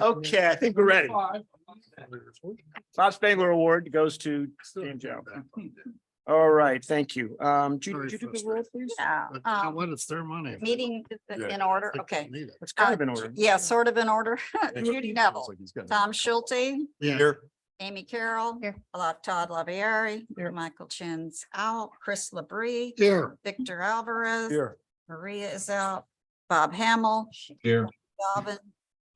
Okay, I think we're ready. Bob Spangler Award goes to James Joe. All right, thank you. Did you do the roll, please? Yeah, What, it's their money. meeting in order, okay. It's kind of in order. Yeah, sort of in order. Judy Neville, Tom Schulte, Here. Amy Carroll, Here. Todd Lavieri, Here. Michael Chin's out, Chris Labrie, Here. Victor Alvarez, Here. Maria is out, Bob Hamel, Here. Dobbin,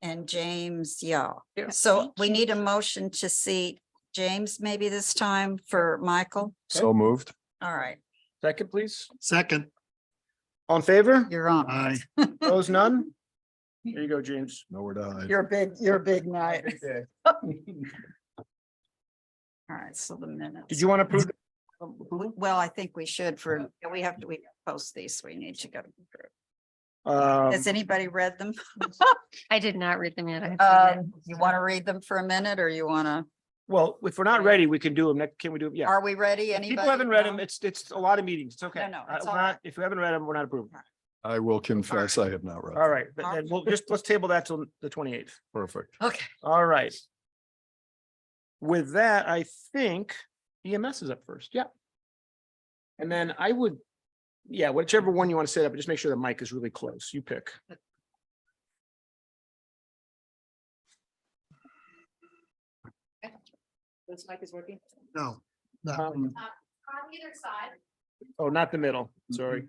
and James Yo. Yeah. So we need a motion to seat James maybe this time for Michael. So moved. All right, Second, please. Second. On favor? you're on. Aye. Opposed, none? There you go, James. Nowhere to hide. Your big night. All right, so the minutes. Did you want to approve? Well, I think we should we post these, we need to go. Um, Has anybody read them? I did not read them yet. I have to read You want to read them for a minute or you want to, well, if we're not ready, we can do them next. Can we do? Yeah. are we ready? If Anybody? people haven't read No? them, it's a lot of meetings. It's okay. No, it's We're all not- right. If you haven't read them, we're not approving. I will confess, I have not read. All right, All then we'll let's table that till the 28th. Perfect. Okay, All right. With that, I think EMS is up first. Yeah. And then I would, yeah, whichever one you want to set up, but just make sure the mic is really close. You pick. This mic is working. No. Um, On either side. Oh, not the middle. Sorry.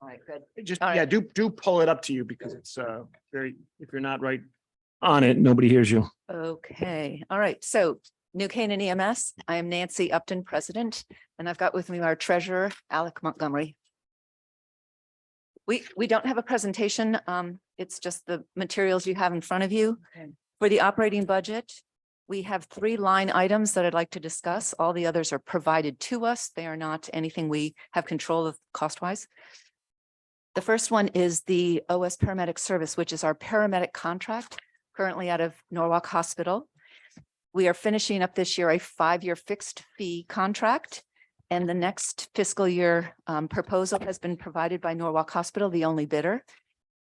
All right, good. Just, All right. yeah, do pull it up to you because it's very, if you're not right on it, nobody hears you. Okay, all right. So New Canaan EMS, I am Nancy Upton, president, and I've got with me our treasurer, Alec Montgomery. We don't have a presentation. It's just the materials you have in front of you. Okay. For the operating budget, we have 3 line items that I'd like to discuss. All the others are provided to us. They are not anything we have control of cost-wise. The first one is the OS Paramedic Service, which is our paramedic contract currently out of Norwalk Hospital. We are finishing up this year a 5-year fixed fee contract. And the next fiscal year proposal has been provided by Norwalk Hospital, the only bidder,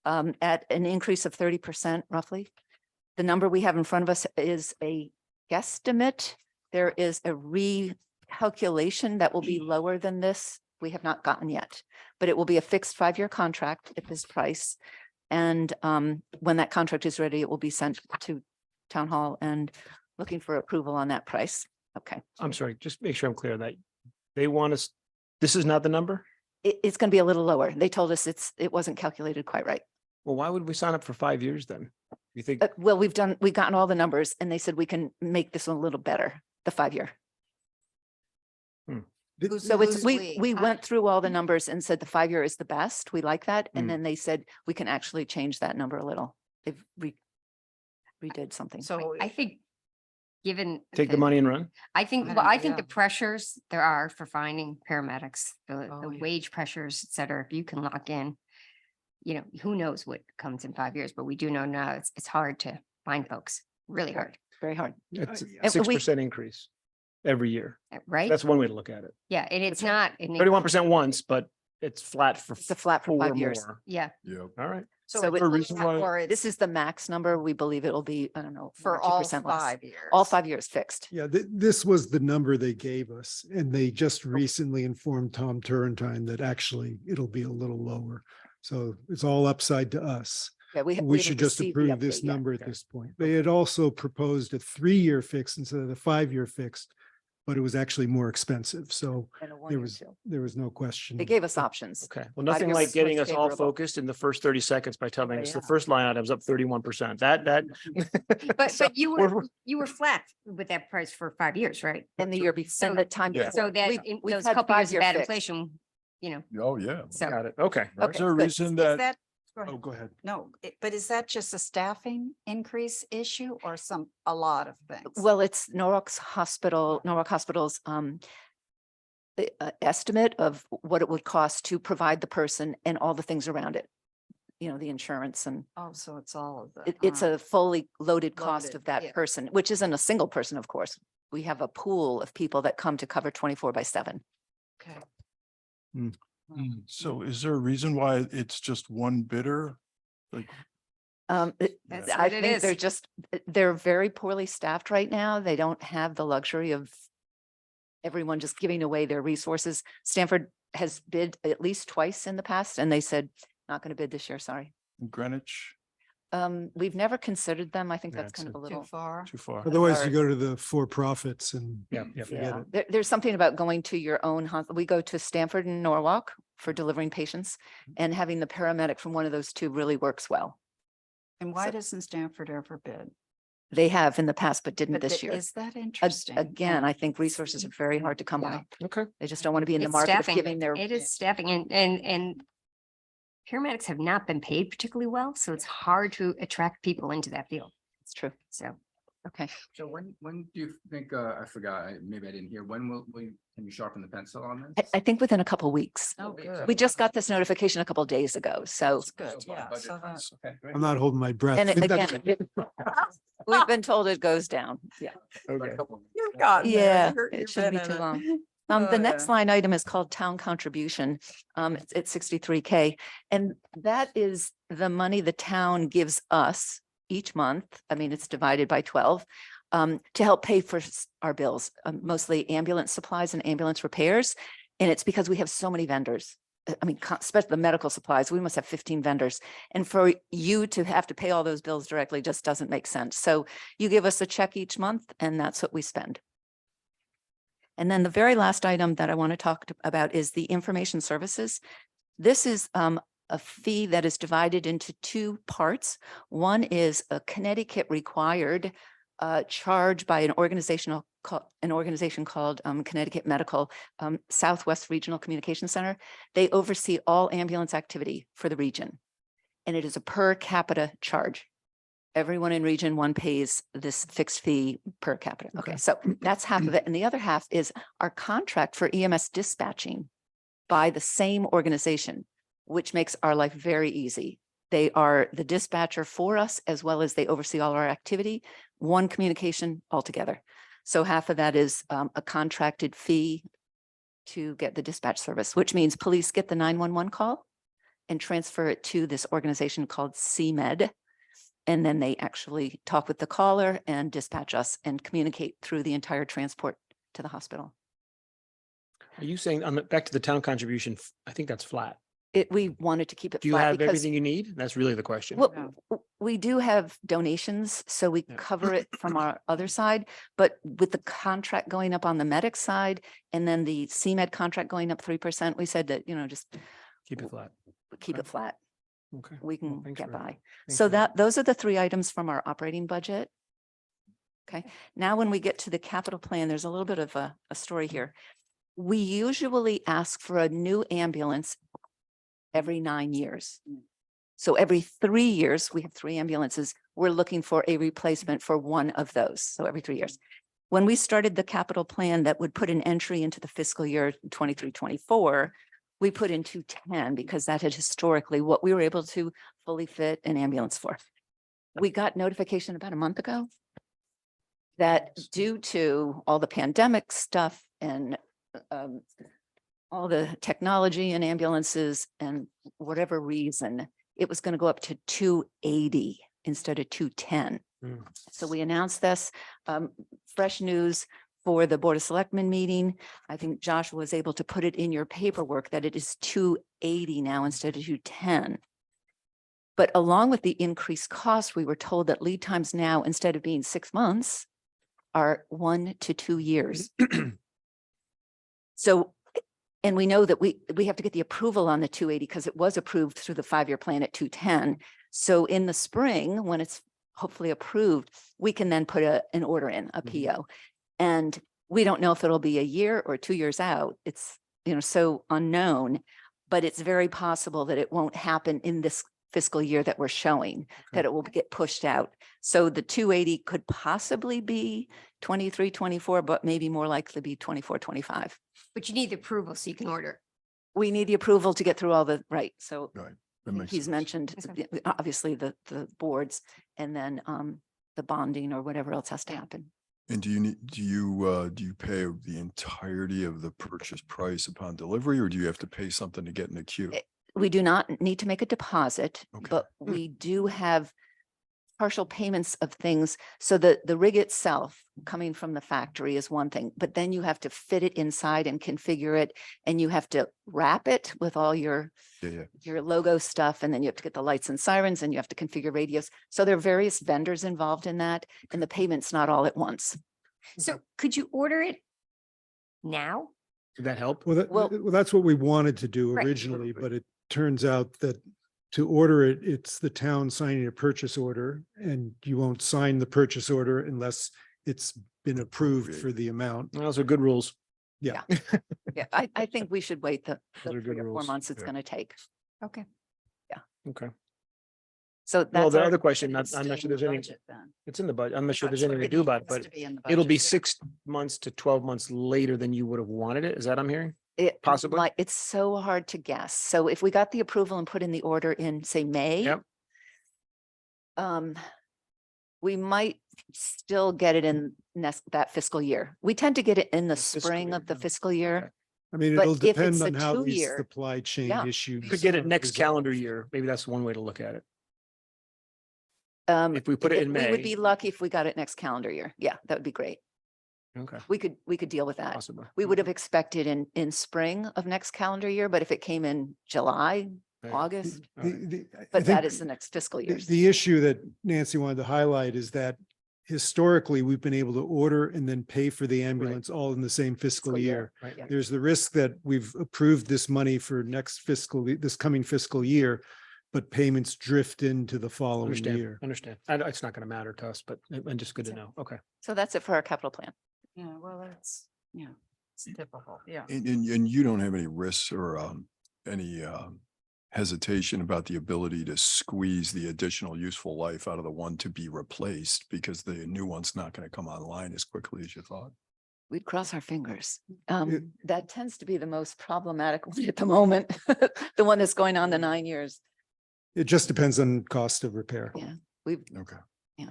at an increase of 30% roughly. The number we have in front of us is a guesstimate. There is a recalculation that will be lower than this. We have not gotten yet, but it will be a fixed 5-year contract at this price. And when that contract is ready, it will be sent to town hall and looking for approval on that price. Okay. I'm sorry, just make sure I'm clear on that they want us, this is not the number? It's going to be a little lower. They told us it wasn't calculated quite right. Well, why would we sign up for 5 years then? You think, Well, we've gotten all the numbers and they said we can make this one a little better, the 5-year. So it's, we went through all the numbers and said the 5-year is the best. We like that. Mm. And then they said we can actually change that number a little. They've redid something. so I think, given. take the money and run? I think, I well, don't- I think yeah. the pressures there are for finding paramedics, the Oh, yeah. wage pressures, et cetera, if you can lock in. You know, who knows what comes in 5 years, but we do know now it's hard to find folks, really hard, Very hard. It's a And we- 6% increase every year. right? That's one way to look at it. Yeah, and it's not. and it- 31% once, but it's flat for It's a flat for 5 years. more. Yeah, Yep. All right. So it's it- reason why- or it's This is the max number. We believe it'll be, I don't know. for 1 or all 2% less. 5 years. All 5 years fixed. Yeah, this was the number they gave us, and they just recently informed Tom Turrentine that actually it'll be a little lower. So it's all upside to us. Yeah, We haven't should just received the approve this update yet. number at Okay. this point. They had also proposed a 3-year fix instead of the 5-year fixed, but it was actually more expensive. So And a there 1-year was, too. there was no question. They gave us options. Okay. Well, nothing years like was getting most us all favorable. focused in the first 30 seconds by telling Oh, us the yeah. first line item's up 31%. That. but, So but you we're- were, you were flat with that price for 5 years, right? And the year before, and the time. Yeah. before. So that, We've- in we've those had couple years 5-year of bad fixed. inflation, you know, Oh, yeah. so. Got it. Okay. Okay. Is there a good. reason Is that, that, go ahead. oh, go ahead. No, but is that just a staffing increase issue or a lot of things? Well, it's Norwalk Hospital's estimate of what it would cost to provide the person and all the things around it. You know, the insurance and Oh, so it's all of the. it's a fully loaded cost Loaded, of that yeah. person, which isn't a single person, of course. We have a pool of people that come to cover 24/7. Okay. So is there a reason why it's just one bidder? Like, That's I what it think is. they're just, they're very poorly staffed right now. They don't have the luxury of everyone just giving away their resources. Stanford has bid at least twice in the past and they said, not going to bid this year, sorry. Greenwich, We've never considered them. I think Yeah, that's kind of it's a little. far. Too far. Otherwise, Or- you go to the for-profits and Yeah, yeah. forget Yeah, it. there's something about going to your own, we go to Stanford and Norwalk for delivering patients and having the paramedic from one of those two really works well. And why So- doesn't Stanford ever bid? They have in the past, but didn't But this the- year. Is that interesting? Again, Yeah. I think resources are very hard to come by. Okay. They just don't want to be in the It's market of staffing. giving their. It is staffing and paramedics have not been paid particularly well, so it's hard to attract people into that field. It's true. So Okay. So when do you think, I forgot, maybe I didn't hear, when can you sharpen the pencil on I this? think within a couple weeks. Oh, good. We just got this notification a couple of days ago, so. That's good, So, yeah. budget So that- cuts, okay, great. I'm not holding my breath. And That's- again, we've been told it goes down. Yeah. Okay. You've gotten there. Yeah, You're- it you've shouldn't be been too in it. long. Oh, The next yeah. line item is called town contribution. It's 63K. And that is the money the town gives us each month. I mean, it's divided by 12 to help pay for our bills, mostly ambulance supplies and ambulance repairs. And it's because we have so many vendors. I mean, especially the medical supplies, we must have 15 vendors. And for you to have to pay all those bills directly just doesn't make sense. So you give us a check each month and that's what we spend. And then the very last item that I want to talk about is the information services. This is a fee that is divided into two parts. One is a Connecticut required charge by an organization called Connecticut Medical Southwest Regional Communication Center. They oversee all ambulance activity for the region. And it is a per capita charge. Everyone in region one pays this fixed fee per capita. Okay, so that's half of it. And the other half is our contract for EMS dispatching by the same organization, which makes our life very easy. They are the dispatcher for us, as well as they oversee all our activity, one communication altogether. So half of that is a contracted fee to get the dispatch service, which means police get the 911 call and transfer it to this organization called CMed. And then they actually talk with the caller and dispatch us and communicate through the entire transport to the hospital. Are you saying, back to the town contribution, I think that's flat. We wanted to keep it Do you flat have because, everything you need? That's really the question. well, Yeah. we do have donations, so we Yeah. cover it from our other side. But with the contract going up on the medic side and then the CMed contract going up 3%, we said that, just Keep it flat. keep Okay. it flat. Okay. We Well, can thanks get for- by. thanks So for those are the three items from our operating budget. Okay, now when we get to the capital plan, there's a little bit of a story here. We usually ask for a new ambulance every 9 years. So every 3 years, we have 3 ambulances. We're looking for a replacement for one of those. So every 3 years. When we started the capital plan that would put an entry into the fiscal year 23-24, we put in 210 because that had historically what we were able to fully fit an ambulance for. We got notification about a month ago that due to all the pandemic stuff and all the technology in ambulances and whatever reason, it was going to go up to 280 instead of 210. Mm. So we announced this, fresh news for the Board of Selectmen meeting. I think Joshua was able to put it in your paperwork that it is 280 now instead of 210. But along with the increased cost, we were told that lead times now, instead of being 6 months, are 1 to 2 years. So, and we know that we have to get the approval on the 280 because it was approved through the 5-year plan at 210. So in the spring, when it's hopefully approved, we can then put an order in, a Mhm. PO. And we don't know if it'll be a year or 2 years out. It's, so unknown, but it's very possible that it won't happen in this fiscal year that we're showing, that it will get pushed out. So the 280 could possibly be 23-24, but maybe more likely be 24-25. but you need the approval so you can order. We need the approval to get through all the, right, so That I think makes he's sense. mentioned, Okay. obviously the boards and then the bonding or whatever else has to happen. And do you pay the entirety of the purchase price upon delivery, or do you have to pay something to get in the queue? We do not need to make a deposit, Okay. but we do have partial payments of things. So the rig itself coming from the factory is one thing, but then you have to fit it inside and configure it, and you have to wrap it with all your Yeah. logo stuff, and then you have to get the lights and sirens, and you have to configure radios. So there are various vendors involved in that, and the payment's not all at once. So could you order it now? Did that help? Well, Well- well, that's what we wanted to do Right. originally, but it turns out that to order it, it's the town signing a purchase order, and you won't sign the purchase order unless it's been approved for the amount. Those are good rules. Yeah, I think we should wait the Those are 3 good or 4 rules. months it's Yeah. going to take. Okay. Okay. So Well, that's the our, other question, It's I'm not still sure in there's the any, budget then. it's in the budget. I'm not sure That's there's anything what to do about it, needs but to be in the it'll budget, be yeah. 6 months to 12 months later than you would have wanted it. Is that I'm hearing? it possibly? might- it's so hard to guess. So if we got the approval and put in the order in, say, May. Yep. We might still get it in that fiscal year. We tend to get it in the fiscal spring year, of the yeah. fiscal year. I mean, But it'll if it's depend a on how these 2-year, supply chain yeah. issues. Could get it are next resolved. calendar year. Maybe that's one way to look at it. Um, If we put it in We would May. be lucky if we got it next calendar year. Yeah, that would be great. Okay, We could deal with that. possibly. We would have expected in spring of next calendar year, but if it came in July, Right. August, All right. I but that think is the next fiscal the- year. The issue that Nancy wanted to highlight is that historically, we've been able to order and then pay for the ambulance all in the same fiscal year. Right. Yeah. There's the risk that we've approved this money for this coming fiscal year, but payments drift into the following Understand, year. understand. It's not going to matter to us, but and just good to know. Okay. So that's it for our capital plan. Yeah, well, that's, yeah, it's typical, yeah. And you don't have any risks or any hesitation about the ability to squeeze the additional useful life out of the one to be replaced because the new one's not going to come online as quickly as you thought. We'd cross our fingers. It- That tends to be the most problematic one at the moment, the one that's going on the 9 years. It just depends on cost of repair. Yeah. We've, Okay.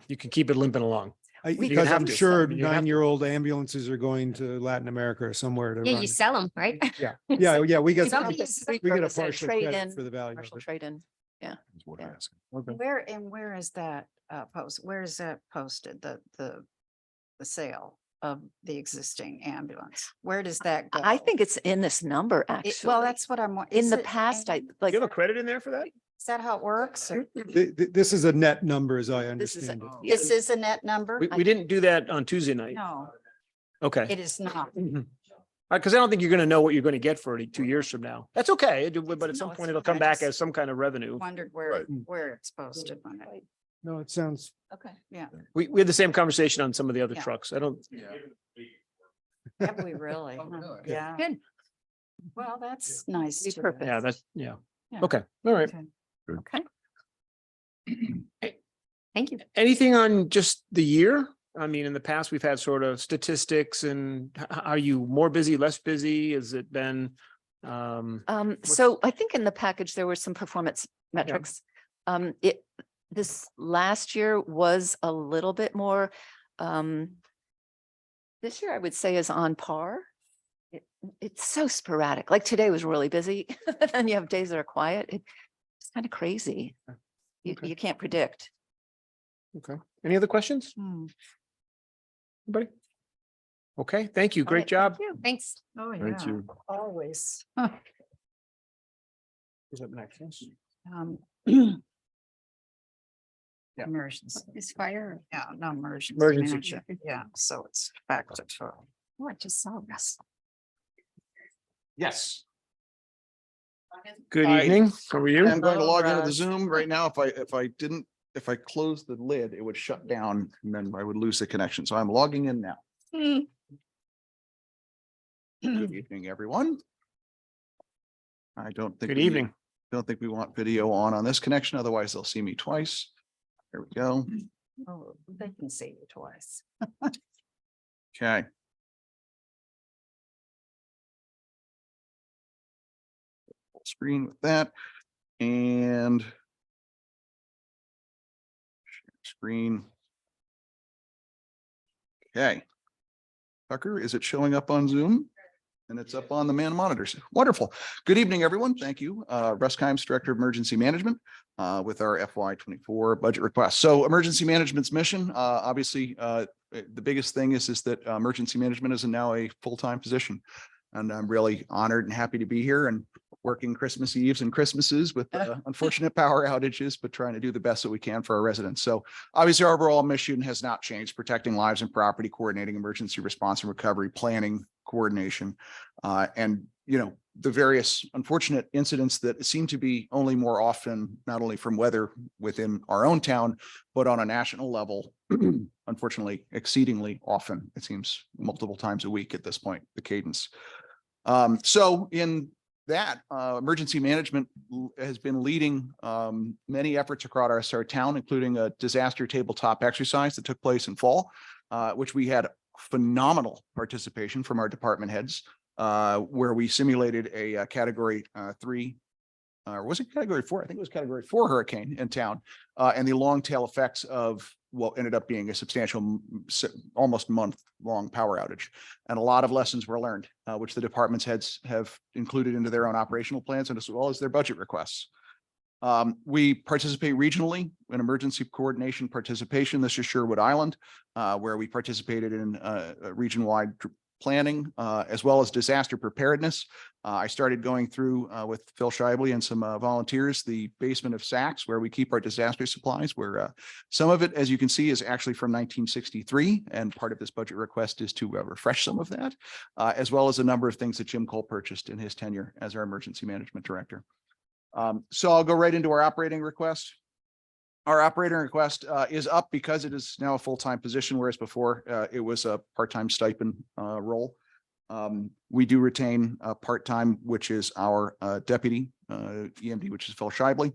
You can keep it limping along. We Because have I'm to. sure I mean, you have to. 9-year-old ambulances are going to Latin America or somewhere to Yeah, run. you sell them, right? Yeah, we get, Somebody- we get a It's a partial trade-in, credit for the value of partial it. trade-in. Is what I'm Yeah. asking. Where is that where is that posted, the sale of the existing ambulance? Where does that go? I think it's in this number, actually. Well, that's what I'm. In is the it- past, I and like, You have a credit in there for that? Is that how it works? or- This is a net number as I this is, understand it. This is a net number? We didn't do that on Tuesday night. No, Okay. it is not. Because I don't think you're going to know what you're going to get for it 2 years from now. That's okay, but at some No, point it's it'll fine. come I back just as some kind of revenue. Wondered Right. where it's posted. on it. No, it sounds, okay. We had the same conversation on some of the other Yeah. trucks. I don't, Yeah. Have we really? Oh, really? Yeah. Good. Well, that's nice. Be to perfect. yeah, that's, yeah. Yeah. Okay, all right. Okay. Thank you. Anything on just the year? I mean, in the past, we've had sort of statistics and are you more busy, less busy? Has it been? So I think in the package, there were some performance metrics. This last year was a little bit more, this year I would say is on par. It's so sporadic. Like today was really busy and you have days that are quiet. It's kind of crazy. Okay. You can't predict. Okay. Any other questions? Hmm. Anybody? Okay, thank you. All Great right, job. thank you. Thanks. Oh, Thank yeah, you. always. Who's up next? Um, Yeah. Emergency. Is fire? Yeah, no emergency. Emergency management. Yeah, so it's back to. Oh, I just saw this. Yes. Good Hi. evening. How are you? I'm going to Hello, log into the Raj. Zoom right now. If I close the lid, it would shut down and then I would lose the connection. So I'm logging in now. Good evening, everyone. I don't think. Good we- evening. Don't think we want video on this connection. Otherwise they'll see me twice. There we go. Oh, they can see you twice. Okay. Full screen with that and share screen. Okay. Tucker, is it showing up on Zoom? And it's up on the man monitors. Wonderful. Good evening, everyone. Thank you. Russ Kimes, Director of Emergency Management, with our FY24 budget request. So emergency management's mission, obviously, the biggest thing is that emergency management is now a full-time position. And I'm really honored and happy to be here and working Christmas Eves and Christmases with unfortunate power outages, but trying to do the best that we can for our residents. So obviously our overall mission has not changed, protecting lives and property, coordinating emergency response and recovery, planning, coordination, and, you know, the various unfortunate incidents that seem to be only more often, not only from weather within our own town, but on a national level, unfortunately, exceedingly often. It seems multiple times a week at this point, the cadence. So in that, emergency management has been leading many efforts across our town, including a disaster tabletop exercise that took place in fall, which we had phenomenal participation from our department heads, where we simulated a category 3, or was it category 4? I think it was category 4 hurricane in town, and the long tail effects of what ended up being a substantial, almost month-long power outage. And a lot of lessons were learned, which the department's heads have included into their own operational plans and as well as their budget requests. We participate regionally in emergency coordination participation. This is Sherwood Island, where we participated in region-wide planning, as well as disaster preparedness. I started going through with Phil Shively and some volunteers, the basement of Saks, where we keep our disaster supplies, where some of it, as you can see, is actually from 1963. And part of this budget request is to refresh some of that, as well as a number of things that Jim Cole purchased in his tenure as our emergency management director. So I'll go right into our operating request. Our operating request is up because it is now a full-time position, whereas before it was a part-time stipend role. We do retain part-time, which is our deputy EMD, which is Phil Shively.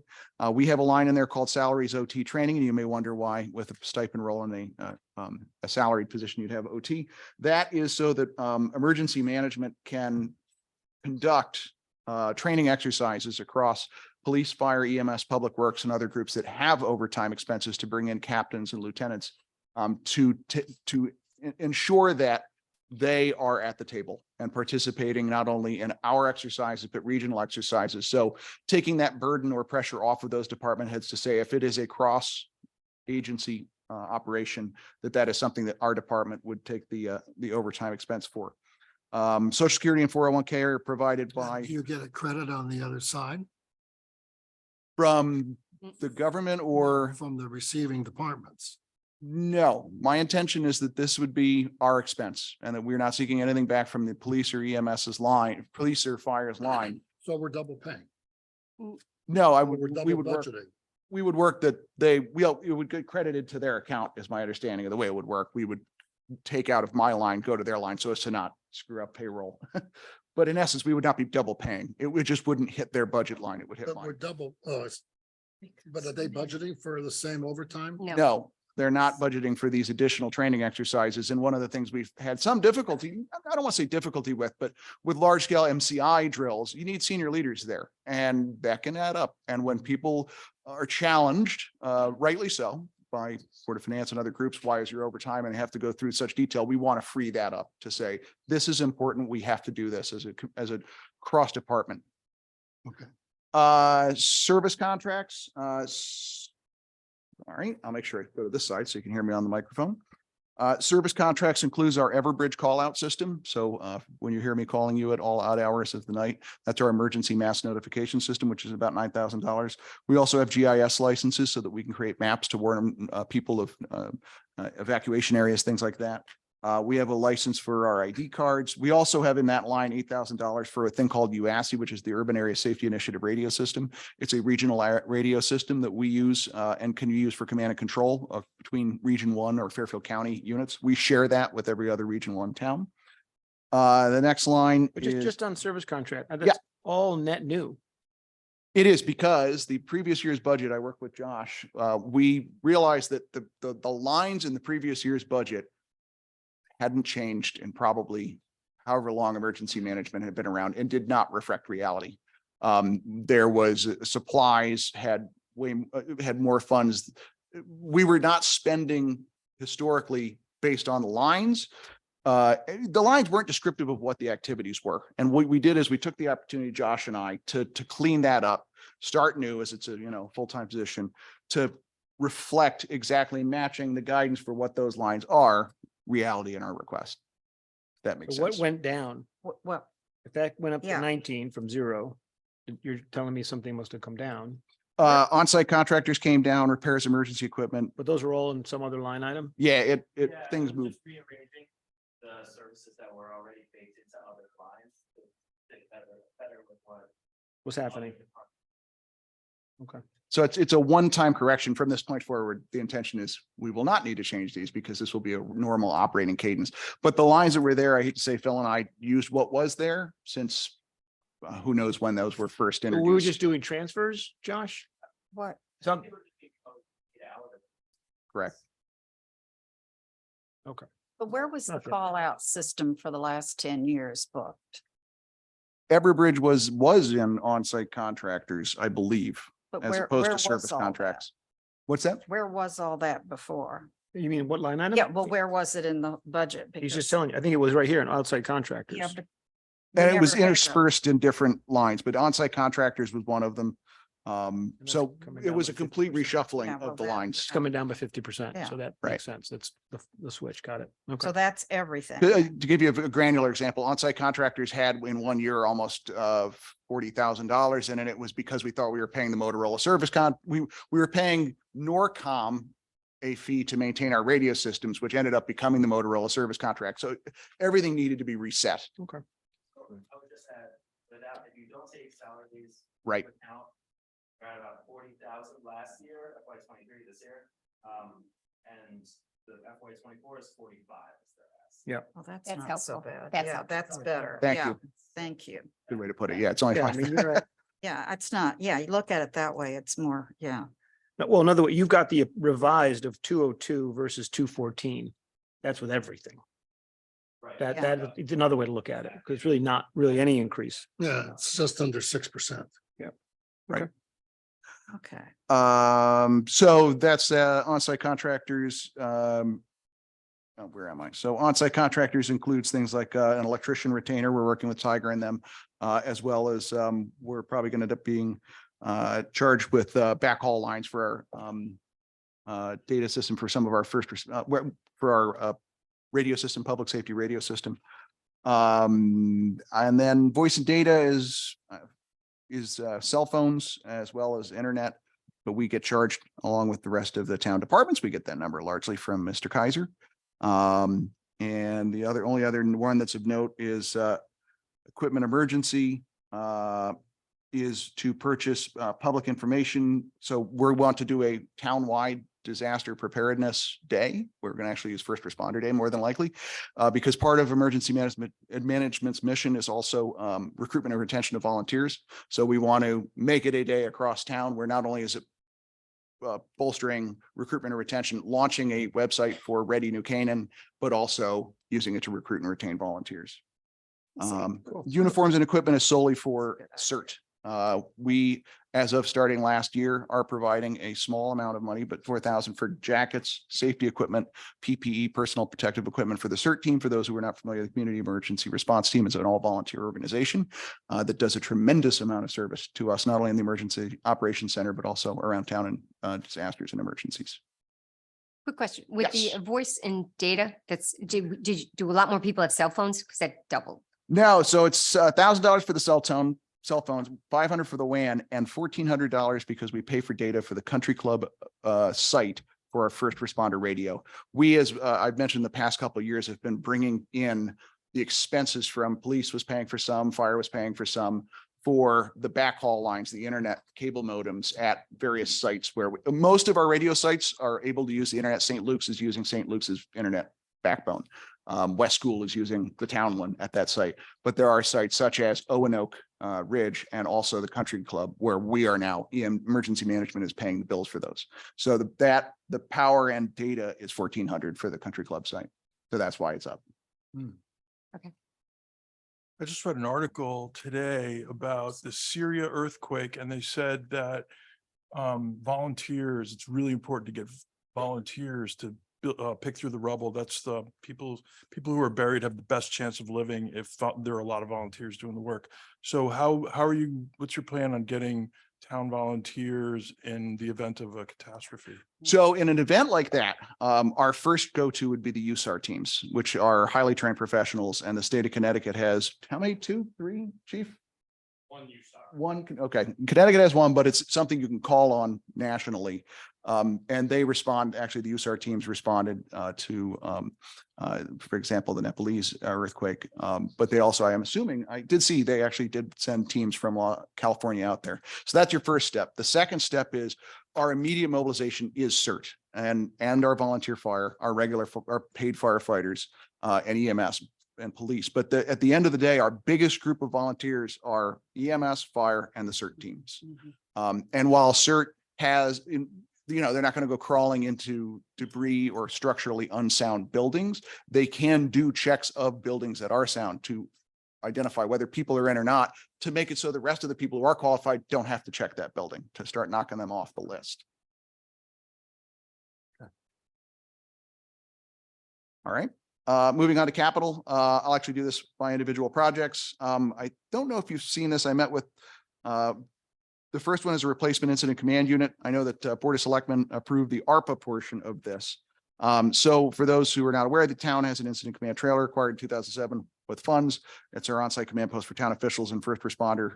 We have a line in there called salaries OT training, and you may wonder why with a stipend role in a salaried position, you'd have OT. That is so that emergency management can conduct training exercises across police, fire, EMS, public works, and other groups that have overtime expenses to bring in captains and lieutenants to ensure that they are at the table and participating not only in our exercises, but regional exercises. So taking that burden or pressure off of those department heads to say, if it is a cross agency operation, that is something that our department would take the overtime expense for. Social Security and 401k are provided by. Do you get a credit on the other side? From the government or? From the receiving departments? No, my intention is that this would be our expense and that we're not seeking anything back from the police or EMS's line, police or fire's line. So we're double paying. No, We're we double would work. budgeting. We would work that it would get credited to their account is my understanding of the way it would work. We would take out of my line, go to their line so as to not screw up payroll. But in essence, we would not be double paying. It just wouldn't hit their budget line. It would hit But we're mine. double, but are they budgeting for the same overtime? No, they're not budgeting for these additional training exercises. And one of the things we've had some difficulty, I don't want to say difficulty with, but with large scale MCI drills, you need senior leaders there and that can add up. And when people are challenged, rightly so, by Board of Finance and other groups, why is your overtime and have to go through such detail? We want to free that up to say, this is important. We have to do this as a cross department. Okay. Service contracts. All right, I'll make sure I go to this side so you can hear me on the microphone. Service contracts includes our Everbridge call out system. So when you hear me calling you at all odd hours of the night, that's our emergency mass notification system, which is about $9,000. We also have GIS licenses so that we can create maps to warn people of evacuation areas, things like that. We have a license for our ID cards. We also have in that line $8,000 for a thing called UASI, which is the Urban Area Safety Initiative radio system. It's a regional radio system that we use and can use for command and control between Region 1 or Fairfield County units. We share that with every other Region 1 town. The next line But is just on service contract. That's all net new. It is because the previous year's budget, I worked with Josh, we realized that the lines in the previous year's budget hadn't changed in probably however long emergency management had been around and did not reflect reality. There was supplies had more funds. We were not spending historically based on the lines. The lines weren't descriptive of what the activities were. And what we did is we took the opportunity, Josh and I, to clean that up, start new as it's a, full-time position, to reflect exactly matching the guidance for what those lines are, reality in our request. That makes So what sense. went down? Well, If that went up to Yeah. 19 from 0, you're telling me something must have come down, On-site contractors came down, repairs, emergency equipment. but those are all in some other line item? Yeah, things move. Rearranging the services that were already baked into other lines to fit better with what. What's happening? So it's a one-time correction. From this point forward. The intention is we will not need to change these because this will be a normal operating cadence. But the lines that were there, I hate to say, Phil and I used what was there since who knows when those were first We were introduced. just doing transfers, Josh? what, Some, Correct. but where was the Okay. call out system for the last 10 years booked? Everbridge was in on-site contractors, I believe, But as where opposed to was service all that? contracts. What's that? Where was all that before? you mean what line item? Yeah, well, where was it in the budget? He's just Because- telling you. I think it was right here in outside contractors. Yeah, but we And it was never had a- interspersed in different lines, but on-site contractors was one of them. that's So coming it down was by a complete 50%. reshuffling Yeah, well, of the that- lines. It's coming down by 50%. Yeah. So that Right. makes sense. That's the switch. Got it. Okay. So that's everything. To give you a granular example, on-site contractors had in 1 year almost $40,000 in it. It was because we thought we were paying the Motorola service we were paying Norcom a fee to maintain our radio systems, which ended up becoming the Motorola service contract. So everything needed to be reset. I would just add, without, if you don't take salaries. Right. into account, we're at about 40,000 last year, FY 23 this year. And the FY 24 is 45 is their ask. Yeah. Well, that's That's not so helpful. bad. That's Yeah, helpful. that's better. Thank Yeah, you. Thank you. Good way to put it. Yeah, it's only Yeah, I five. mean, you're right. Yeah, it's not, yeah, you look at it that way, it's more, yeah. No, well, another way, you've got the revised of 202 versus 214. That's with everything. Right. That it's another way to look at it, because it's really not really any increase. Yeah, it's just under 6%. Okay. So that's on-site contractors. Where am I? So on-site contractors includes things like an electrician retainer. We're working with Tiger and them, as well as we're probably going to end up being charged with backhaul lines for our data system for some of our for our radio system, public safety radio system. And then voice and data is cell phones as well as internet, but we get charged along with the rest of the town departments. We get that number largely from Mr. Kaiser. And the only other one that's of note is equipment emergency is to purchase public information. So we want to do a townwide disaster preparedness day. We're going to actually use first responder day more than likely, because part of emergency management's mission is also recruitment and retention of volunteers. So we want to make it a day across town where not only is it bolstering recruitment and retention, launching a website for Ready New Canaan, but also using it to recruit and retain volunteers. Uniforms and equipment is solely for CERT. We, as of starting last year, are providing a small amount of money, but 4,000 for jackets, safety equipment, PPE, personal protective equipment for the CERT team. For those who are not familiar, the Community Emergency Response Team is an all volunteer organization that does a tremendous amount of service to us, not only in the Emergency Operations Center, but also around town in disasters and emergencies. Quick question, with the Yes. voice and data, do a lot more people have cell phones? Because that doubled. No, so it's $1,000 for the cell phones, 500 for the WAN, and $1,400 because we pay for data for the country club site for our first responder radio. We, as I've mentioned the past couple of years, have been bringing in the expenses from police was paying for some, fire was paying for some, for the backhaul lines, the internet cable modems at various sites where most of our radio sites are able to use the internet. St. Luke's is using St. Luke's internet backbone. West School is using the town one at that site, but there are sites such as Owen Ridge and also the Country Club where we are now, emergency management is paying the bills for those. So the power and data is 1,400 for the Country Club site. So that's why it's up. I just read an article today about the Syria earthquake, and they said that volunteers, it's really important to get volunteers to pick through the rubble. That's the people who are buried have the best chance of living if there are a lot of volunteers doing the work. So how are you, what's your plan on getting town volunteers in the event of a catastrophe? So in an event like that, our first go-to would be the USAR teams, which are highly trained professionals, and the state of Connecticut has how many? 2, 3, chief? One you saw. One, okay. Connecticut has one, but it's something you can call on nationally. And they respond, actually, the USAR teams responded for example, the Nepalese earthquake. But they also, I am assuming, I did see they actually did send teams from California out there. So that's your first step. The second step is our immediate mobilization is CERT and our volunteer fire, our our paid firefighters, and EMS and police. But at the end of the day, our biggest group of volunteers are EMS, fire, and the CERT teams. And while CERT has, they're not going to go crawling into debris or structurally unsound buildings, they can do checks of buildings that are sound to identify whether people are in or not, to make it so the rest of the people who are qualified don't have to check that building, to start knocking them off the list. All right. Moving on to capital, I'll actually do this by individual projects. I don't know if you've seen this. I met with the first one is a replacement incident command unit. I know that Board of Selectmen approved the ARPA portion of this. So for those who are not aware, the town has an incident command trailer acquired in 2007 with funds. It's our on-site command post for town officials and first responder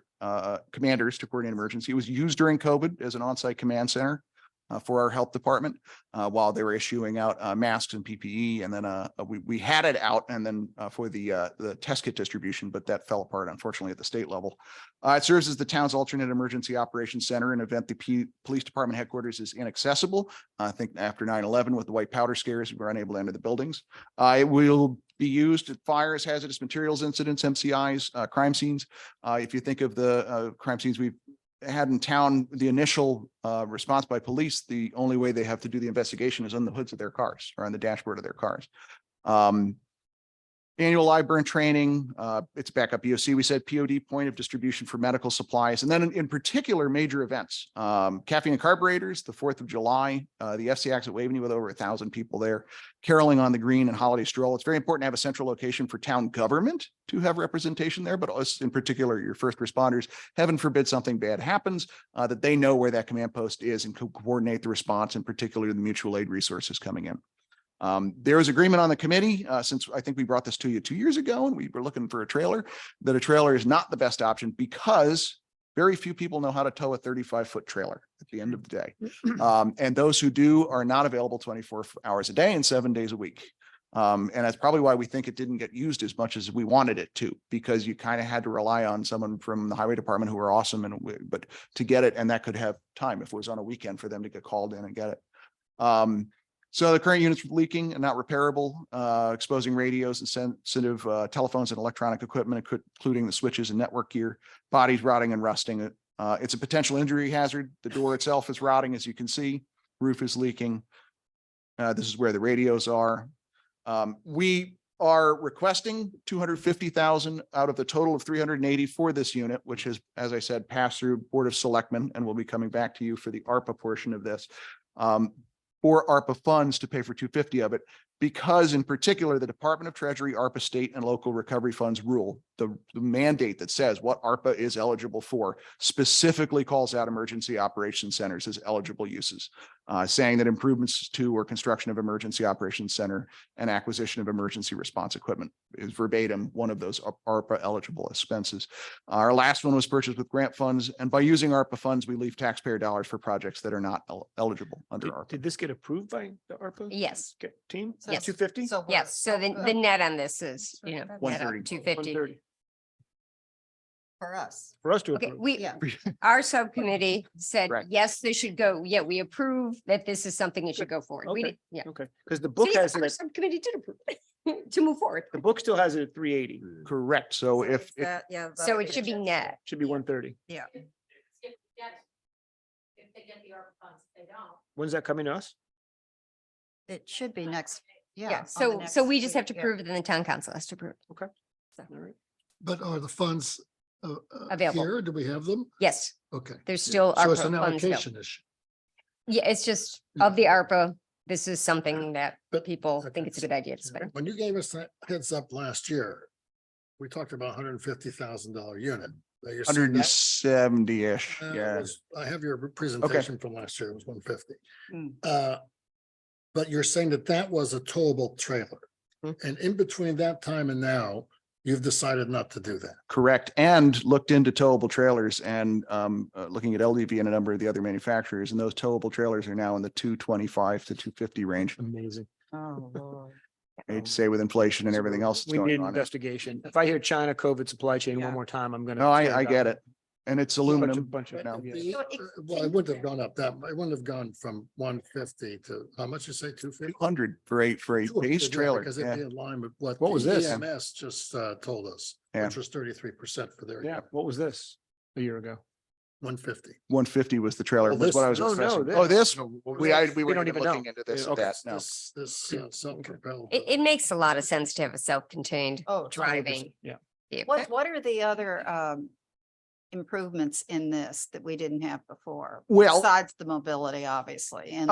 commanders to coordinate emergency. It was used during COVID as an on-site command center for our health department while they were issuing out masks and PPE. And then we had it out and then for the test kit distribution, but that fell apart, unfortunately, at the state level. It serves as the town's alternate emergency operations center in event the police department headquarters is inaccessible. I think after 9/11 with the white powder scares, we were unable to enter the buildings. It will be used at fires, hazardous materials incidents, MCIs, crime scenes. If you think of the crime scenes we've had in town, the initial response by police, the only way they have to do the investigation is on the hoods of their cars or on the dashboard of their cars. Annual live burn training, it's backup EOC. We said POD, point of distribution for medical supplies. And then in particular, major events, caffeine and carburetors, the 4th of July, the FCX at Waveney with over 1,000 people there, caroling on the green and holiday stroll. It's very important to have a central location for town government to have representation there, but us in particular, your first responders, heaven forbid something bad happens, that they know where that command post is and can coordinate the response, in particular the mutual aid resources coming in. There was agreement on the committee, since I think we brought this to you 2 years ago and we were looking for a trailer, that a trailer is not the best option because very few people know how to tow a 35-foot trailer at the end of the day. And those who do are not available 24 hours a day and 7 days a week. And that's probably why we think it didn't get used as much as we wanted it to, because you kind of had to rely on someone from the highway department who were awesome, but to get it, and that could have time if it was on a weekend for them to get called in and get it. So the current unit's leaking and not repairable, exposing radios and sensitive telephones and electronic equipment, including the switches and network gear, bodies rotting and rusting. It's a potential injury hazard. The door itself is rotting, as you can see. Roof is leaking. This is where the radios are. We are requesting 250,000 out of the total of 380 for this unit, which has, as I said, passed through Board of Selectmen, and we'll be coming back to you for the ARPA portion of this. For ARPA funds to pay for 250 of it, because in particular, the Department of Treasury, ARPA state and local recovery funds rule, the mandate that says what ARPA is eligible for specifically calls out emergency operations centers as eligible uses, saying that improvements to or construction of emergency operations center and acquisition of emergency response equipment is verbatim one of those ARPA eligible expenses. Our last one was purchased with grant funds, and by using ARPA funds, we leave taxpayer dollars for projects that are not eligible under ARPA. Did this get approved by the ARPA? Yes. Okay, team? Yes. 250? So Yes, so the net on this is, net of 130. 250. 130. for us. For us to Okay, approve. we, Yeah. our subcommittee said, Correct. yes, this should go. Yeah, we approve that this is something that should go forward. We Okay. did, yeah. Okay, because the book See, has it, our at- subcommittee did approve to move forward. the book still has it at 380. Correct. So if, Yeah. So it should be net. Should be 130. Yeah. If they get the ARPA funds, if they don't. When's that coming to us? It should be next. Yeah, on the so next we just have week, to yeah. prove it and the town council has to approve. it. Okay. So, All right. But are the funds Available. here? Do we have them? Yes, Okay. there's still So it's ARPA an funds available. allocation issue. Yeah, it's just of the ARPA, this is something that But- people okay, think it's a good idea to spend. When you gave us that heads up last year, we talked about $150,000 unit. Now you're saying Hundred and that- 70-ish, it yeah. I have your presentation from last year, it was 150. Hmm. But you're saying that that was a towable trailer. Hmm. And in between that time and now, you've decided not to do that. Correct. And looked into towable trailers and looking at LDV and a number of the other manufacturers, and those towable trailers are now in the 225 to 250 range. Amazing. Oh, Lord. I hate to say with inflation and everything else that's We need going an on. investigation. If I hear China COVID supply chain Yeah. one more time, I'm gonna. No, tear I get down it. And it's bunch of- aluminum. Bunch of, But yeah. the- So it- Well, it wouldn't have gone up that, it wouldn't have gone from 150 to, how much you say, 250? 200 for a base trailer. Because Yeah. it'd be in line with what. What was the this? EMS just told us, Yeah. which was 33% for their. Yeah, what was this a year ago? 150. 150 was the trailer. Oh, Was what I was this- no, expressing. this. Oh, this, No, what was we this? We were don't even even know. looking into this, Yeah, okay. that, no. This self-propelled. It makes a lot of sense to have a self-contained Oh, driving Yeah. vehicle. What are the other improvements in this that we didn't have before? Well- Besides the mobility, obviously, and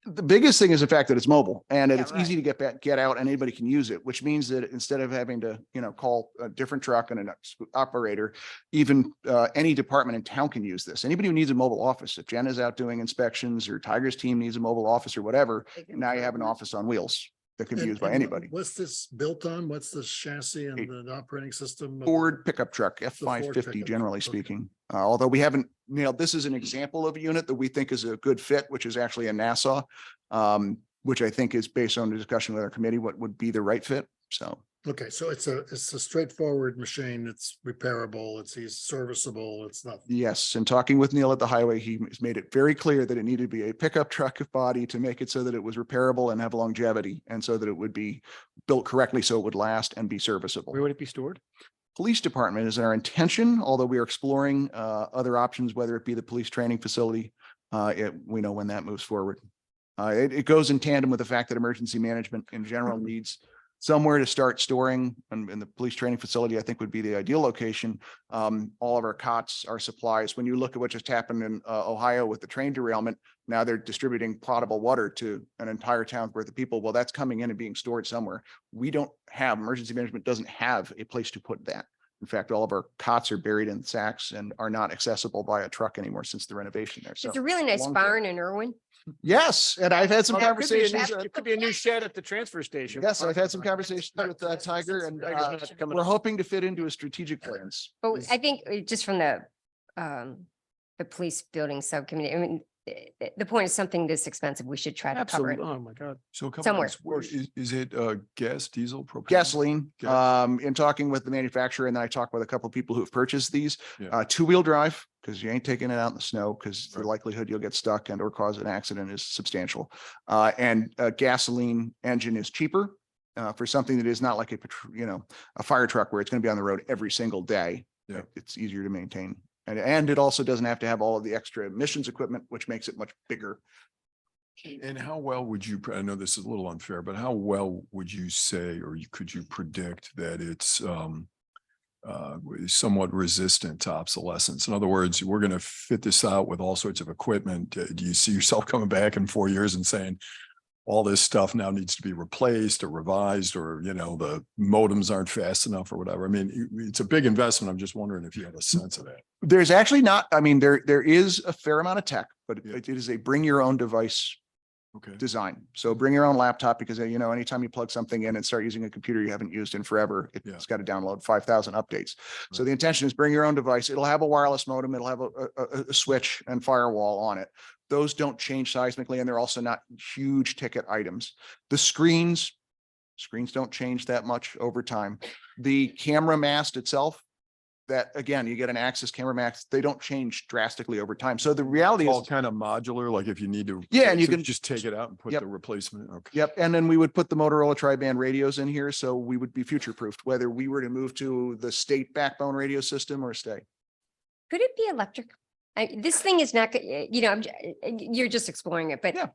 The biggest thing is the fact that it's mobile and that Yeah, it's easy to get back, get out and anybody can use it, which means that instead of having to, call a different truck and an operator, even any department in town can use this. Anybody who needs a mobile office, if Jen is out doing inspections or Tiger's team needs a mobile office or whatever, big now you have an improvement. office on wheels that can be And- used by and anybody. What's this built on? What's the chassis and A the operating system? of the- Ford pickup truck, Ford F-550, pickup generally truck, okay. speaking. Although we haven't nailed, this is an example of a unit that we think is a good fit, which is actually a Nassau, which I think is based on the discussion with our committee, what would be the right fit. So Okay, so it's a straightforward machine. It's repairable, it's serviceable, it's not. yes, and talking with Neil at the highway, he has made it very clear that it needed to be a pickup truck body to make it so that it was repairable and have longevity, and so that it would be built correctly so it would last and be serviceable. Where would it be stored? Police department is our intention, although we are exploring other options, whether it be the police training facility. We know when that moves forward. It goes in tandem with the fact that emergency management in general needs somewhere to start storing, and the police training facility, I think, would be the ideal location. All of our cots, our supplies. When you look at what just happened in Ohio with the train derailment, now they're distributing potable water to an entire town's worth of people. Well, that's coming in and being stored somewhere. We don't have, emergency management doesn't have a place to put that. In fact, all of our cots are buried in sacks and are not accessible by a truck anymore since the renovation there. So It's a really nice long-term. barn in Irwin. yes, and I've had some Well, it could be a new- conversations. It could be a new shed at the transfer station. Yes, I've had some conversations with Tiger, and Tiger's gonna have to come in. we're hoping to fit into a strategic plans. But I think just from the police building subcommittee, I mean, the point is something this expensive, we should try to cover Absolutely. it. Oh, my God. So a couple Somewhere. things. Where is it gas, diesel, propane? Gasoline, Gas. in talking with the manufacturer, and then I talked with a couple of people who have purchased these, Yeah. two-wheel drive, because you ain't taking it out in the snow, because the Right. likelihood you'll get stuck and or cause an accident is substantial. And a gasoline engine is cheaper for something that is not like a fire truck where it's going to be on the road every single day. Yeah. It's easier to maintain. And it also doesn't have to have all of the extra emissions equipment, which makes it much bigger. And how well would you, I know this is a little unfair, but how well would you say, or could you predict that it's somewhat resistant to obsolescence? In other words, we're going to fit this out with all sorts of equipment. Do you see yourself coming back in 4 years and saying, all this stuff now needs to be replaced or revised, or, the modems aren't fast enough or whatever? I mean, it's a big investment. I'm just wondering if you have a sense of that. There's actually not, I mean, there is a fair amount of tech, but Yeah. it is a bring your own device Okay. design. So bring your own laptop, because anytime you plug something in and start using a computer you haven't used in forever, Yeah. it's got to download 5,000 updates. So Right. the intention is bring your own device. It'll have a wireless modem. It'll have a switch and firewall on it. Those don't change seismically, and they're also not huge ticket items. The screens don't change that much over time. The camera mast itself, that again, you get an Axis camera mast, they don't change drastically over time. So the reality It's all is, kind of modular, like if you need to. Yeah, and you so can- just take it out and put Yep. the replacement. Okay. yep. And then we would put the Motorola tri-band radios in here. So we would be future-proofed, whether we were to move to the state backbone radio system or stay. Could it be electric? This thing is not, you're just exploring it, but Yeah.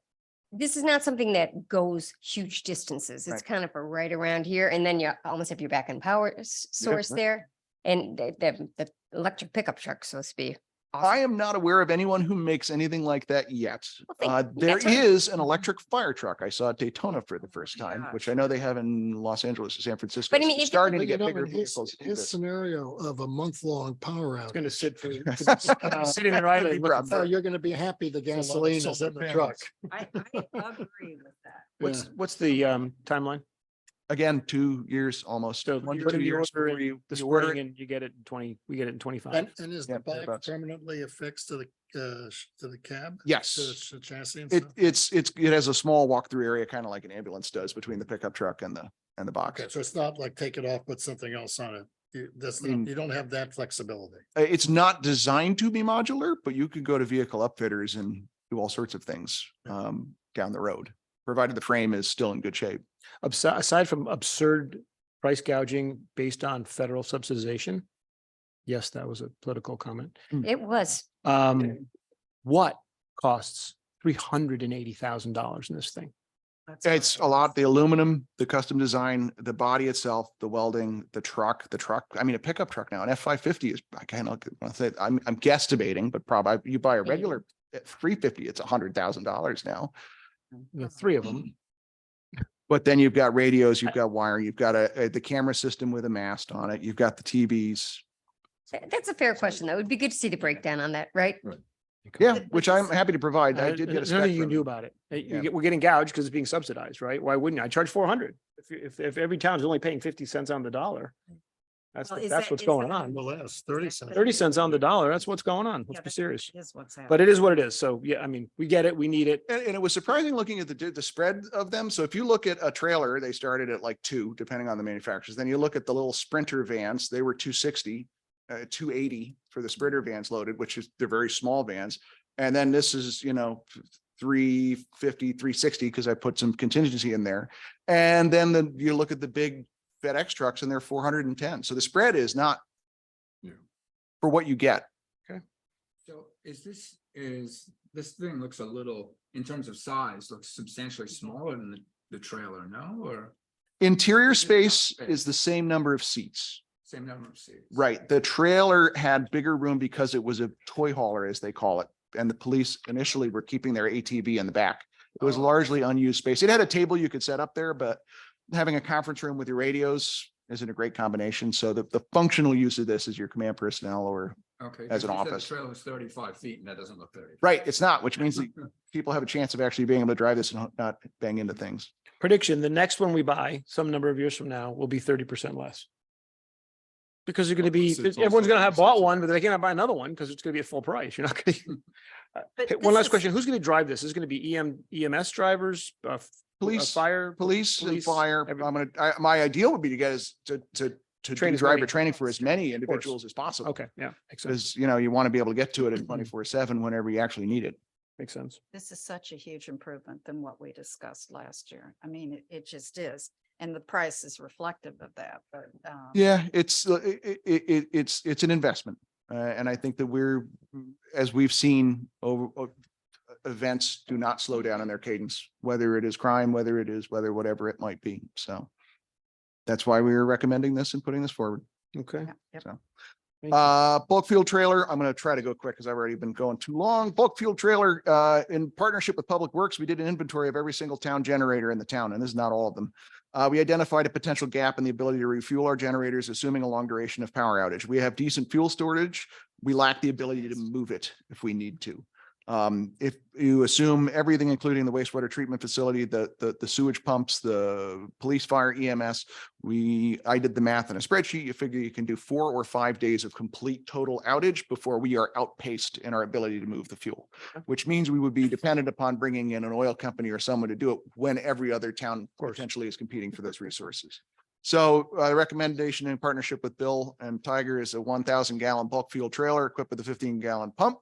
this is not something that goes huge distances. It's Right. kind of a right around here, and then you almost have your back end power source right. there. And the electric pickup truck, so to speak, I am not aware of anyone who makes anything like that yet. Well, There that's right. is an electric fire truck. I saw at Daytona for the first time, gosh. which I know they have in Los Angeles and San Francisco. But I So mean, they're if- starting to But you get know, bigger in his, vehicles. to do his this. scenario of a month-long power It's gonna outage. sit for, sitting there idling. looking rough. for- Oh, you're gonna be happy the a lot of gasoline is solar in the truck. I agree with that. What's the timeline? Again, 2 years almost. So One you to put 2 in the years order before in you the order spring it. and you get it in 20, we get it in 25. And is Yeah, the back thereabouts. permanently affixed to the cab? Yes. To the chassis and It, stuff? it has a small walk-through area, kind of like an ambulance does between the pickup truck and the box. Okay, so it's not like take it off, put something else on it. Mm. You don't have that flexibility. It's not designed to be modular, but you could go to vehicle upfitters and do all sorts of things down the road, provided the frame is still in good shape. Aside from absurd price gouging based on federal subsidization. Yes, that was a political comment. It was. What costs $380,000 in this thing? That's what It's it a lot, is. the aluminum, the custom design, the body itself, the welding, the truck, I mean, a pickup truck now, an F-550 is, I kind of, I'm guesstimating, but probably you buy a regular F-350, it's $100,000 now. The three of them. But then you've got radios, you've got wiring, you've got the camera system with a mast on it, you've got the TVs. That's a fair question. That would be good to see the breakdown on that, right? Yeah, But which this I'm is- happy to provide. I did get a There's nothing you can spec do from- about it. Yeah. We're getting gouged because it's being subsidized, right? Why wouldn't you? I charge 400. If every town's only paying 50 cents on the dollar. That's, Well, is that's that- what's is going that- on. Well, that's 30 cents. 30 cents on the dollar. That's what's going on. Yeah, Let's be that serious. is what's happening. But it is what it is. So yeah, I mean, we get it. We need it. And it was surprising looking at the spread of them. So if you look at a trailer, they started at like 2, depending on the manufacturers. Then you look at the little Sprinter vans, they were 260, 280 for the Sprinter vans loaded, which is, they're very small vans. And then this is, 350, 360, because I put some contingency in there. And then you look at the big FedEx trucks and they're 410. So the spread is not for what you get. So this thing looks a little, in terms of size, looks substantially smaller than the trailer, no? Or Interior Is it not space big? is the same number of seats. same number of seats? Right. The trailer had bigger room because it was a toy hauler, as they call it. And the police initially were keeping their ATV in the back. It was Oh. largely unused space. It had a table you could set up there, but having a conference room with your radios isn't a great combination. So the functional use of this is your command personnel or, Okay. as an 'cause you said the office. Trailer was 35 feet and that doesn't look 30. right, it's not, which means that people have a chance of actually being able to drive this and not bang into things. Prediction, the next one we buy, some number of years from now, will be 30% less. Because you're gonna be, Plus, it's everyone's also gonna have bought one, subsidized. but they can't buy another one because it's gonna be at full price. You're not gonna. But Hey, one this last is- question. Who's gonna drive this? Is it gonna be EMS drivers, Police, fire? police and police, fire. every- My ideal would be to get us to Train do as driver many- training for as many course. individuals as possible. Okay, yeah, makes sense. Because, you want to be able to get to it at 24/7 whenever you actually need it. Makes sense. This is such a huge improvement than what we discussed last year. I mean, it just is. And the price is reflective of that, but. Yeah, it's an investment. And I think that as we've seen events do not slow down in their cadence, whether it is crime, whether whatever it might be. So that's why we are recommending this and putting this forward. Okay. Yeah, yep. So. Thank you. Bulk fuel trailer, I'm going to try to go quick because I've already been going too long. Bulk fuel trailer, in partnership with Public Works, we did an inventory of every single town generator in the town, and this is not all of them. We identified a potential gap in the ability to refuel our generators, assuming a long duration of power outage. We have decent fuel storage. We lack the ability to move it if we need to. If you assume everything, including the wastewater treatment facility, the sewage pumps, the police, fire, EMS, I did the math in a spreadsheet. You figure you can do 4 or 5 days of complete total outage before we are outpaced in our ability to move the fuel, which means we would be dependent upon bringing in an oil company or someone to do it when every other town potentially is competing for those resources. So the recommendation in partnership with Bill and Tiger is a 1,000-gallon bulk fuel trailer equipped with a 15-gallon pump.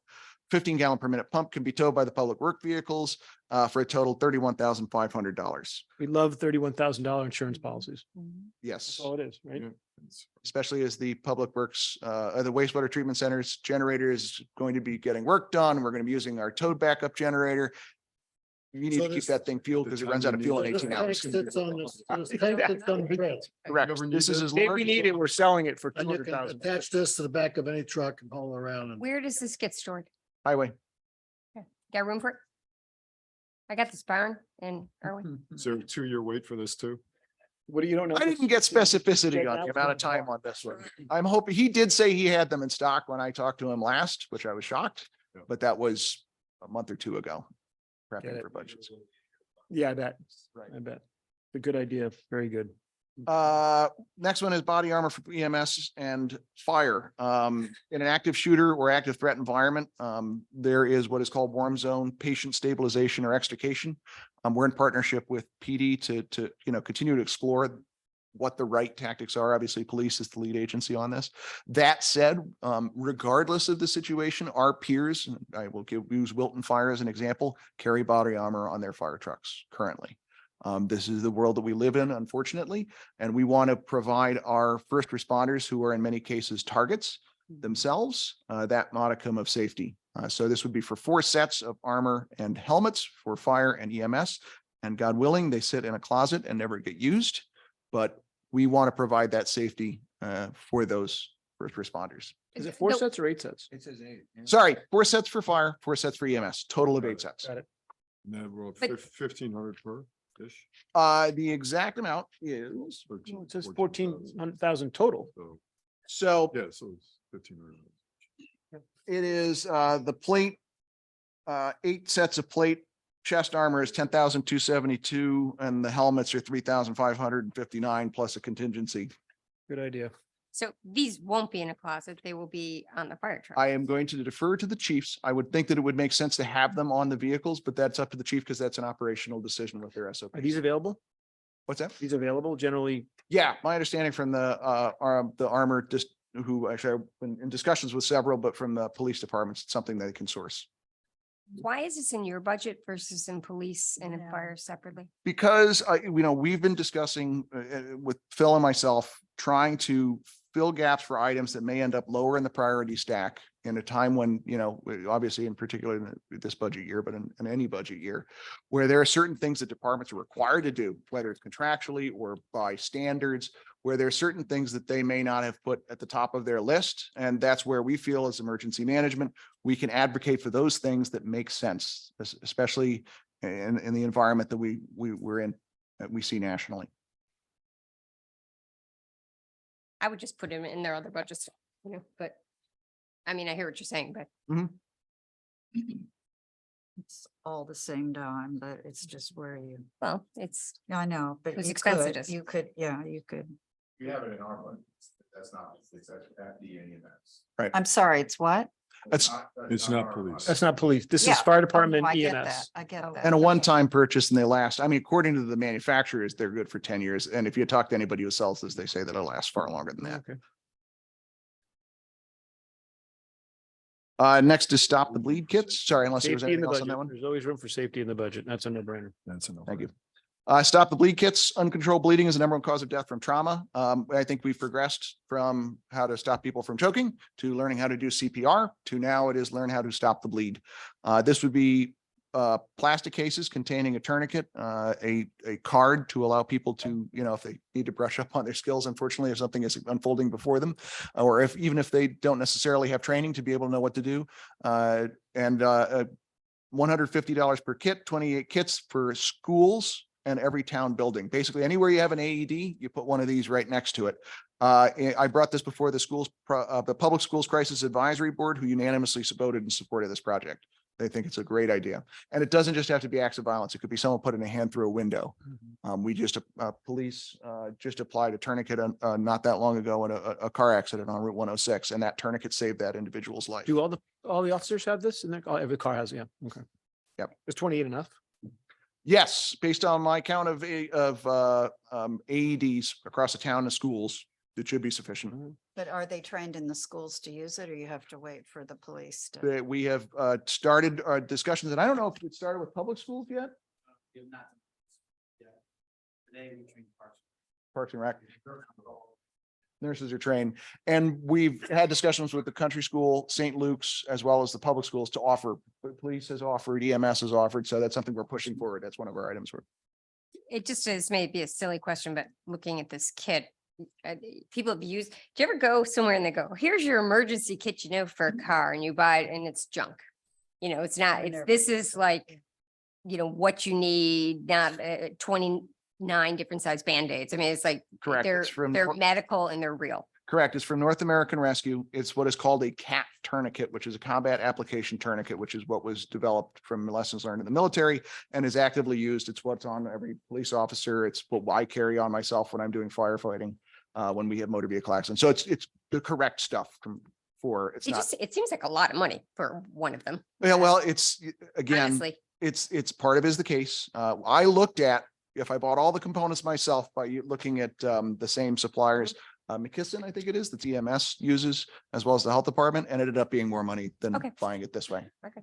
15-gallon per minute pump can be towed by the public work vehicles for a total $31,500. We love $31,000 insurance policies. Yes, That's all it is, right? especially as the public works, the wastewater treatment centers generator is going to be getting work done. We're going to be using our towed backup generator. you need So to keep this- that thing fueled because it runs out of fuel in This 18 tank hours. sits on this tank sits on the trailer. Correct. ever This need is that? as If large. we as need a- it, we're selling it for And you can 200,000. attach this to the back of any truck and haul around and. Where does this get stored? Highway. Got room for it? I got this barn in Irwin. Is there a 2-year wait for this too? What do you don't know? I didn't get specificity on the amount of time on this one. I'm hoping, he did say he had them in stock when I talked to him last, which I was shocked, Yeah. but that was a month or two ago. Get Prepping it. for budgets. Yeah, I bet. Right. I bet. A good idea. Very good. Next one is body armor for EMS and fire. In an active shooter or active threat environment, there is what is called warm zone patient stabilization or extrication. We're in partnership with PD to, continue to explore what the right tactics are. Obviously, police is the lead agency on this. That said, regardless of the situation, our peers, and I will use Wilton Fire as an example, carry body armor on their fire trucks currently. This is the world that we live in, unfortunately, and we want to provide our first responders, who are in many cases targets themselves, that modicum of safety. So this would be for 4 sets of armor and helmets for fire and EMS. And God willing, they sit in a closet and never get used. But we want to provide that safety for those first responders. Is it 4 No. sets or 8 sets? It says 8. yeah. Sorry, 4 sets for fire, 4 sets for EMS, total of 8 sets. Got it. And then we're But- 1,500 per dish. The exact amount is, Well, It says 14,000 total. So, so yeah, so it's 1,500. it is the plate, 8 sets of plate. Chest armor is 10,272 and the helmets are 3,559 plus a contingency. Good idea. So these won't be in a closet. They will be on the fire truck. I am going to defer to the chiefs. I would think that it would make sense to have them on the vehicles, but that's up to the chief because that's an operational decision with their SOP. Are these available? What's that? These available generally? Yeah, my understanding from the armor, just who actually I've been in discussions with several, but from the police departments, it's something that they can source. Why is this in your budget versus in police and in Yeah. fire separately? Because we've been discussing with Phil and myself, trying to fill gaps for items that may end up lower in the priority stack in a time when, obviously in particular in this budget year, but in any budget year, where there are certain things that departments are required to do, whether it's contractually or by standards, where there are certain things that they may not have put at the top of their list. And that's where we feel as emergency management, we can advocate for those things that make sense, especially in the environment that we're in, that we see nationally. I would just put them in their other budgets, but I mean, I hear what you're saying, but It's all the same dime, but it's just where you, well, it's, yeah, I know, but Whose you expense it could, is. you could, yeah, you could. We have it in our budget. That's not, it's at the EMS. I'm sorry, it's what? That's It's not police. That's not police. This is Yeah. fire Oh, department, I get EMS. that, I get that. and a one-time purchase and they last, according to the manufacturers, they're good for 10 years. And if you talk to anybody who sells this, they say that it'll last far longer than that. Okay. Next is stop the bleed kits. Sorry, unless there was Safety in anything the else on that budget. one. There's always room for safety in the budget. That's a no-brainer. That's enough. Thank you. Stop the bleed kits. Uncontrolled bleeding is the number 1 cause of death from trauma. I think we've progressed from how to stop people from choking to learning how to do CPR to now it is learn how to stop the bleed. This would be plastic cases containing a tourniquet, a card to allow people to, if they need to brush up on their skills, unfortunately, if something is unfolding before them, or even if they don't necessarily have training to be able to know what to do. And $150 per kit, 28 kits for schools and every town building. Basically, anywhere you have an AED, you put one of these right next to it. I brought this before the the Public Schools Crisis Advisory Board, who unanimously voted in support of this project. They think it's a great idea. And it doesn't just have to be acts of violence. It could be someone putting a hand through a window. Police just applied a tourniquet not that long ago in a car accident on Route 106, and that tourniquet saved that individual's life. Do all the officers have this in their, every car has, yeah, okay. Yep. Is 28 enough? Yes, based on my count of AEDs across the town and schools, it should be sufficient. But are they trained in the schools to use it, or you have to wait for the police to? That we have started our discussions, and I don't know if it started with public schools yet, Today we train parks. Parks and Rec. Nurses are trained. And we've had discussions with the country school, St. Luke's, as well as the public schools to offer. Police has offered, EMS has offered. So that's something we're pushing forward. That's one of our items. It just is maybe a silly question, but looking at this kit, people have used, do you ever go somewhere and they go, here's your emergency kit, for a car, and you buy it and it's junk? It's not, this is like, what you need, not 29 different size Band-Aids. I mean, it's like, Correct. they're It's from- medical and they're real. Correct. It's from North American Rescue. It's what is called a CAT tourniquet, which is a combat application tourniquet, which is what was developed from lessons learned in the military and is actively used. It's what's on every police officer. It's what I carry on myself when I'm doing firefighting, when we have motor vehicle accidents. So it's the correct stuff it's not. It seems like a lot of money for one of them. Yeah, well, it's again, Honestly, it's part of is the case. I looked at, if I bought all the components myself by looking at the same suppliers, McKesson, I think it is, that EMS uses, as well as the health department, and it ended up being more money than Okay. buying it this way. Okay.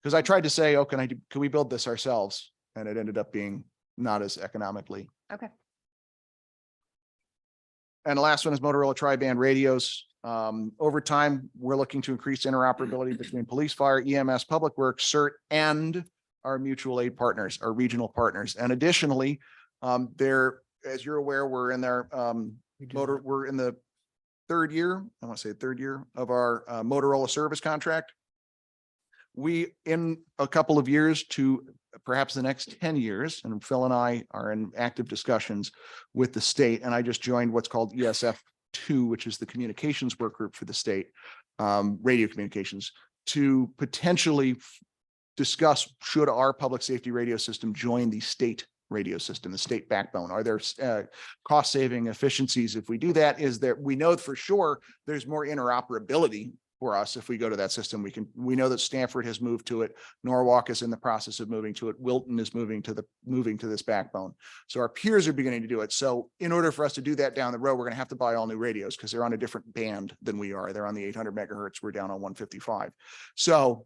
Because I tried to say, oh, can we build this ourselves? And it ended up being not as economically. okay. And the last one is Motorola tri-band radios. Over time, we're looking to increase interoperability between police, fire, EMS, public works, CERT, and our mutual aid partners, our regional partners. And additionally, as you're aware, we're in the third year of our Motorola service contract. We, in a couple of years to perhaps the next 10 years, and Phil and I are in active discussions with the state, and I just joined what's called ESF2, which is the communications work group for the state, radio communications, to potentially discuss, should our public safety radio system join the state radio system, the state backbone? Are there cost saving efficiencies? If we do that, we know for sure there's more interoperability for us. If we go to that system, we know that Stanford has moved to it. Norwalk is in the process of moving to it. Wilton is moving to this backbone. So our peers are beginning to do it. So in order for us to do that down the road, we're going to have to buy all new radios because they're on a different band than we are. They're on the 800 megahertz. We're down on 155. So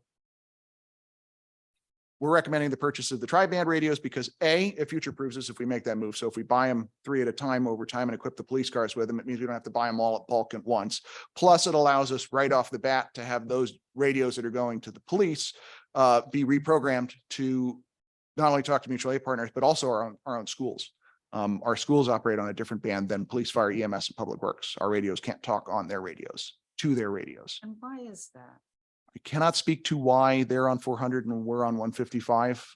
we're recommending the purchase of the tri-band radios because it future proofs us if we make that move. So if we buy them 3 at a time over time and equip the police cars with them, it means we don't have to buy them all at bulk at once. Plus, it allows us right off the bat to have those radios that are going to the police be reprogrammed to not only talk to mutual aid partners, but also our own schools. Our schools operate on a different band than police, fire, EMS, and public works. Our radios can't talk on their radios to their radios. And why is that? I cannot speak to why they're on 400 and we're on 155.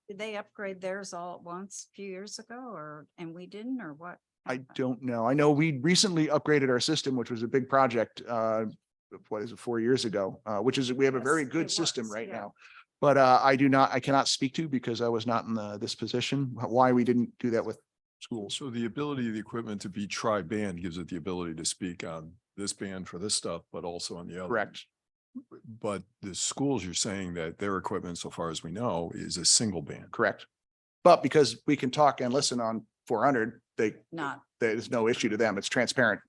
Did they upgrade theirs all at once a few years ago and we didn't, or what? I happened? don't know. I know we recently upgraded our system, which was a big project. 4 years ago, we have a very Yes, good it system was, right yeah. now. But I cannot speak to because I was not in this position, why we didn't do that with schools. So the ability of the equipment to be tri-band gives it the ability to speak on this band for this stuff, but also on the other. Correct. But the schools, you're saying that their equipment, so far as we know, is a single band. Correct. But because we can talk and listen on 400, Not, there's no issue to them. It's transparent.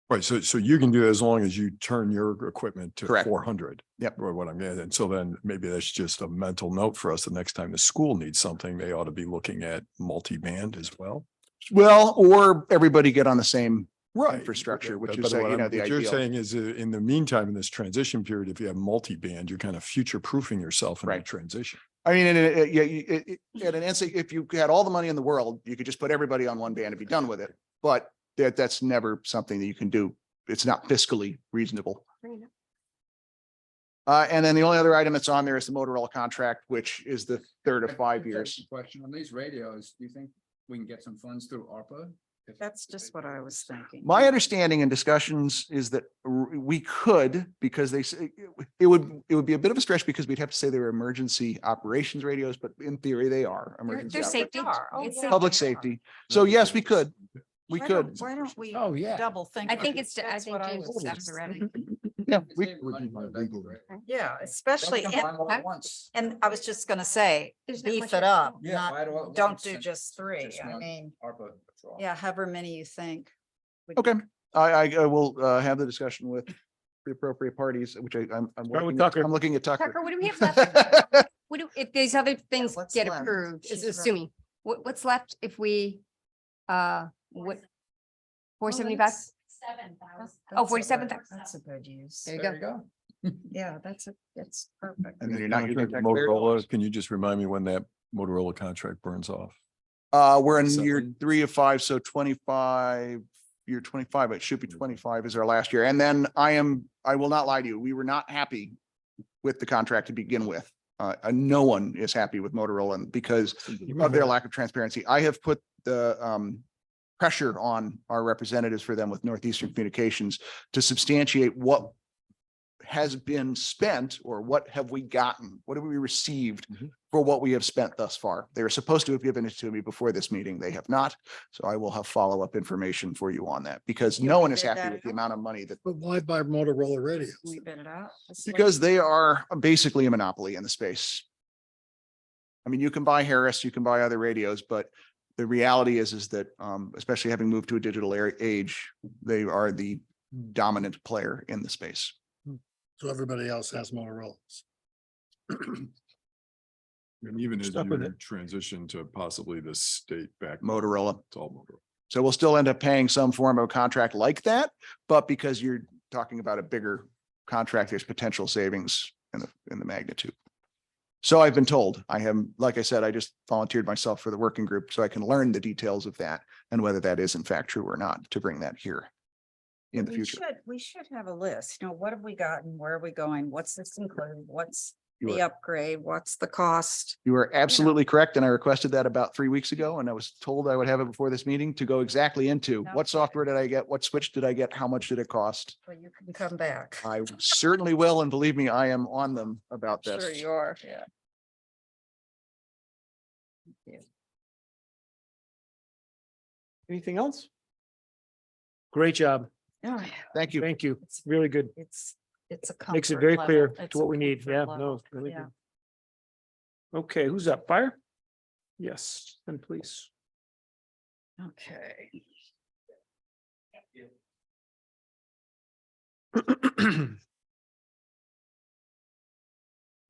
Right, so you can do it as long as you turn your equipment to Correct. 400. Yep. Or what I'm getting, and so then maybe that's just a mental note for us. The next time the school needs something, they ought to be looking at multi-band as well. Well, or everybody get on the same Right. infrastructure, which But is, what the what you're ideal. saying is in the meantime, in this transition period, if you have multi-band, you're kind of future-proofing yourself in that Right. transition. I mean, at an NC, if you had all the money in the world, you could just put everybody on one band and be done with it. But that's never something that you can do. It's not fiscally reasonable. And then the only other item that's on there is the Motorola contract, which is the third of 5 years. Question on these radios, do you think we can get some funds through ARPA? that's just what I was thinking. My understanding in discussions is that we could, because they say it would be a bit of a stretch because we'd have to say they were emergency operations radios, but in theory they are emergency. They're operations. safety. Oh, It's yeah. safety. Public safety. So yes, we could. We Why could. don't- Why don't we Oh, yeah. double think? I think of it? it's, I That's think what James was steps are ready. Yeah, we, Yeah, especially, Then we can buy them all at once. and I was just gonna say, There's not beef much it up, Yeah, not, buy it all at don't once do and just three. just I run mean, ARPA patrol. yeah, however many you think. would- okay. I will have the discussion with the appropriate parties, which I'm with working- Tucker. I'm looking at Tucker. Tucker, what do we have left? What do, if these other things what's get left? approved, She's is right. assuming, what's left if we, what? Well, 475? it's Oh, 47,000. That's a good use. There you There go. you go. Yeah, it's perfect. And then you're not using taxpayer Motorola, dollars. can you just remind me when that Motorola contract burns off? We're in year Seven. 3 of 5, so 25, year 25, it should be 25 is our last year. And then I will not lie to you, we were not happy with the contract to begin with. No one is happy with Motorola and because of their lack of transparency. I have put the pressure on our representatives for them with Northeastern Communications to substantiate what has been spent or what have we gotten? What have we received for what we have spent thus far? They were supposed to have given it to me before this meeting. They have not. So I will have follow-up information for you on that because no one is bid happy that with the out? amount of money that, But why buy Motorola radios? We bid it out. Let's look. because they are basically a monopoly in the space. I mean, you can buy Harris, you can buy other radios, but the reality is that especially having moved to a digital age, they are the dominant player in the space. So everybody else has Motorola's. And even as Stuck with you it. transition to possibly the state back. Motorola. It's all Motorola. So we'll still end up paying some form of a contract like that, but because you're talking about a bigger contract, there's potential savings in the magnitude. So I've been told. I have, like I said, I just volunteered myself for the working group so I can learn the details of that and whether that is in fact true or not to bring that here in the future. We should have a list, what have we gotten? Where are we going? What's this include? What's You the are- upgrade? What's the cost? You are absolutely correct. And I requested that about 3 weeks ago and I was told I would have it before this meeting to go exactly into what Okay. software did I get? What switch did I get? How much did it cost? Well, you can come back. I certainly will. And believe me, I am on them about this. Sure you are, yeah. Anything else? Great job. Oh, yeah. Thank you. Thank you. Really good. It's a. Makes it comfort very level. clear It's to a what we need. comfort Yeah, level. no, really Yeah. good. Okay, who's up? Fire? Yes, then please. Okay.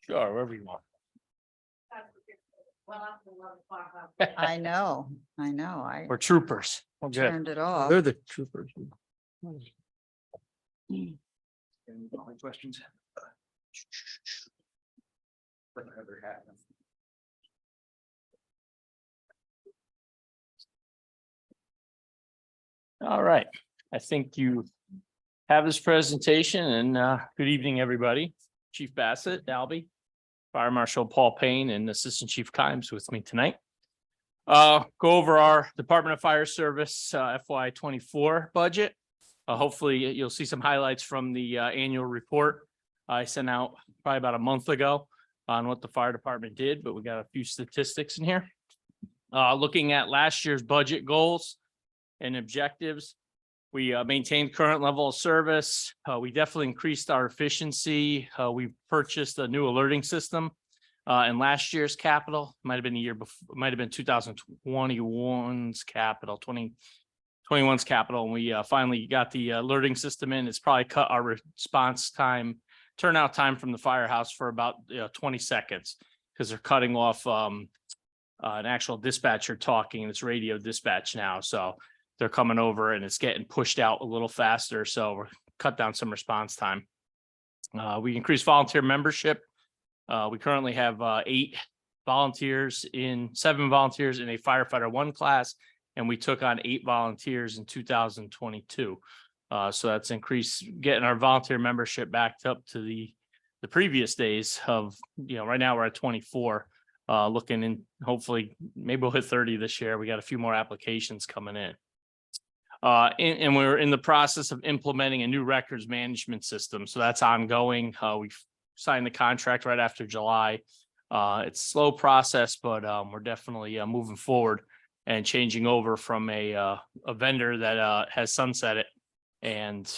Sure, wherever you want. I know. I We're troopers. Well, good. turned it off. They're the troopers. Any questions? All right, I think you have this presentation and good evening, everybody. Chief Bassett, Dalby, Fire Marshal Paul Payne and Assistant Chief Kimes with me tonight. Go over our Department of Fire Service FY 24 budget. Hopefully you'll see some highlights from the annual report I sent out probably about a month ago on what the fire department did, but we got a few statistics in here. Looking at last year's budget goals and objectives. We maintained current level of service. We definitely increased our efficiency. We purchased a new alerting system in last year's capital. Might have been the year before, might have been 2021's capital, 2021's capital. And we finally got the alerting system in. It's probably cut our response time, turnout time from the firehouse for about 20 seconds because they're cutting off an actual dispatcher talking. It's radio dispatch now. So they're coming over and it's getting pushed out a little faster. So we're cut down some response time. We increased volunteer membership. We currently have 7 volunteers in a firefighter 1 class, and we took on 8 volunteers in 2022. So that's increased, getting our volunteer membership backed up to the previous days of, right now we're at 24. Looking in, hopefully, maybe we'll hit 30 this year. We got a few more applications coming in. And we're in the process of implementing a new records management system. So that's ongoing. We've signed the contract right after July. It's a slow process, but we're definitely moving forward and changing over from a vendor that has sunsetted and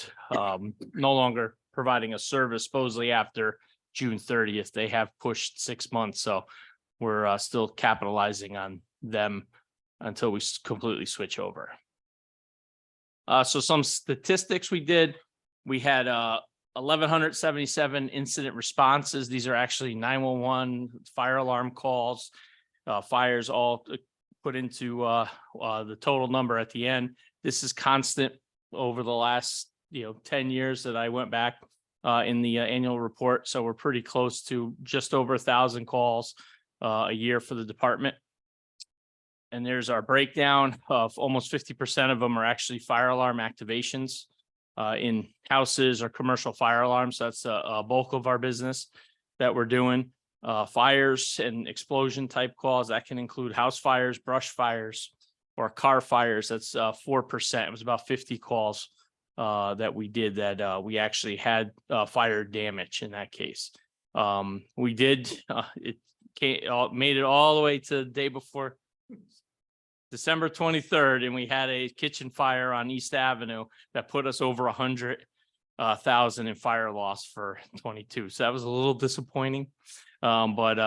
no longer providing a service supposedly after June 30th. They have pushed 6 months. So we're still capitalizing on them until we completely switch over. So some statistics we did, we had 1,177 incident responses. These are actually 911 fire alarm calls, fires all put into the total number at the end. This is constant over the last, 10 years that I went back in the annual report. So we're pretty close to just over 1,000 calls a year for the department. And there's our breakdown of almost 50% of them are actually fire alarm activations in houses or commercial fire alarms. That's a bulk of our business that we're doing. Fires and explosion type calls that can include house fires, brush fires, or car fires. That's 4%. It was about 50 calls that we did that we actually had fire damage in that case. We did made it all the way to the day before December 23rd, and we had a kitchen fire on East Avenue that put us over 100,000 in fire loss for 22. So that was a little disappointing. But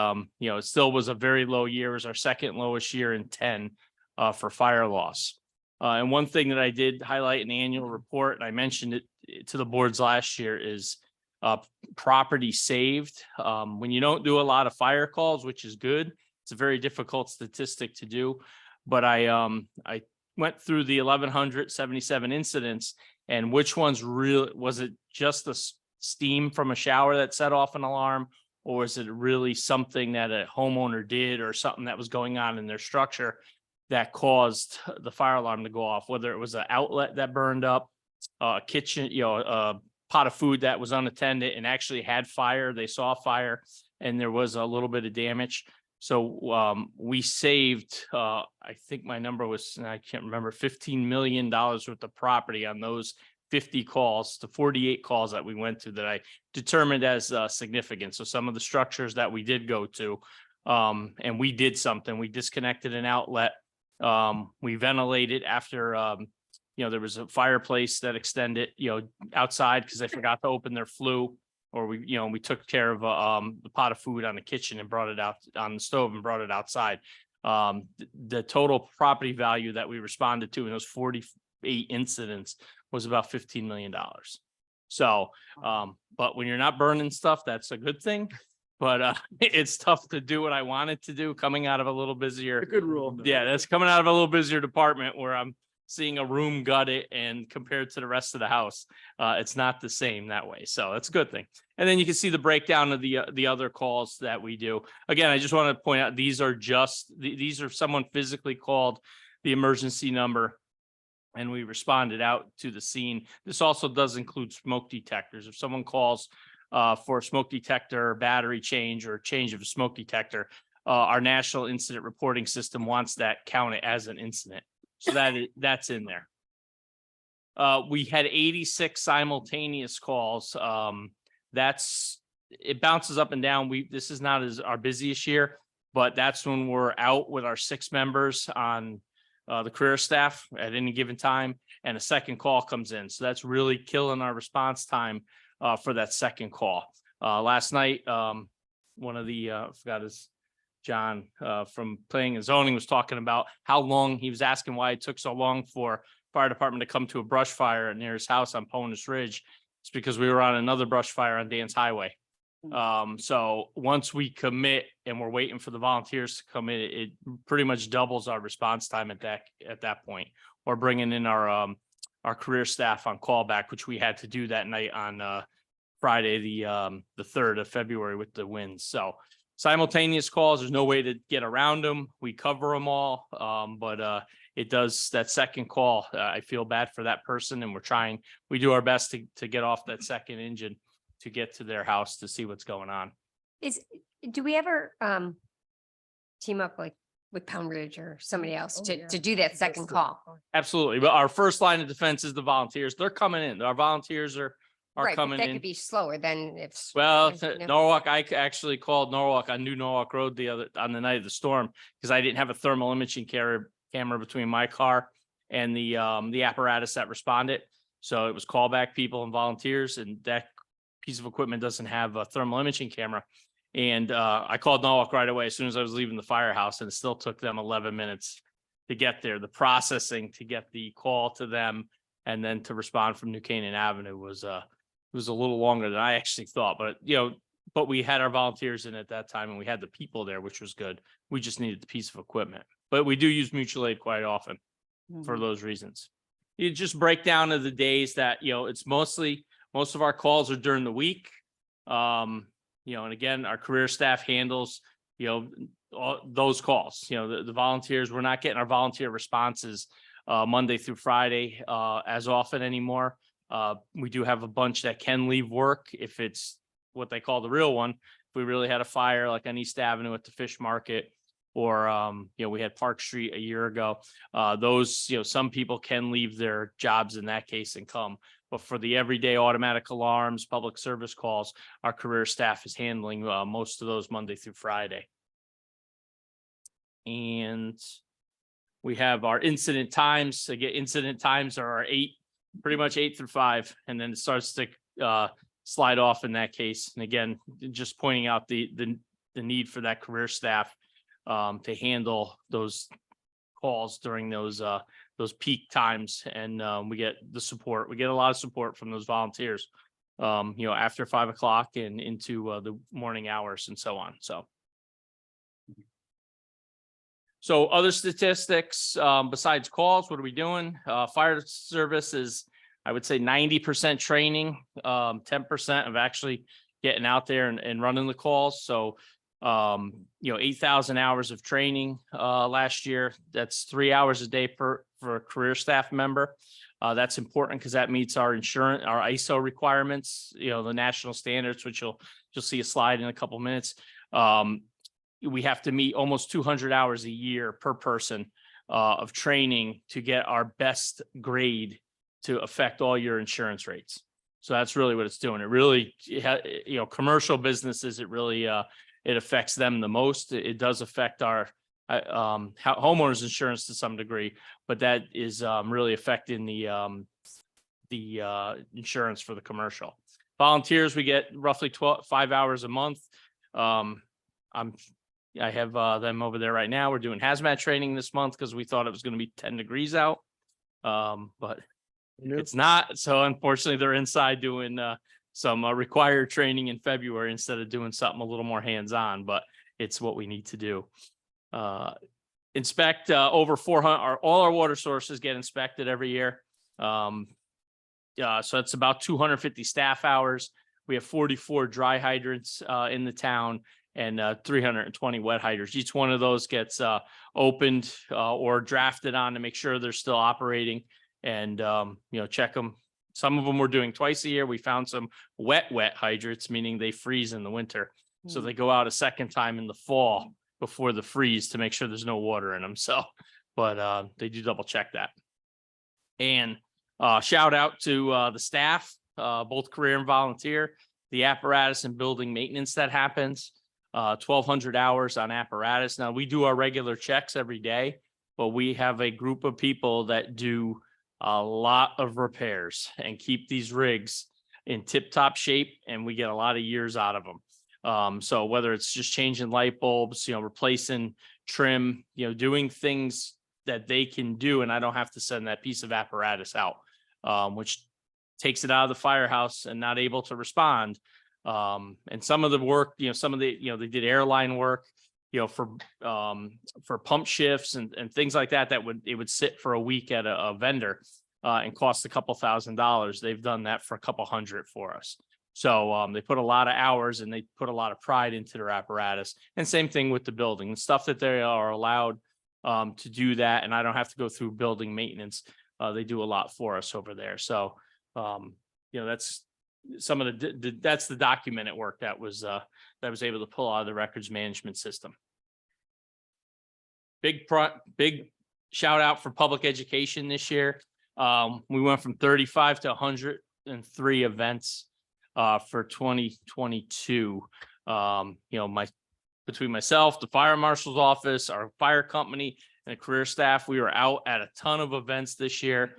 it still was a very low year. It was our second lowest year in 10 for fire loss. And one thing that I did highlight in the annual report, and I mentioned it to the boards last year, is property saved. When you don't do a lot of fire calls, which is good, it's a very difficult statistic to do. But I went through the 1,177 incidents, and which ones really was it? Just the steam from a shower that set off an alarm, or is it really something that a homeowner did, or something that was going on in their structure that caused the fire alarm to go off? Whether it was an outlet that burned up, a kitchen, a pot of food that was unattended and actually had fire. They saw fire, and there was a little bit of damage. So we saved, I think my number was, I can't remember, $15 million worth of property on those 50 calls to 48 calls that we went to that I determined as significant. So some of the structures that we did go to, and we did something, we disconnected an outlet. We ventilated after, there was a fireplace that extended, outside because they forgot to open their flue. Or we took care of the pot of food on the kitchen and brought it out on the stove and brought it outside. The total property value that we responded to in those 48 incidents was about $15 million. So, but when you're not burning stuff, that's a good thing. But it's tough to do what I wanted to do coming out of a little busier. Good rule. Yeah, that's coming out of a little busier department where I'm seeing a room gutted, and compared to the rest of the house, it's not the same that way. So that's a good thing. And then you can see the breakdown of the other calls that we do. Again, I just want to point out, these are someone physically called the emergency number, and we responded out to the scene. This also does include smoke detectors. If someone calls for a smoke detector, battery change, or change of a smoke detector, our national incident reporting system wants that counted as an incident. So that's in there. We had 86 simultaneous calls. It bounces up and down. This is not our busiest year, but that's when we're out with our 6 members on the career staff at any given time, and a second call comes in. So that's really killing our response time for that second call. Last night, one of the I forgot his John from Planning and Zoning was talking about how long, he was asking why it took so long for fire department to come to a brush fire near his house on Ponus Ridge. It's because we were on another brush fire on Dan's Highway. So once we commit and we're waiting for the volunteers to come in, it pretty much doubles our response time at that point. Or bringing in our career staff on callback, which we had to do that night on Friday, the 3rd of February with the winds. So simultaneous calls, there's no way to get around them. We cover them all. But it does that second call. I feel bad for that person, and we do our best to get off that second engine to get to their house to see what's going on. Do we ever team up like with Pound Ridge or somebody else to do that second call? Absolutely. But our first line of defense is the volunteers. They're coming in. Our volunteers are Right, but coming that in. could be slower than if. Well, you know. Norwalk, I actually called Norwalk on New Norwalk Road on the night of the storm, because I didn't have a thermal imaging camera between my car and the apparatus that responded. So it was callback people and volunteers, and that piece of equipment doesn't have a thermal imaging camera. And I called Norwalk right away as soon as I was leaving the firehouse, and it still took them 11 minutes to get there. The processing to get the call to them and then to respond from New Canaan Avenue was a little longer than I actually thought. But we had our volunteers in at that time, and we had the people there, which was good. We just needed the piece of equipment. But we do use mutual aid quite often for those reasons. you just break down of the days that, it's mostly, most of our calls are during the week. And again, our career staff handles, all those calls, the volunteers, we're not getting our volunteer responses Monday through Friday as often anymore. We do have a bunch that can leave work if it's what they call the real one. If we really had a fire like on East Avenue at the fish market, or we had Park Street a year ago, those, some people can leave their jobs in that case and come. But for the everyday automatic alarms, public service calls, our career staff is handling most of those Monday through Friday. And we have our incident times. Again, incident times are pretty much 8 through 5, and then it starts to slide off in that case. And again, just pointing out the need for that career staff to handle those calls during those peak times. And we get the support. We get a lot of support from those volunteers, after 5 o'clock and into the morning hours and so on. So other statistics, besides calls, what are we doing? Fire service is, I would say 90% training, 10% of actually getting out there and running the calls. So, 8,000 hours of training last year. That's 3 hours a day for a career staff member. That's important because that meets our insurance, our ISO requirements, the national standards, which you'll see a slide in a couple minutes. We have to meet almost 200 hours a year per person of training to get our best grade to affect all your insurance rates. So that's really what it's doing. It really, commercial businesses, it really, it affects them the most. It does affect our homeowners insurance to some degree, but that is really affecting the insurance for the commercial. Volunteers, we get roughly 5 hours a month. I have them over there right now. We're doing hazmat training this month because we thought it was going to be 10 degrees out. But it's not. So unfortunately, they're inside doing some required training in February instead of doing something a little more hands-on, but it's what we need to do. Inspect over 400, all our water sources get inspected every year. So that's about 250 staff hours. We have 44 dry hydrants in the town and 320 wet hydrants. Each one of those gets opened or drafted on to make sure they're still operating and, check them. Some of them we're doing twice a year. We found some wet hydrants, meaning they freeze in the winter. So they go out a second time in the fall before the freeze to make sure there's no water in them. So, but they do double check that. And shout out to the staff, both career and volunteer, the apparatus and building maintenance that happens. 1,200 hours on apparatus. Now we do our regular checks every day, but we have a group of people that do a lot of repairs and keep these rigs in tip-top shape, and we get a lot of years out of them. So whether it's just changing light bulbs, replacing trim, doing things that they can do, and I don't have to send that piece of apparatus out, which takes it out of the firehouse and not able to respond. And some of the work, some of the, they did airline work, for pump shifts and things like that, it would sit for a week at a vendor and cost a couple $1,000s. They've done that for a couple hundred for us. So they put a lot of hours and they put a lot of pride into their apparatus. And same thing with the building, the stuff that they are allowed to do that. And I don't have to go through building maintenance. They do a lot for us over there. So, that's some of that's the documented work that was able to pull out of the records management system. Big shout out for public education this year. We went from 35 to 103 events for 2022. Between myself, the fire marshal's office, our fire company, and the career staff, we were out at a ton of events this year.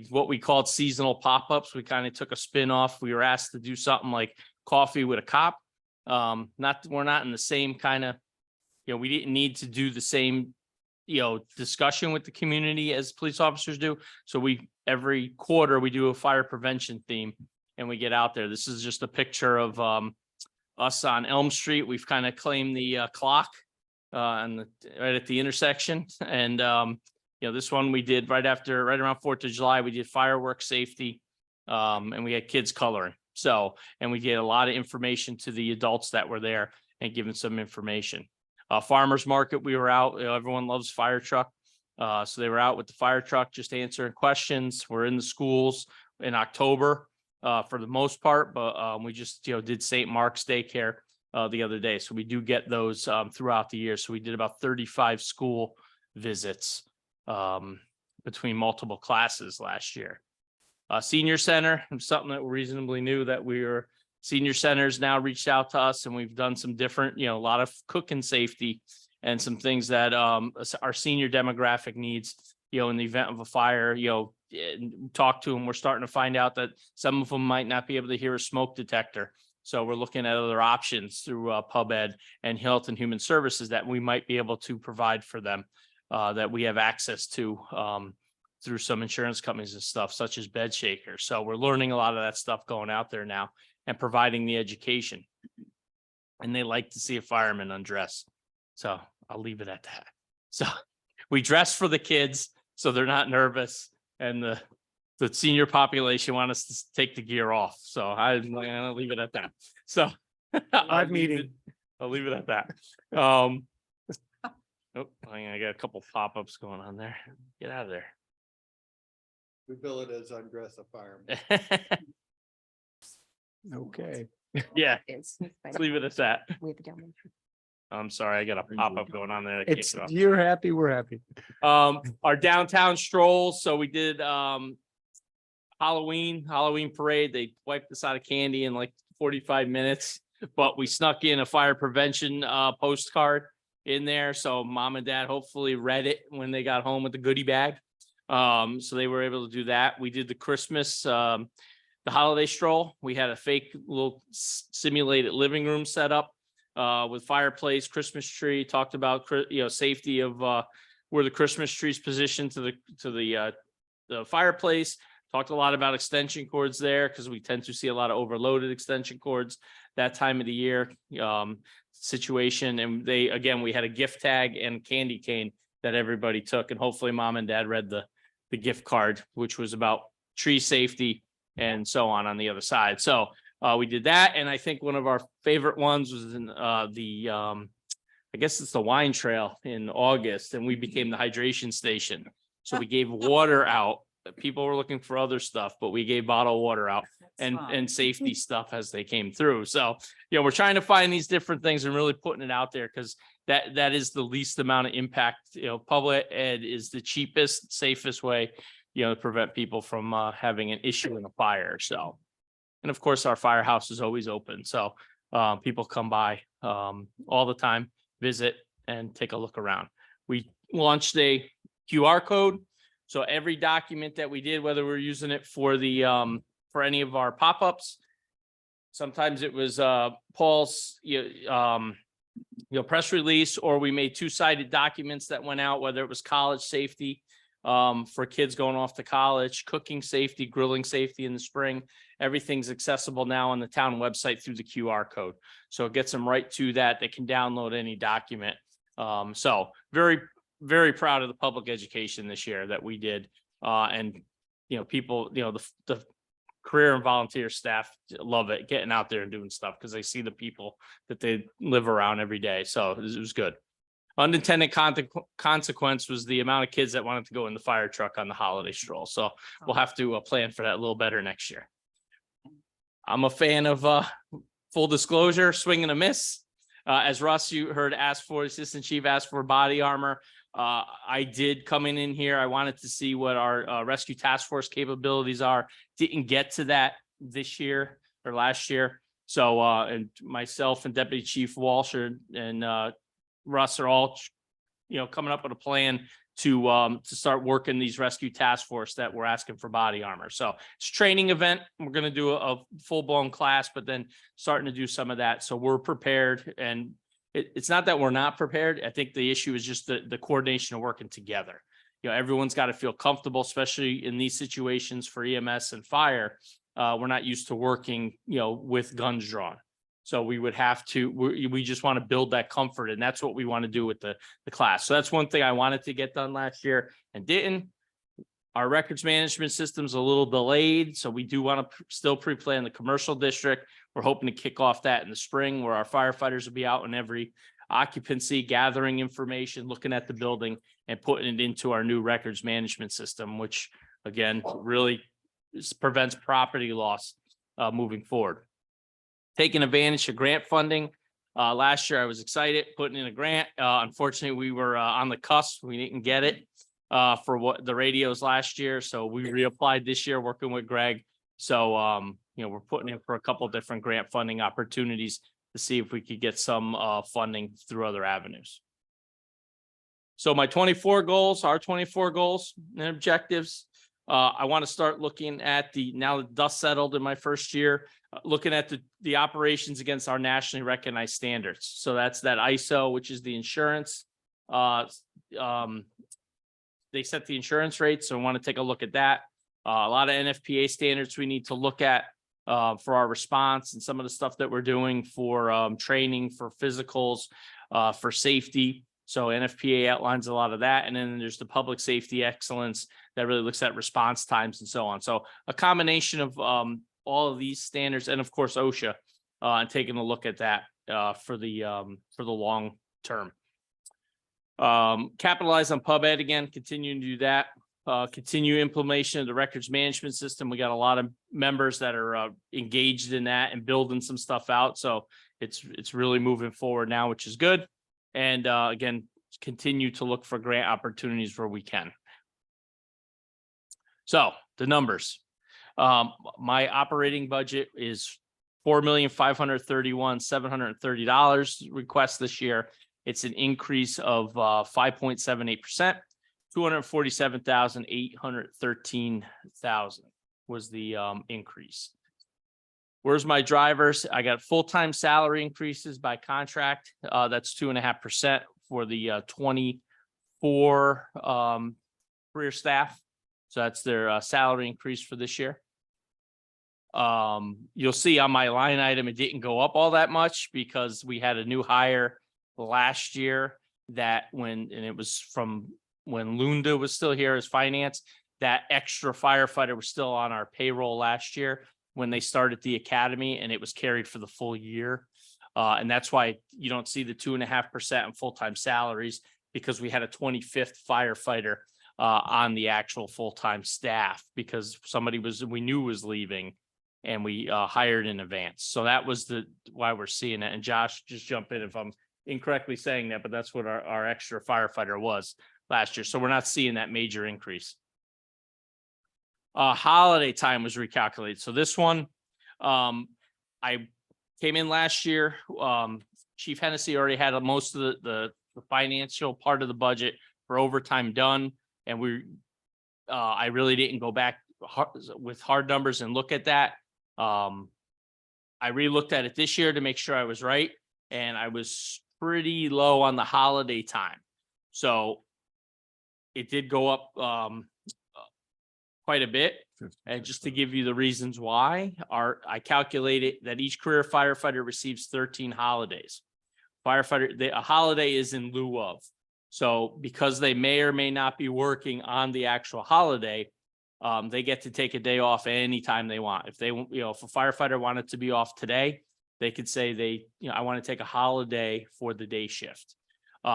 What we called seasonal pop-ups. We kind of took a spin off. We were asked to do something like coffee with a cop. We're not in the same kind of, we didn't need to do the same, discussion with the community as police officers do. So every quarter we do a fire prevention theme and we get out there. This is just a picture of us on Elm Street. We've kind of claimed the clock right at the intersection. And This one we did right around 4th of July, we did fireworks safety. And we had kids coloring. So, and we gave a lot of information to the adults that were there and given some information. Farmers market, we were out, everyone loves fire truck. So they were out with the fire truck, just answering questions. We're in the schools in October, for the most part, but, we just, did St. Mark's daycare, the other day. So we do get those, throughout the year. So we did about 35 school visits, between multiple classes last year. Senior center, something that reasonably new that senior centers now reached out to us and we've done some different, a lot of cooking safety and some things that our senior demographic needs, in the event of a fire, talk to them. We're starting to find out that some of them might not be able to hear a smoke detector. So we're looking at other options through PubEd and Health and Human Services that we might be able to provide for them, that we have access to through some insurance companies and stuff such as bed shakers. So we're learning a lot of that stuff going out there now and providing the education. And they like to see a fireman undress. So I'll leave it at that. So we dress for the kids so they're not nervous, and the senior population want us to take the gear off. So I'll leave it at that. So Live meeting. I'll leave it at that. Oh, I got a couple pop-ups going on there. Get out of there. We bill it as undress a fireman. Okay. Yeah, It's let's leave it at that. We have a gentleman. I'm sorry, I got a pop-up going on there. I can't It's, get off. you're happy, we're happy. Our downtown strolls, so we did Halloween parade. They wiped us out of candy in like 45 minutes, but we snuck in a fire prevention postcard in there. So mom and dad hopefully read it when they got home with the goodie bag. So they were able to do that. We did the Christmas, the holiday stroll. We had a fake little simulated living room set up with fireplace, Christmas tree, talked about, safety of where the Christmas tree's positioned to the fireplace. Talked a lot about extension cords there because we tend to see a lot of overloaded extension cords that time of the year situation. And we had a gift tag and candy cane that everybody took, and hopefully mom and dad read the gift card, which was about tree safety and so on the other side. So we did that. And I think one of our favorite ones was in I guess it's the wine trail in August, and we became the hydration station. So we gave water out. People were looking for other stuff, but we gave bottled water out and safety stuff as they came through. So, we're trying to find these different things and really putting it out there because that is the least amount of impact. Public ed is the cheapest, safest way, to prevent people from having an issue in a fire. So, and of course, our firehouse is always open. So people come by all the time, visit and take a look around. We launched a QR code. So every document that we did, whether we're using it for for any of our pop-ups, sometimes it was Paul's press release, or we made two-sided documents that went out, whether it was college safety for kids going off to college, cooking safety, grilling safety in the spring. Everything's accessible now on the town website through the QR code. So it gets them right to that. They can download any document. So very, very proud of the public education this year that we did. And, people, the career and volunteer staff love it, getting out there and doing stuff because they see the people that they live around every day. So it was good. Unintended consequence was the amount of kids that wanted to go in the fire truck on the holiday stroll. So we'll have to plan for that a little better next year. I'm a fan of full disclosure, swing and a miss. As Russ, you heard, Assistant Chief asked for body armor. I did come in here. I wanted to see what our rescue task force capabilities are. Didn't get to that this year or last year. So and myself and Deputy Chief Walsh and Russ are all, coming up with a plan to start working these rescue task force that we're asking for body armor. So it's a training event. We're going to do a full-blown class, but then starting to do some of that. So we're prepared, and it's not that we're not prepared. I think the issue is just the coordination of working together. Everyone's got to feel comfortable, especially in these situations for EMS and fire. We're not used to working, with guns drawn. So we would have to, we just want to build that comfort, and that's what we want to do with the class. So that's one thing I wanted to get done last year and didn't. Our records management system's a little delayed, so we do want to still pre-plan the commercial district. We're hoping to kick off that in the spring, where our firefighters will be out in every occupancy, gathering information, looking at the building and putting it into our new records management system, which again, really prevents property loss moving forward. Taking advantage of grant funding. Last year I was excited putting in a grant. Unfortunately, we were on the cusp. We didn't get it for what the radios last year. So we reapplied this year working with Greg. So, we're putting in for a couple different grant funding opportunities to see if we could get some funding through other avenues. So my 24 goals, our 24 goals and objectives. I want to start looking at now the dust settled in my first year, looking at the operations against our nationally recognized standards. So that's that ISO, which is the insurance. They set the insurance rates, so I want to take a look at that. A lot of NFPA standards we need to look at for our response, and some of the stuff that we're doing for training, for physicals, for safety. So NFPA outlines a lot of that. And then there's the public safety excellence that really looks at response times and so on. So a combination of all of these standards, and of course OSHA, and taking a look at that for the long term. Capitalize on PubEd again, continuing to do that. Continue implementation of the records management system. We got a lot of members that are engaged in that and building some stuff out. So it's really moving forward now, which is good. And again, continue to look for grant opportunities where we can. So the numbers. My operating budget is $4,531,730 request this year. It's an increase of 5.78%. 247,813,000 was the increase. Where's my drivers? I got full-time salary increases by contract. That's 2.5% for the 24 career staff. So that's their salary increase for this year. You'll see on my line item, it didn't go up all that much because we had a new hire last year and it was from when Lunda was still here as finance. That extra firefighter was still on our payroll last year when they started the academy, and it was carried for the full year. And that's why you don't see the 2.5% in full-time salaries, because we had a 25th firefighter on the actual full-time staff because we knew was leaving, and we hired in advance. So that was why we're seeing it. And Josh, just jump in if I'm incorrectly saying that, but that's what our extra firefighter was last year. So we're not seeing that major increase. Holiday time was recalculated. So this one, I came in last year. Chief Hennessy already had most of the financial part of the budget for overtime done. And I really didn't go back with hard numbers and look at that. I re-looked at it this year to make sure I was right. And I was pretty low on the holiday time. So it did go up quite a bit. And just to give you the reasons why, I calculated that each career firefighter receives 13 holidays. A holiday is in lieu of. So because they may or may not be working on the actual holiday, they get to take a day off anytime they want. If if a firefighter wanted to be off today, they could say I want to take a holiday for the day shift.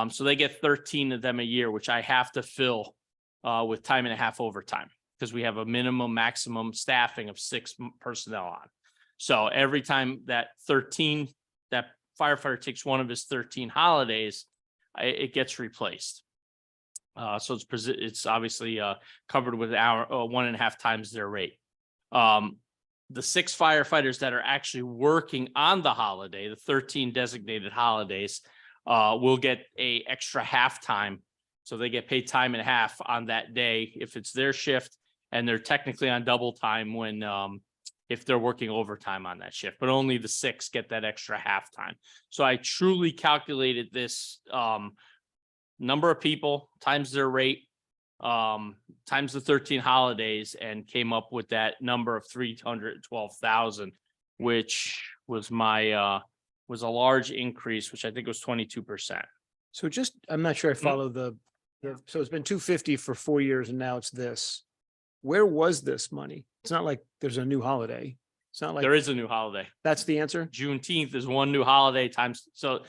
So they get 13 of them a year, which I have to fill with time and a half overtime, because we have a maximum staffing of 6 personnel on. So every time that firefighter takes one of his 13 holidays, it gets replaced. So it's obviously covered with 1.5 times their rate. The 6 firefighters that are actually working on the holiday, the 13 designated holidays, will get a extra half time. So they get paid time and a half on that day if it's their shift, and they're technically on double time if they're working overtime on that shift, but only the 6 get that extra half time. So I truly calculated this number of people times their rate times the 13 holidays, and came up with that number of 312,000, which was my was a large increase, which I think was 22%. So just, I'm not sure I follow so it's been 250 for 4 years and now it's this. Where was this money? It's not like there's a new holiday. It's not like, There is a new holiday. that's the answer? Juneteenth is one new holiday times. So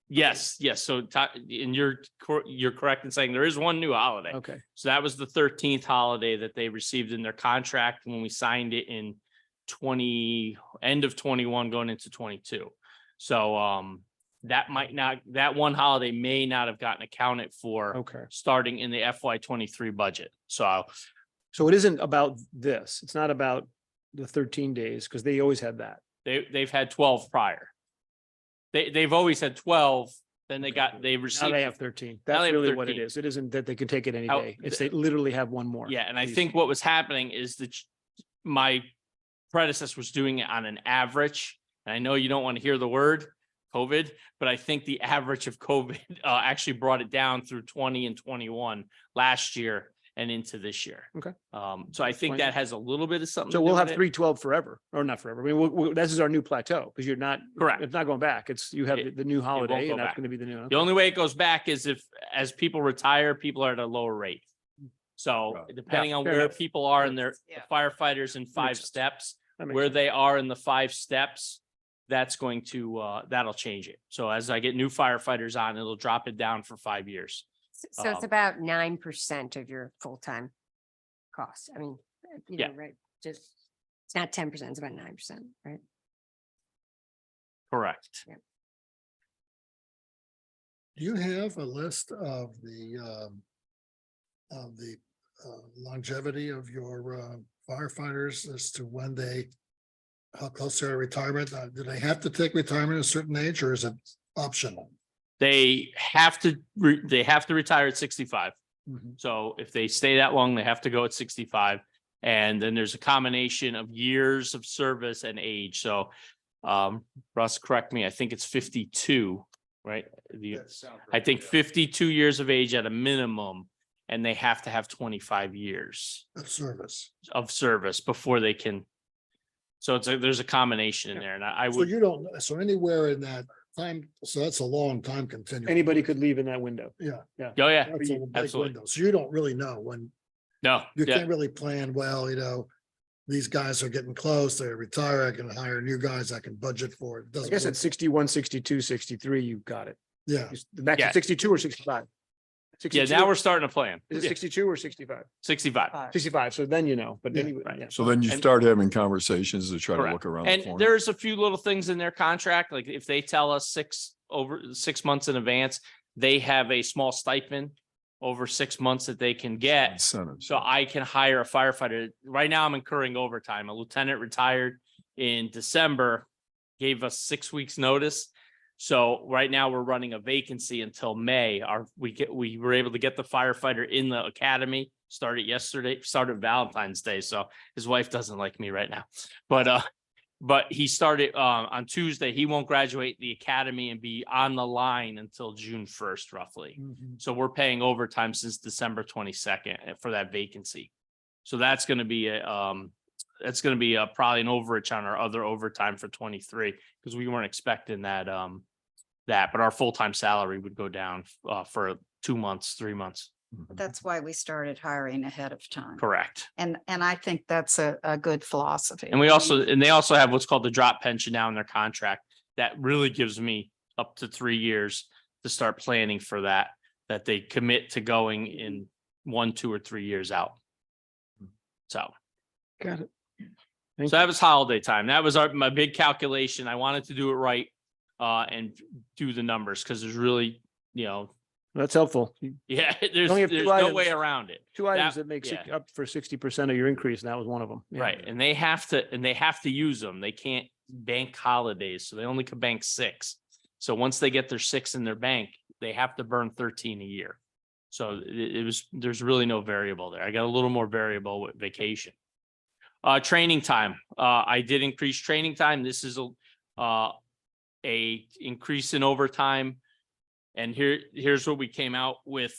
yes. So and you're correct in saying there is one new holiday. Okay. So that was the 13th holiday that they received in their contract when we signed it in end of 21 going into 22. So that one holiday may not have gotten accounted for Okay. starting in the FY 23 budget. So So it isn't about this. It's not about the 13 days because they always had that. they've had 12 prior. They've always had 12, then they Now received. they have 13. Now That's they have really what it 13. is. It isn't that they can take it any How- day. It's they literally have one more. Yeah, and I Please. think what was happening is that my predecessor was doing it on an average. And I know you don't want to hear the word COVID, but I think the average of COVID actually brought it down through 20 and 21 last year and into this year. Okay. So I think fine. that has a little bit of something. So to we'll do have with it. 312 forever, or not forever. I mean, this is our new plateau because you're not, Correct. it's not going back. It's, you have It- the new won't holiday go and that's back. going to be the new. The only way it goes back is if, as people retire, people are at a lower rate. So Right. depending on fair where enough. people are in their Yeah. firefighters in 5 sense. steps, That makes where sense. they are in the 5 steps, that's going to, that'll change it. So as I get new firefighters on, it'll drop it down for 5 years. So it's about 9% of your full-time cost. I mean, Yeah. right, just, it's not 10%, it's about 9%, right? Correct. Do you have a list of the longevity of your firefighters as to when how close they are to retirement? Do they have to take retirement at a certain age or is it optional? They have to retire at 65. Mhm. So if they stay that long, they have to go at 65. And then there's a combination of years of service and age. So Russ, correct me, I think it's 52, right? I think 52 years of age at a minimum, and they have to have 25 years Of service. of service before they can. So there's a combination in there, and I So would, you don't, so anywhere in that time, so that's a long time continuum. Anybody could leave in that window. Yeah. oh yeah, That's a big absolutely. window. So you don't really know when, No, you yeah, can't really plan, well, these guys are getting close, they retire, I can hire new guys, I can budget for it. I Doesn't guess work. at 61, 62, 63, you've got it. Yeah, The max Yeah. is 62 or 65? yeah, 62? now we're starting to plan. Is it Yeah, 62 or 65? 65. 65, so then but Yeah. anyway, yeah. So then you And- start having conversations to try to Correct. look around. the And corner. there's a few little things in their contract, like if they tell us 6 months in advance, they have a small stipend over 6 months that they can get. Incentives. So I can hire a firefighter. Right now, I'm incurring overtime. A lieutenant retired in December, gave us 6 weeks notice. So right now we're running a vacancy until May. We were able to get the firefighter in the academy, started Valentine's Day. So his wife doesn't like me right now. But he started on Tuesday. He won't graduate the academy and be on the line until June 1st, roughly. So we're paying overtime since December 22nd for that vacancy. So that's going to be probably an overage on our other overtime for 23 because we weren't expecting that, but our full-time salary would go down for 2 months, 3 months. That's why we started hiring ahead of time. Correct. And I think that's a good philosophy. And they also have what's called the drop pension now in their contract. That really gives me up to 3 years to start planning for that they commit to going in 1, 2, or 3 years out. So. Got it. So that was holiday time. That was my big calculation. I wanted to do it right and do the numbers because there's really, That's helpful. yeah, there's only have two no items. way around it. 2 items That- that make yeah. up for 60% of your increase, and that was one of them. Yeah. Right. And they have to use them. They can't bank holidays. So they only can bank 6. So once they get their 6 in their bank, they have to burn 13 a year. So there's really no variable there. I got a little more variable with vacation. Training time. I did increase training time. This is a increase in overtime. And here's what we came out with.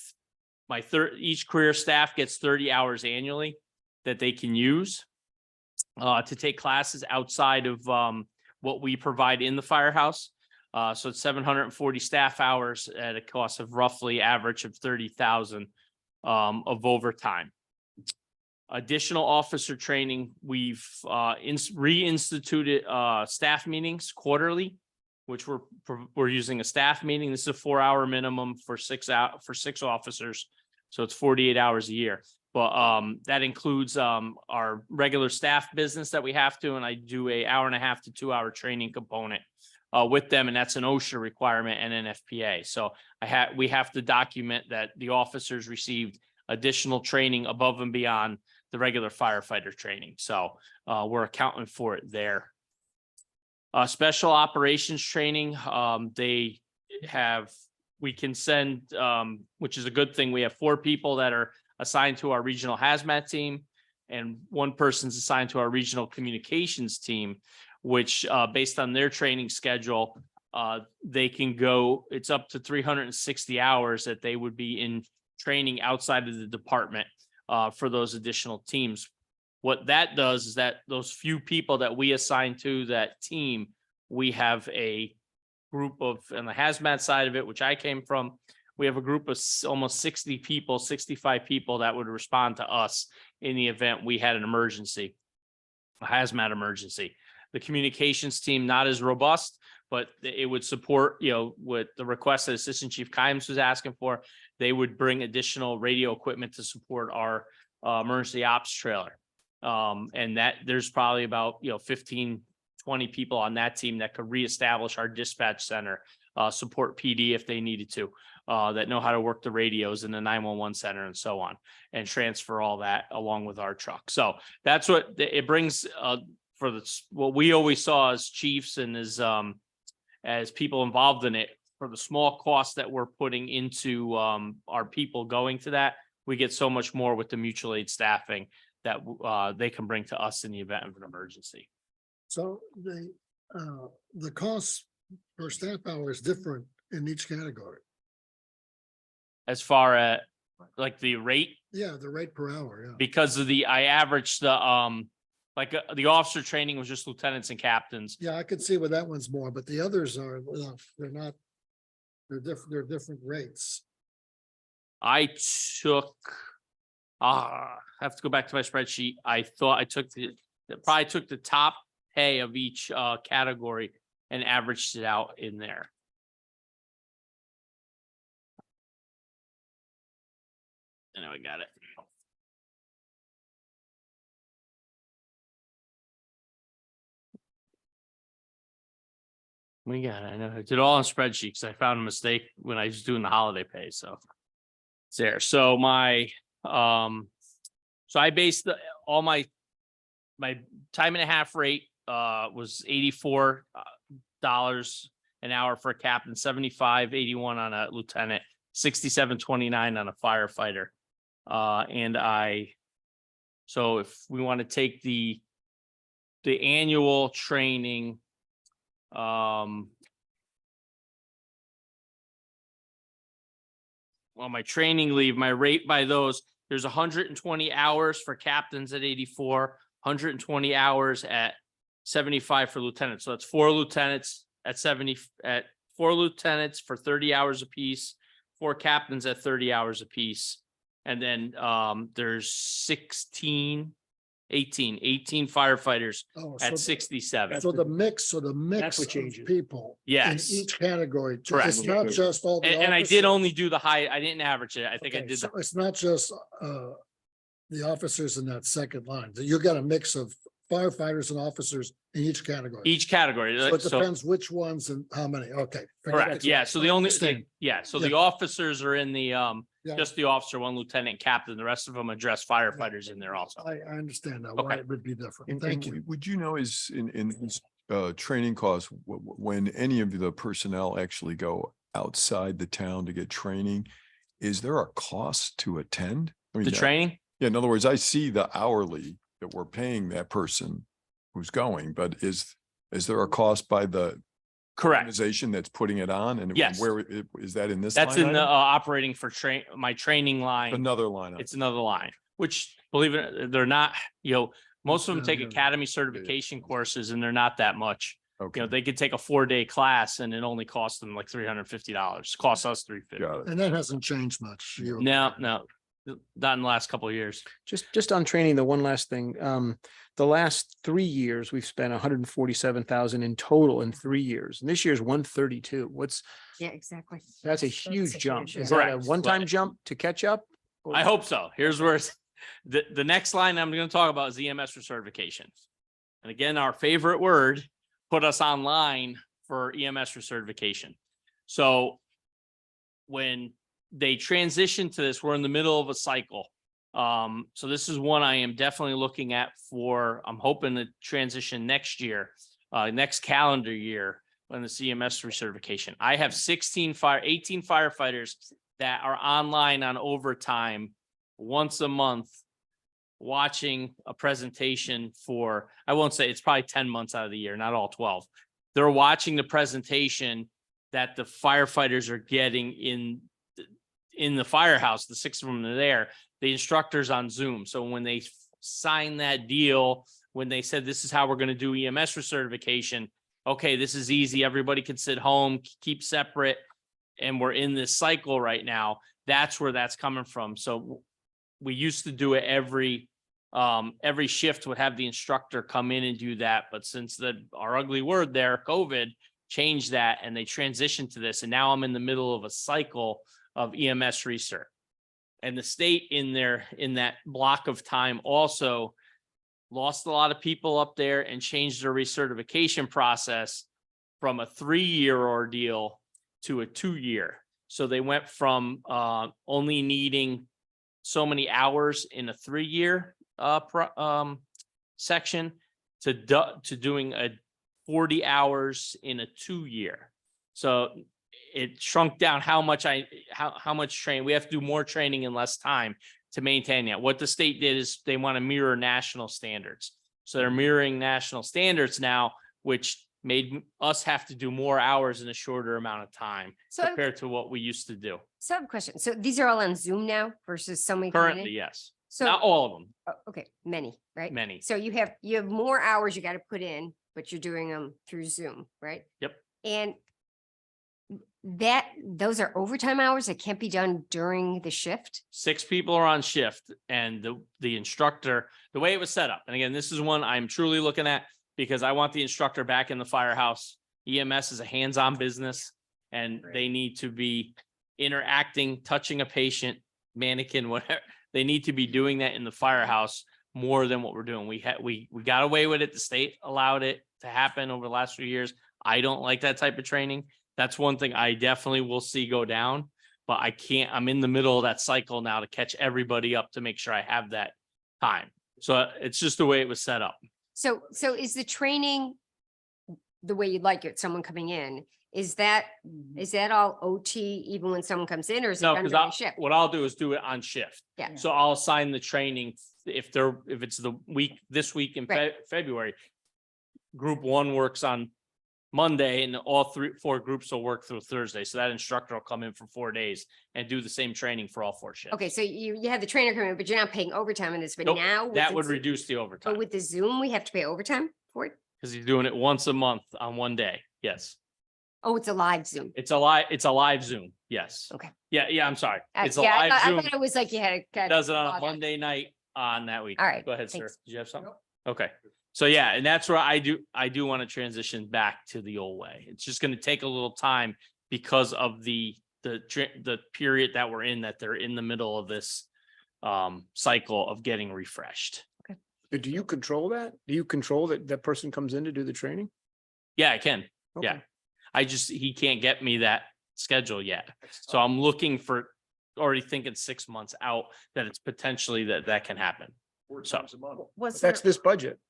Each career staff gets 30 hours annually that they can use to take classes outside of what we provide in the firehouse. So it's 740 staff hours at a cost of roughly average of 30,000 of overtime. Additional officer training, we've reinstituted staff meetings quarterly, which we're using a staff meeting. This is a 4-hour minimum for 6 officers. So it's 48 hours a year. But that includes our regular staff business that we have to, and I do a 1.5 to 2 hour training component with them, and that's an OSHA requirement and an FPA. So we have to document that the officers received additional training above and beyond the regular firefighter training. So we're accounting for it there. Special operations training, we can send, which is a good thing. We have 4 people that are assigned to our regional hazmat team, and 1 person's assigned to our regional communications team, which based on their training schedule, they can go, it's up to 360 hours that they would be in training outside of the department for those additional teams. What that does is that those few people that we assign to that team, we have a group of, on the hazmat side of it, which I came from, we have a group of almost 60 people, 65 people that would respond to us in the event we had an emergency, a hazmat emergency. The communications team, not as robust, but it would support, with the request that Assistant Chief Kimes was asking for, they would bring additional radio equipment to support our emergency ops trailer. And that there's probably about, 15, 20 people on that team that could reestablish our dispatch center, support PD if they needed to, that know how to work the radios in the 911 center and so on, and transfer all that along with our truck. So that's what it brings for what we always saw as chiefs and as people involved in it. For the small cost that we're putting into our people going to that, we get so much more with the mutual aid staffing that they can bring to us in the event of an emergency. So the cost per staff hour is different in each category. As far as like the rate, Yeah, the rate per hour, yeah. because of I averaged the the officer training was just lieutenants and captains. Yeah, I could see where that one's more, but the others are, they're not, they're different rates. I took, I have to go back to my spreadsheet. I thought I took probably took the top pay of each category and averaged it out in there. I know I got it. We got it. I know I did all on spreadsheet because I found a mistake when I was doing the holiday pay. So it's there. So so I based all my time and a half rate was $84 an hour for a captain, $75.81 on a lieutenant, $67.29 on a firefighter. So if we want to take the annual training, my training leave, my rate by those, there's 120 hours for captains at 84, 120 hours at 75 for lieutenants. So that's 4 lieutenants at 4 lieutenants for 30 hours apiece, 4 captains at 30 hours apiece. And then there's 18 firefighters Oh, at 67. So the mix what of changes. people. Yes. In each category. Correct. It's not just all. the And I did officers. only do the high, I didn't average it. I think I Okay, did so the, it's not just the officers in that second line. You got a mix of firefighters and officers in each category. each category. So it So, depends which ones and how many. Okay. correct, yeah. So the only, Understand. so Yeah. the officers are in the, Yeah. just the officer, 1 lieutenant, captain. The rest of them address firefighters in there also. I understand now why Okay. it would be different. And Thank you. would you know is in these training costs, when any of the personnel actually go outside the town to get training, is there a cost to attend? I mean, The training? yeah, in other words, I see the hourly that we're paying that person who's going, but is there a cost by the Correct. organization that's putting it on? And Yes. is that in this? That's line in the item? operating for my training line. Another line. item. It's another line, which believe it, they're not, most of them Yeah, take yeah. academy certification courses and they're not that much. Okay, they could take a 4-day class and it only costs them like $350. Costs us $350. got it. And that hasn't changed much. No, not in the last couple of years. Just on training, the one last thing, the last 3 years, we've spent 147,000 in total in 3 years. And this year's 132. Yeah, exactly. That's a a huge jump. huge Is that a Correct. one-time Right. jump to catch up? Or- I hope so. Here's where the next line I'm going to talk about is EMS recertification. And again, our favorite word, put us online for EMS recertification. So when they transition to this, we're in the middle of a cycle. So this is one I am definitely looking at I'm hoping to transition next year, next calendar year when the CMS recertification. I have 18 firefighters that are online on overtime once a month, watching a presentation for, I won't say it's probably 10 months out of the year, not all 12. They're watching the presentation that the firefighters are getting in the firehouse, the 6 of them are there, the instructors on Zoom. So when they signed that deal, when they said, this is how we're going to do EMS recertification, okay, this is easy. Everybody can sit home, keep separate. And we're in this cycle right now. That's where that's coming from. So we used to do it every shift would have the instructor come in and do that. But since our ugly word there, COVID, changed that and they transitioned to this. And now I'm in the middle of a cycle of EMS research. And the state in that block of time also lost a lot of people up there and changed their recertification process from a 3-year ordeal to a 2-year. So they went from only needing so many hours in a 3-year section to doing a 40 hours in a 2-year. So it shrunk down how much training. We have to do more training in less time to maintain that. What the state did is they want to mirror national standards. So they're mirroring national standards now, which made us have to do more hours in a shorter amount of time So, compared to what we used to do. so I have a question. So these are all on Zoom now versus somebody coming in? Currently, yes. So, Not all of them, okay, many, right? many. So you have more hours you got to put in, but you're doing them through Zoom, right? Yep. And those are overtime hours that can't be done during the shift? 6 people are on shift and the instructor, the way it was set up. And again, this is one I'm truly looking at because I want the instructor back in the firehouse. EMS is a hands-on business and they need to be interacting, touching a patient, mannequin, whatever. They need to be doing that in the firehouse more than what we're doing. We got away with it. The state allowed it to happen over the last few years. I don't like that type of training. That's one thing I definitely will see go down, but I'm in the middle of that cycle now to catch everybody up to make sure I have that time. So it's just the way it was set up. So is the training the way you'd like it, someone coming in? Is that all OT even when someone comes in, or is it No, done because during shift? what I'll do is do it on shift. Yeah. So I'll assign the training if it's this week in Right. February. Group 1 works on Monday and all 4 groups will work through Thursday. So that instructor will come in for 4 days and do the same training for all 4 shifts. Okay, so you have the trainer coming in, but you're not paying overtime in this, but Nope, now. with that the would Zo- reduce the overtime But with the Zoom, we have to pay overtime for it? because he's doing it once a month on one day. Yes. Oh, it's a live Zoom. It's a live Zoom. Yes. Okay. Yeah. I'm sorry. It's a Yeah, live I Zoom. thought it was like you had a. Does it on log a on. Monday night on that week. All right, Go ahead, sir. thanks. Did you have something? Okay. So yeah, and that's where I do want to transition back to the old way. It's just going to take a little time because of the period that we're in, that they're in the middle of this cycle of getting refreshed. Do you control that? Do you control that person comes in to do the training? Yeah, I can. Yeah. Okay. He can't get me that schedule yet. So I'm looking for, already thinking 6 months out that it's potentially that can happen. So, Was That's this budget.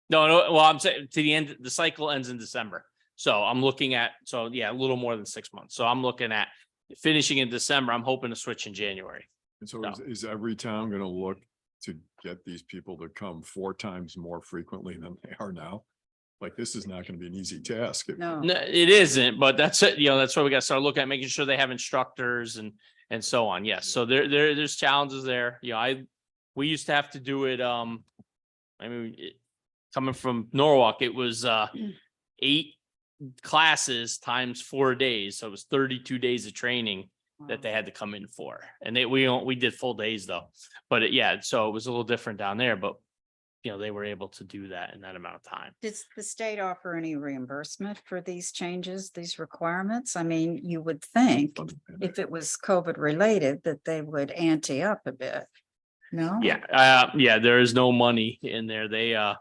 no, well, I'm saying to the end, the cycle ends in December. So I'm looking at, a little more than 6 months. So I'm looking at finishing in December. I'm hoping to switch in January. And so No. is every town going to look to get these people to come 4 times more frequently than they are now? Like, this is not going to be an easy task. No. No, it isn't, but that's it. That's why we got to start looking at making sure they have instructors and so on. Yes. So there's challenges there. We used to have to do it. Coming from Norwalk, it was 8 classes times 4 days. So it was 32 days of training that they had to come in for. And we did full days though. But yeah, so it was a little different down there, but they were able to do that in that amount of time. Does the state offer any reimbursement for these changes, these requirements? I mean, you would think if it was COVID related that they would ante up a bit. No? Yeah, there is no money in there. They're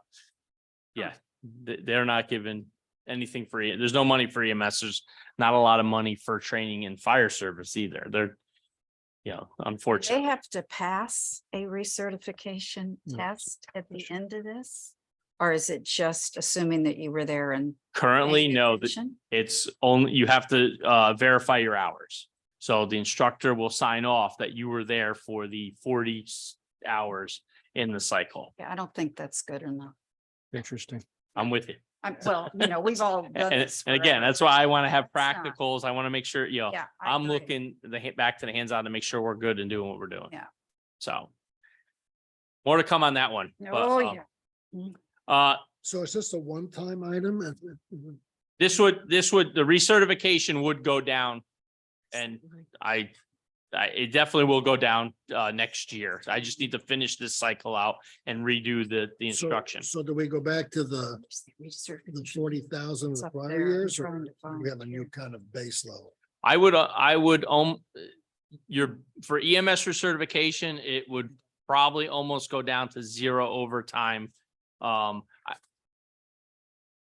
not giving anything free. There's no money for EMS. There's not a lot of money for training in fire service either. They're, They unfortunately. have to pass a recertification test at the end of this? Or is it just assuming that you were there and? Currently, paying no, attention? it's only, you have to verify your hours. So the instructor will sign off that you were there for the 40 hours in the cycle. Yeah, I don't think that's good enough. Interesting. I'm with you. Well, we've all done And, this. and again, forever, that's why I want to have It's not. practicals. I want to make sure, Yeah. I I'm agree. looking back to the hands-on to make sure we're good and doing what we're doing. Yeah. So more to come on that one. but, Oh, yeah. So is this a one-time item? This would, the recertification would go down. And it definitely will go down next year. I just need to finish this cycle out and redo the instruction. So do we go back to the Recertification. 40,000 It's of up prior there. years, I'm or trying to do find we have a it new here. kind of base level? I would, for EMS recertification, it would probably almost go down to 0 overtime.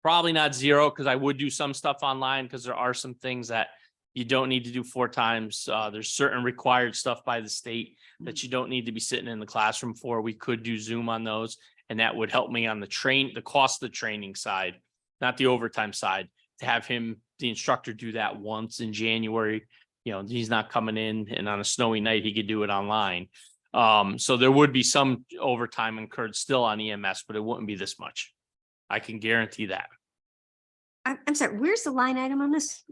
Probably not 0, because I would do some stuff online, because there are some things that you don't need to do 4 times. There's certain required stuff by the state that you don't need to be sitting in the classroom for. We could do Zoom on those, and that would help me on the cost of the training side, not the overtime side, to have the instructor do that once in January. He's not coming in, and on a snowy night, he could do it online. So there would be some overtime incurred still on EMS, but it wouldn't be this much. I can guarantee that. I'm sorry, where's the line item on this?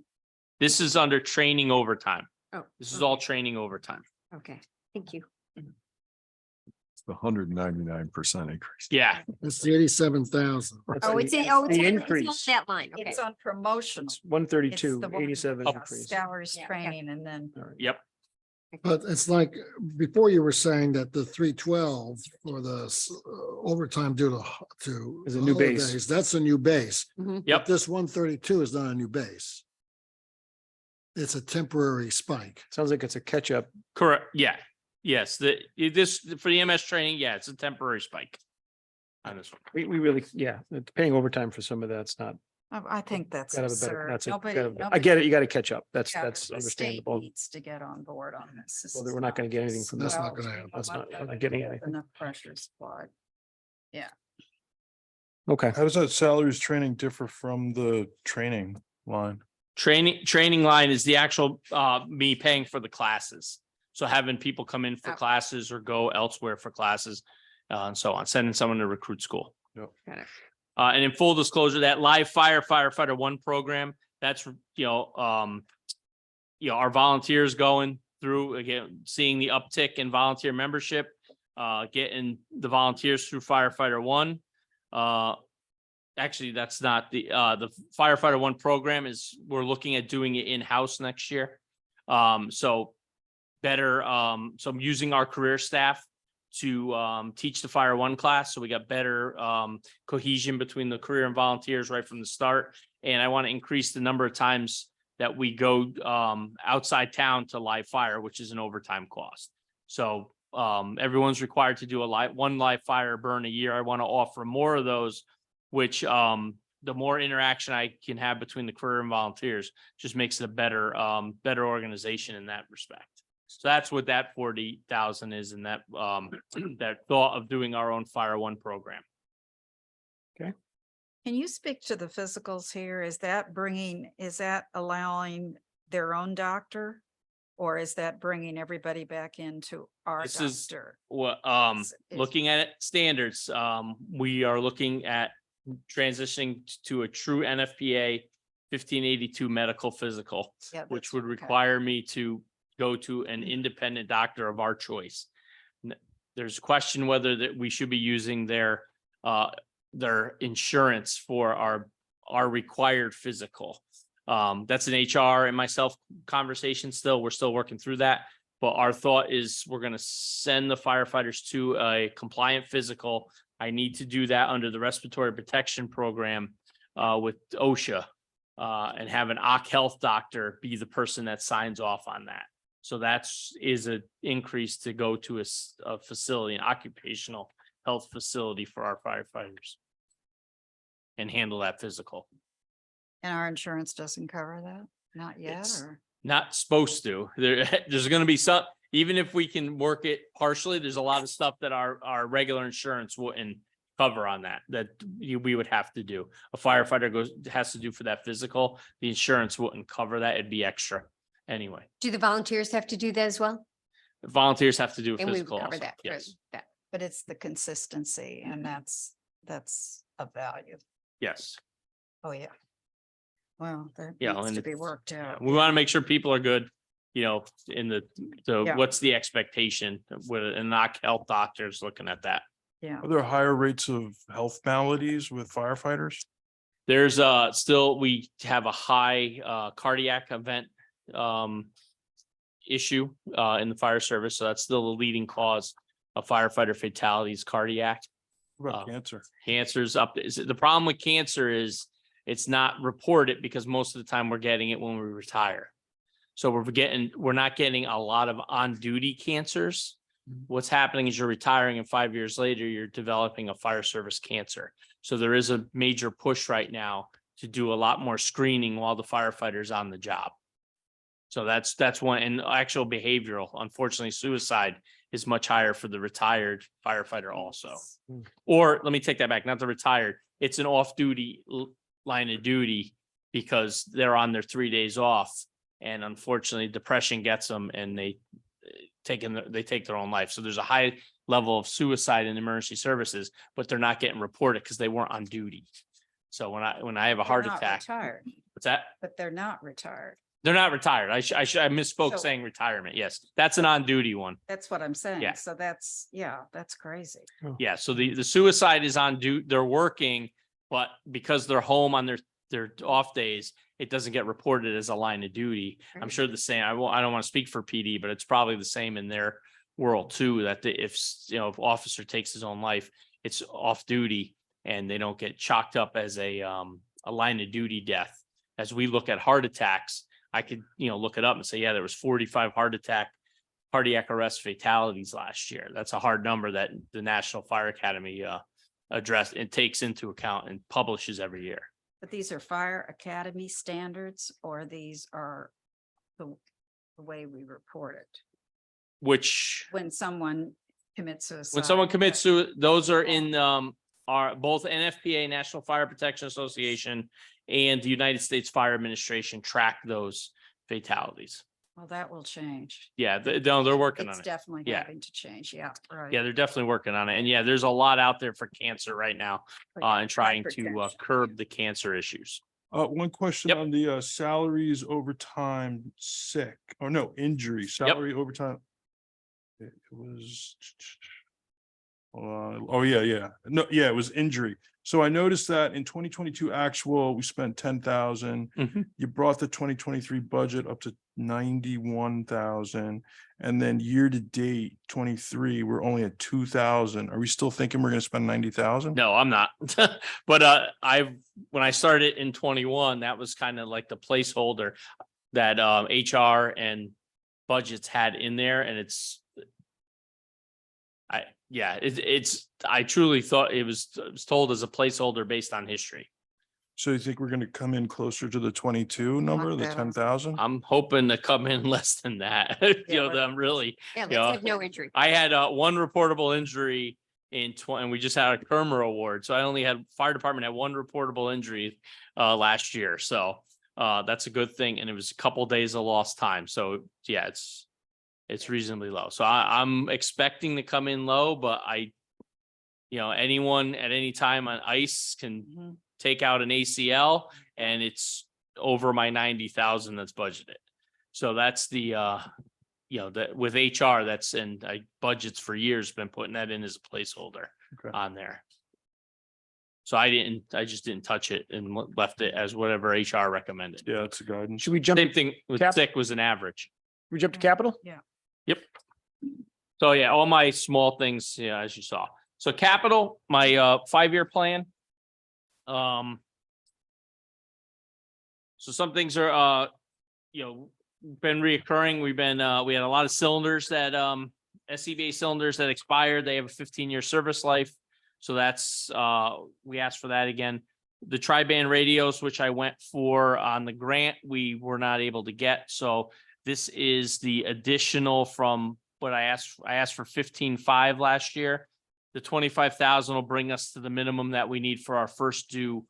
This is under training overtime. Oh, This is all training overtime. okay, thank you. It's the 199% increase. Yeah, It's the 87,000. Oh, it's in, the on increase. that line, okay. It's on promotional. 132, It's the one- 87 Oh. increase. Salaries, Yeah, yeah. training, and then. yep. But it's like, before you were saying that the 312 for the overtime due to. Is a new base. holidays, that's a new base. Yep. This 132 is not a new base. It's a temporary spike. Sounds like it's a catch up. Correct. Yeah. Yes. For the EMS training, yeah, it's a temporary spike. On this one. We really, paying overtime for some of that's not. I think that's gotta have a better- absurd. that's a- Nobody- gotta have a- I nobody- get it. You got to catch up. That's Yeah, that's the state understandable. Needs to get on board on this. This Well, is we're not gonna get anything from this. well, That's not gonna happen. That's not- we're not getting anything. Enough pressure supplied. Okay. How does that salaries training differ from the training line? Training line is the actual me paying for the classes. So having people come in for Oh. classes or go elsewhere for classes and so on, sending someone to recruit school. Yep. Got it. And in full disclosure, that live firefighter 1 program, that's, our volunteers going through, again, seeing the uptick in volunteer membership, getting the volunteers through firefighter 1. Actually, that's not the firefighter 1 program we're looking at doing it in-house next year. So better, so I'm using our career staff to teach the Fire 1 class. So we got better cohesion between the career and volunteers right from the start. And I want to increase the number of times that we go outside town to live fire, which is an overtime cost. So everyone's required to do one live fire burn a year. I want to offer more of those, which the more interaction I can have between the career and volunteers just makes it a better organization in that respect. So that's what that 40,000 is, in that that thought of doing our own Fire 1 program. Can you speak to the physicals here? Is that allowing their own doctor? Or is that bringing everybody back into our This is- doctor? What Is- looking at it, standards, we are looking at transitioning to a true NFPA 1582 medical physical, Yeah, which that's- would okay. require me to go to an independent doctor of our choice. There's a question whether that we should be using their insurance for our required physical. That's an HR and myself conversation still. We're still working through that. But our thought is we're gonna send the firefighters to a compliant physical. I need to do that under the respiratory protection program with OSHA. And have an OC health doctor be the person that signs off on that. So is an increase to go to a facility, an occupational health facility for our firefighters. And handle that physical. And our insurance doesn't cover that? Not yet, It's- or? Not supposed to. There's gonna be some, even if we can work it partially, there's a lot of stuff that our regular insurance wouldn't cover on that we would have to do. A firefighter has to do for that physical. The insurance wouldn't cover that. It'd be extra anyway. Do the volunteers have to do that as well? Volunteers have to do a And we would physical cover also. that. for Yes, that. But it's the consistency and that's of value. yes. Oh, yeah. Well, that Yeah, needs and to be it's- worked out. We want to make sure people are good, in Yeah. what's the expectation with an OC health doctors looking at that. Yeah. Are there higher rates of health maladies with firefighters? There's still, we have a high cardiac event issue in the fire service. So that's still the leading cause of firefighter fatalities, cardiac. What about cancer? Cancer's up. The problem with cancer is it's not reported because most of the time we're getting it when we retire. So we're not getting a lot of on-duty cancers. What's happening is you're retiring and 5 years later, you're developing a fire service cancer. So there is a major push right now to do a lot more screening while the firefighter's on the job. So that's one, and actual behavioral, unfortunately, suicide is much higher for the retired firefighter also. Or let me take that back, not the retired, it's an off-duty line of duty because they're on their 3 days off. And unfortunately, depression gets them and they take their own life. So there's a high level of suicide in emergency services, but they're not getting reported because they weren't on duty. So when I have a heart They're not attack, Retired, what's that? but they're not retired. They're not retired. I misspoke So- saying retirement. Yes, that's an on-duty one. That's what I'm saying. Yeah. So that's crazy. Yeah, so the suicide is on duty, they're working, but because they're home on their off days, it doesn't get reported as a line of duty. I'm Right. sure the same, I don't want to speak for PD, but it's probably the same in their world too, that if officer takes his own life, it's off duty and they don't get chalked up as a line of duty death. As we look at heart attacks, I could, look it up and say, yeah, there was 45 cardiac arrest fatalities last year. That's a hard number that the National Fire Academy addressed and takes into account and publishes every year. But these are fire academy standards, or these are the way we report it Which when someone commits suicide. when someone commits to, those are in are both NFPA, National Fire Protection Association, and the United States Fire Administration track those fatalities. Well, that will change. Yeah, they're working on It's it. definitely Yeah. having to change. Yeah, right. Yeah, they're definitely working on it. And yeah, there's a lot out there for cancer right now and trying to Hypertension. curb the cancer issues. One question Yep. on the salaries, overtime, sick, or no, injury, salary, overtime. It was. Oh, yeah. No, yeah, it was injury. So I noticed that in 2022 actual, we spent 10,000. Mhm. You brought the 2023 budget up to 91,000. And then year to date, 23, we're only at 2,000. Are we still thinking we're gonna spend 90,000? No, I'm not. But when I started in 21, that was kind of like the placeholder that HR and budgets had in there, and I truly thought it was told as a placeholder based on history. So you think we're gonna come in closer to the 22 number, the better. 10,000? I'm hoping to come in less than that. I'm really, Yeah, Yeah. let's have no injury. I had one reportable injury and we just had a Kermer award. So I only had, fire department had one reportable injury last year. So that's a good thing. And it was a couple days of lost time. So yeah, it's reasonably low. So I'm expecting to come in low, but anyone at any time on ice can Mhm. take out an ACL and it's over my 90,000 that's budgeted. So that's that with HR, that's in budgets for years, been putting that in as a placeholder Okay. on there. So I just didn't touch it and left it as whatever HR recommended. Yeah, it's a guidance. Should we jump, Same should thing with Cap- sick was an average. we jump to capital? Yep. So yeah, all my small things, yeah, as you saw. So capital, my 5-year plan. So some things are been reoccurring. We've been we had a lot of cylinders that SCBA cylinders that expired. They have a 15-year service life. So that's we asked for that again. The tri-band radios, which I went for on the grant, we were not able to get. So this is the additional from what I asked. I asked for 15.5 last year. The 25,000 will bring us to the minimum that we need for our first due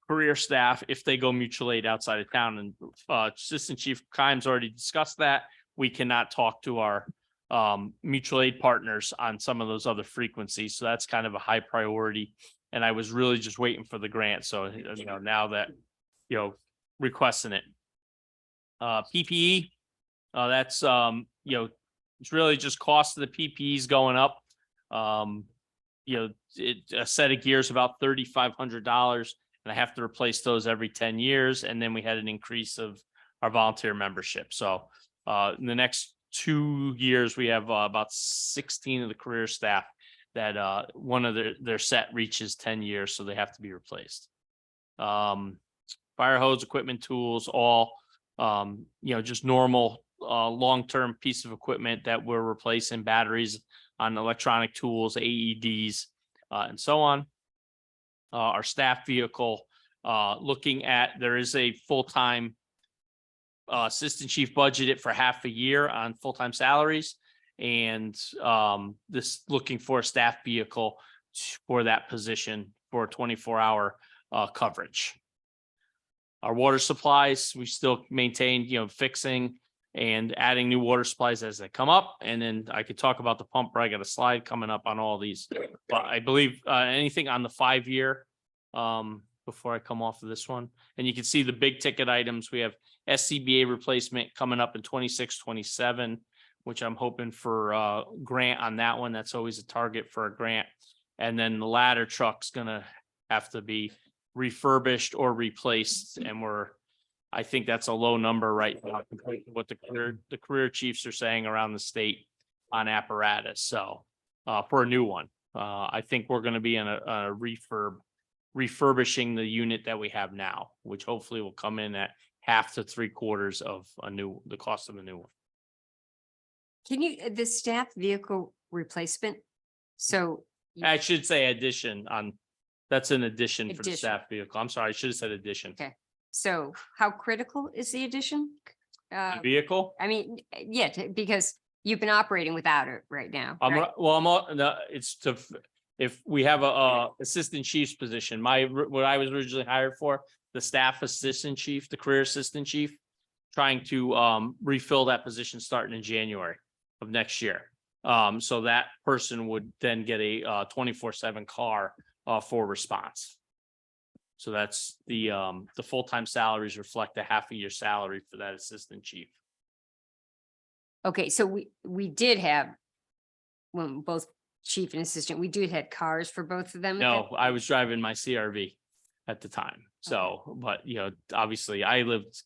career staff if they go mutual aid outside of town. And Assistant Chief Kimes already discussed that. We cannot talk to our mutual aid partners on some of those other frequencies. So that's kind of a high priority. And I was really just waiting for the grant. So, now that, requesting it. PPE, that's, it's really just cost of the PPEs going up. A set of gears about $3,500, and I have to replace those every 10 years. And then we had an increase of our volunteer membership. So in the next 2 years, we have about 16 of the career staff that one of their set reaches 10 years, so they have to be replaced. Fire hose, equipment, tools, all just normal long-term piece of equipment that we're replacing, batteries on electronic tools, AEDs, and so on. Our staff vehicle, looking at, there is a full-time assistant chief budgeted for half a year on full-time salaries. And this looking for a staff vehicle for that position for 24-hour coverage. Our water supplies, we still maintain, fixing and adding new water supplies as they come up. And then I could talk about the pump, I got a slide coming up on all these. But I believe anything on the 5-year before I come off of this one. And you can see the big ticket items. We have SCBA replacement coming up in 26, 27, which I'm hoping for grant on that one. That's always a target for a grant. And then the ladder truck's gonna have to be refurbished or replaced. And I think that's a low number right now compared to what the career chiefs are saying around the state on apparatus. So for a new one, I think we're gonna be in a refurbishing the unit that we have now, which hopefully will come in at half to 3/4 of the cost of a new one. Can the staff vehicle replacement? So I should say addition that's an addition for the Addition. staff vehicle. I'm sorry, I should have said addition. Okay. So how critical is the addition? The vehicle? I mean, yeah, because you've been operating without it right now. right? If we have a assistant chief's position, what I was originally hired for, the staff assistant chief, the career assistant chief, trying to refill that position starting in January of next year. So that person would then get a 24/7 car for response. So that's the full-time salaries reflect a half a year salary for that assistant chief. Okay, so we did have, when both chief and assistant, we did have cars for both of them. No, I was driving my CRV at the time. So, but obviously I lived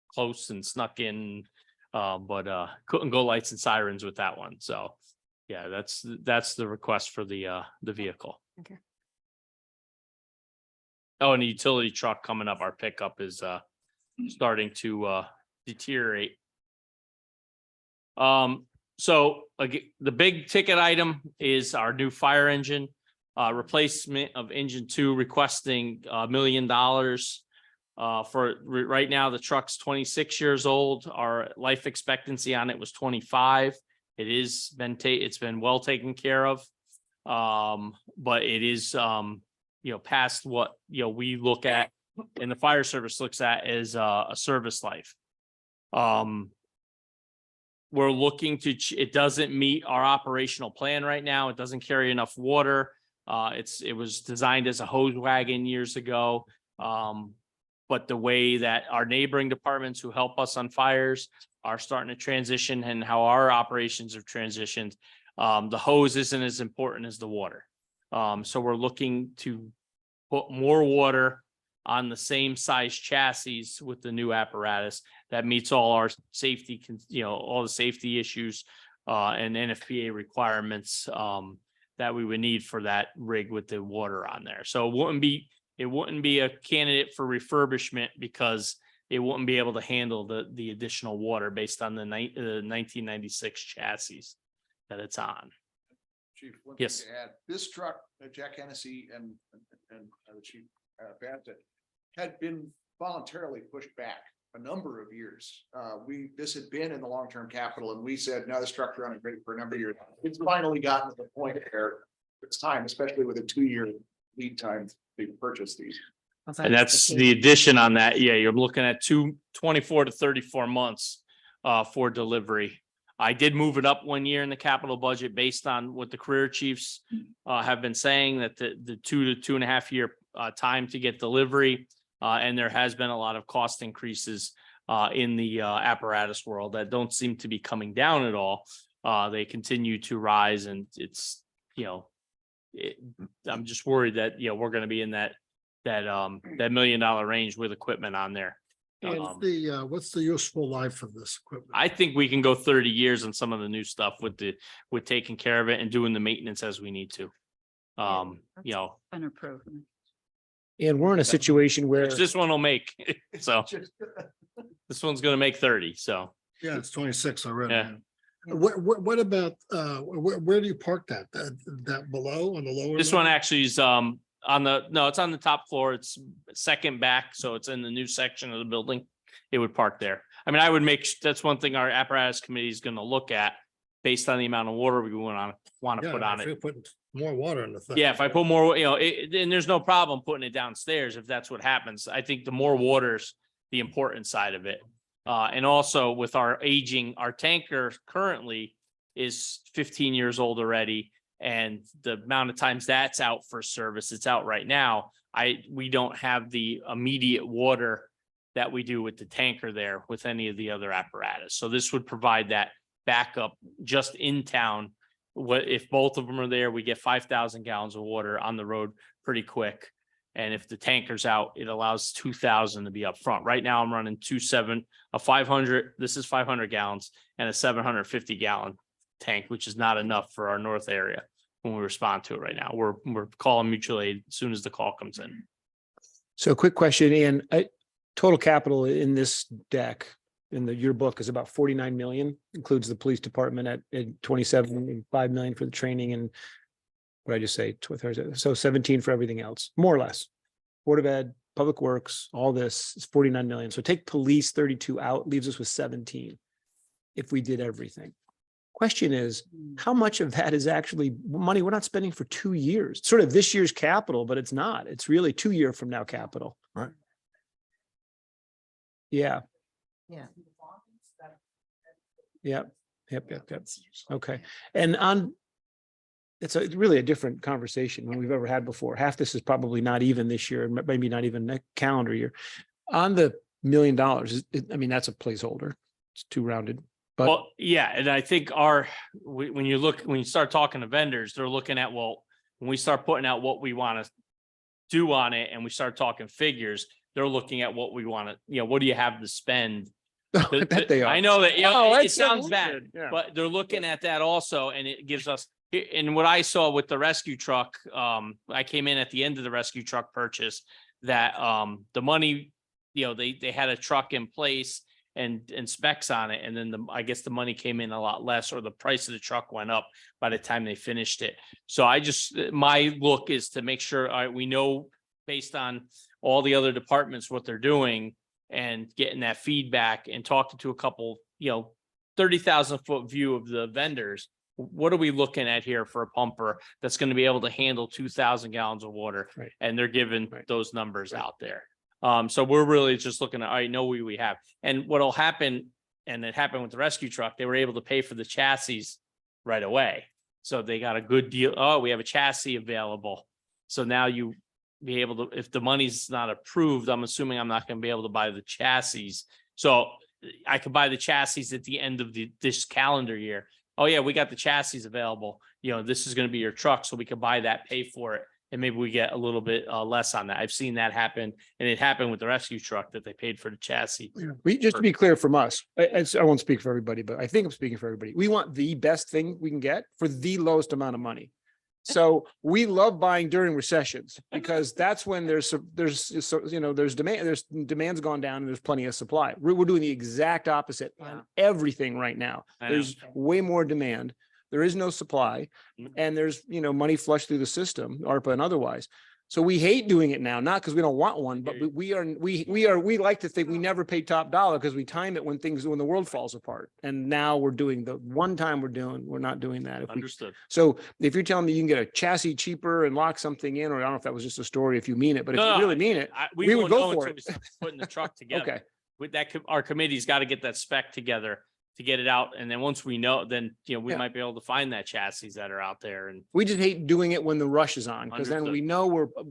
close and snuck in, but couldn't go lights and sirens with that one. So yeah, that's the request for the vehicle. Okay. Oh, and the utility truck coming up, our pickup is starting to deteriorate. So again, the big ticket item is our new fire engine, replacement of engine 2, requesting $1 million. Right now, the truck's 26 years old. Our life expectancy on it was 25. It's been well taken care of. But it is, past what, we look at and the fire service looks at as a service life. We're looking it doesn't meet our operational plan right now. It doesn't carry enough water. It was designed as a hose wagon years ago. But the way that our neighboring departments who help us on fires are starting to transition and how our operations have transitioned, the hose isn't as important as the water. So we're looking to put more water on the same size chassis with the new apparatus that meets all our safety, all the safety issues and NFPA requirements that we would need for that rig with the water on there. So it wouldn't be a candidate for refurbishment because it wouldn't be able to handle the additional water based on the 1996 chassis that it's on. Chief, one thing Yes. to add, this truck, Jack Hennessy and the Chief Bassett had been voluntarily pushed back a number of years. This had been in the long-term capital and we said, no, this truck's running great for a number of years. It's finally gotten to the point where it's time, especially with a 2-year lead time to purchase these. And that's the addition on that. Yeah, you're looking at 24 to 34 months for delivery. I did move it up 1 year in the capital budget based on what the career chiefs have been saying, that the 2 to 2.5 year time to get delivery. And there has been a lot of cost increases in the apparatus world that don't seem to be coming down at all. They continue to rise, and it's, I'm just worried that, we're going to be in that $1 million range with equipment on there. What's the useful life of this equipment? I think we can go 30 years on some of the new stuff with taking care of it and doing the maintenance as we need to. An improvement. And we're in a situation where, Which this one will make, so this one's gonna make 30, so. Yeah, it's 26 already. Yeah. What about, where do you park that below on the lower? This level? one actually is it's on the top floor. It's second back, so it's in the new section of the building. It would park there. I mean, that's one thing our apparatus committee is gonna look at based on the amount of water we want to Yeah, put on if it. you're putting more water in the thing. Yeah, if I put more, and there's no problem putting it downstairs if that's what happens. I think the more water's the important side of it. And also with our aging, our tanker currently is 15 years old already. And the amount of times that's out for service, it's out right now. We don't have the immediate water that we do with the tanker there with any of the other apparatus. So this would provide that backup just in town. What if both of them are there, we get 5,000 gallons of water on the road pretty quick. And if the tanker's out, it allows 2,000 to be up front. Right now, I'm running 500. This is 500 gallons and a 750 gallon tank, which is not enough for our north area when we respond to it right now. We're calling mutual aid as soon as the call comes in. so quick question, and total capital in this deck, in your book, is about 49 million, includes the police department at 27.5 million for the training, and what did I just say? So 17 for everything else, more or less. Board of Ed, Public Works, all this is 49 million. So take police 32 out, leaves us with 17 if we did everything. Question is, how much of that is actually money we're not spending for 2 years? Sort of this year's capital, but it's not. It's really 2 year from now capital. Right. Yeah. Yeah. Yep. Okay. And it's really a different conversation than we've ever had before. Half this is probably not even this year, and maybe not even next calendar year. On the $1 million, I mean, that's a placeholder. It's too rounded. But Well, yeah, and I think when you start talking to vendors, they're looking at, well, when we start putting out what we want to do on it and we start talking figures, they're looking at what we want to, what do you have to spend? I bet they are. I know that, Oh, it that's sounds so bad, weird. Yeah. but they're looking at that also, and it gives us, and what I saw with the rescue truck, I came in at the end of the rescue truck purchase, that the money, they had a truck in place and specs on it, and then I guess the money came in a lot less, or the price of the truck went up by the time they finished it. So my look is to make sure we know based on all the other departments what they're doing, and getting that feedback and talking to a couple, 30,000 foot view of the vendors. What are we looking at here for a pumper that's going to be able to handle 2,000 gallons of water? Right. And they're giving Right. those numbers out there. So we're really just looking at, I know we have, and what'll happen, and it happened with the rescue truck, they were able to pay for the chassis right away. So they got a good deal. Oh, we have a chassis available. So now you be able to, if the money's not approved, I'm assuming I'm not going to be able to buy the chassis. So I could buy the chassis at the end of this calendar year, oh yeah, we got the chassis available. You know, this is gonna be your truck, so we could buy that, pay for it. And maybe we get a little bit less on that. I've seen that happen, and it happened with the rescue truck that they paid for the chassis. We, just to be clear from us, I won't speak for everybody, but I think I'm speaking for everybody. We want the best thing we can get for the lowest amount of money. So we love buying during recessions because that's when there's demand, demand's gone down and there's plenty of supply. We're doing the exact opposite on everything right now. I know. There's way more demand. There is no supply and there's, money flushed through the system, ARPA and otherwise. So we hate doing it now, not because we don't want one, but we like to think we never pay top dollar because we time it when the world falls apart. And now we're doing the one time we're not doing that. Understood. So if you're telling me you can get a chassis cheaper and lock something in, or I don't know if that was just a story, if you mean it, but if No, you really mean it, we would won't know go for until it. we start Putting the truck together. Okay. With that, our committee's got to get that spec together to get it out. And then once we know, then, we Yeah. might be able to find that chassis that are out there and. We just hate doing it when the rush is on, because then Understood.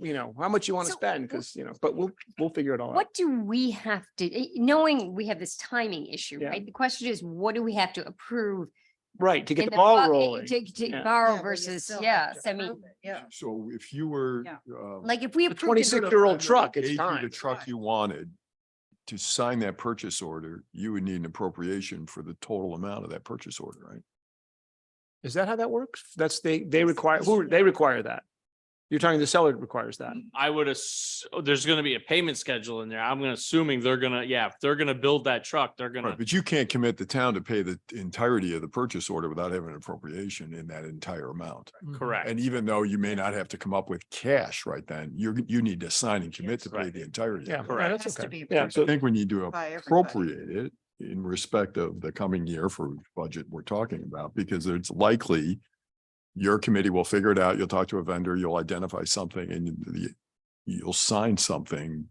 we know how much you want to So spend, because, but we'll figure it all out. What do we have to, knowing we have this timing issue, Yeah. right? The question is, what do we have to approve? Right, to get in the the ball bu- rolling. To Yeah. Yeah, borrow but you versus, still have yes, to I mean, approve it, Yeah. So if you were. Yeah. like if we A approved. it- 26-year-old truck, it's gave you time. The truck you wanted to sign that purchase order, you would need an appropriation for the total amount of that purchase order, right? Is that how that works? They require that. You're talking the seller requires that. I would there's gonna be a payment schedule in there. I'm assuming they're gonna, if they're gonna build that truck, they're gonna. Right, but you can't commit the town to pay the entirety of the purchase order without having an appropriation in that entire amount. Correct. And even though you may not have to come up with cash right then, you need to sign and commit to pay Right. the entirety. Yeah, of it. Correct. that's Has to okay. be Yeah, I so think we need to By everybody. appropriate it in respect of the coming year for which budget we're talking about, because it's likely your committee will figure it out. You'll talk to a vendor, you'll identify something and you'll sign something.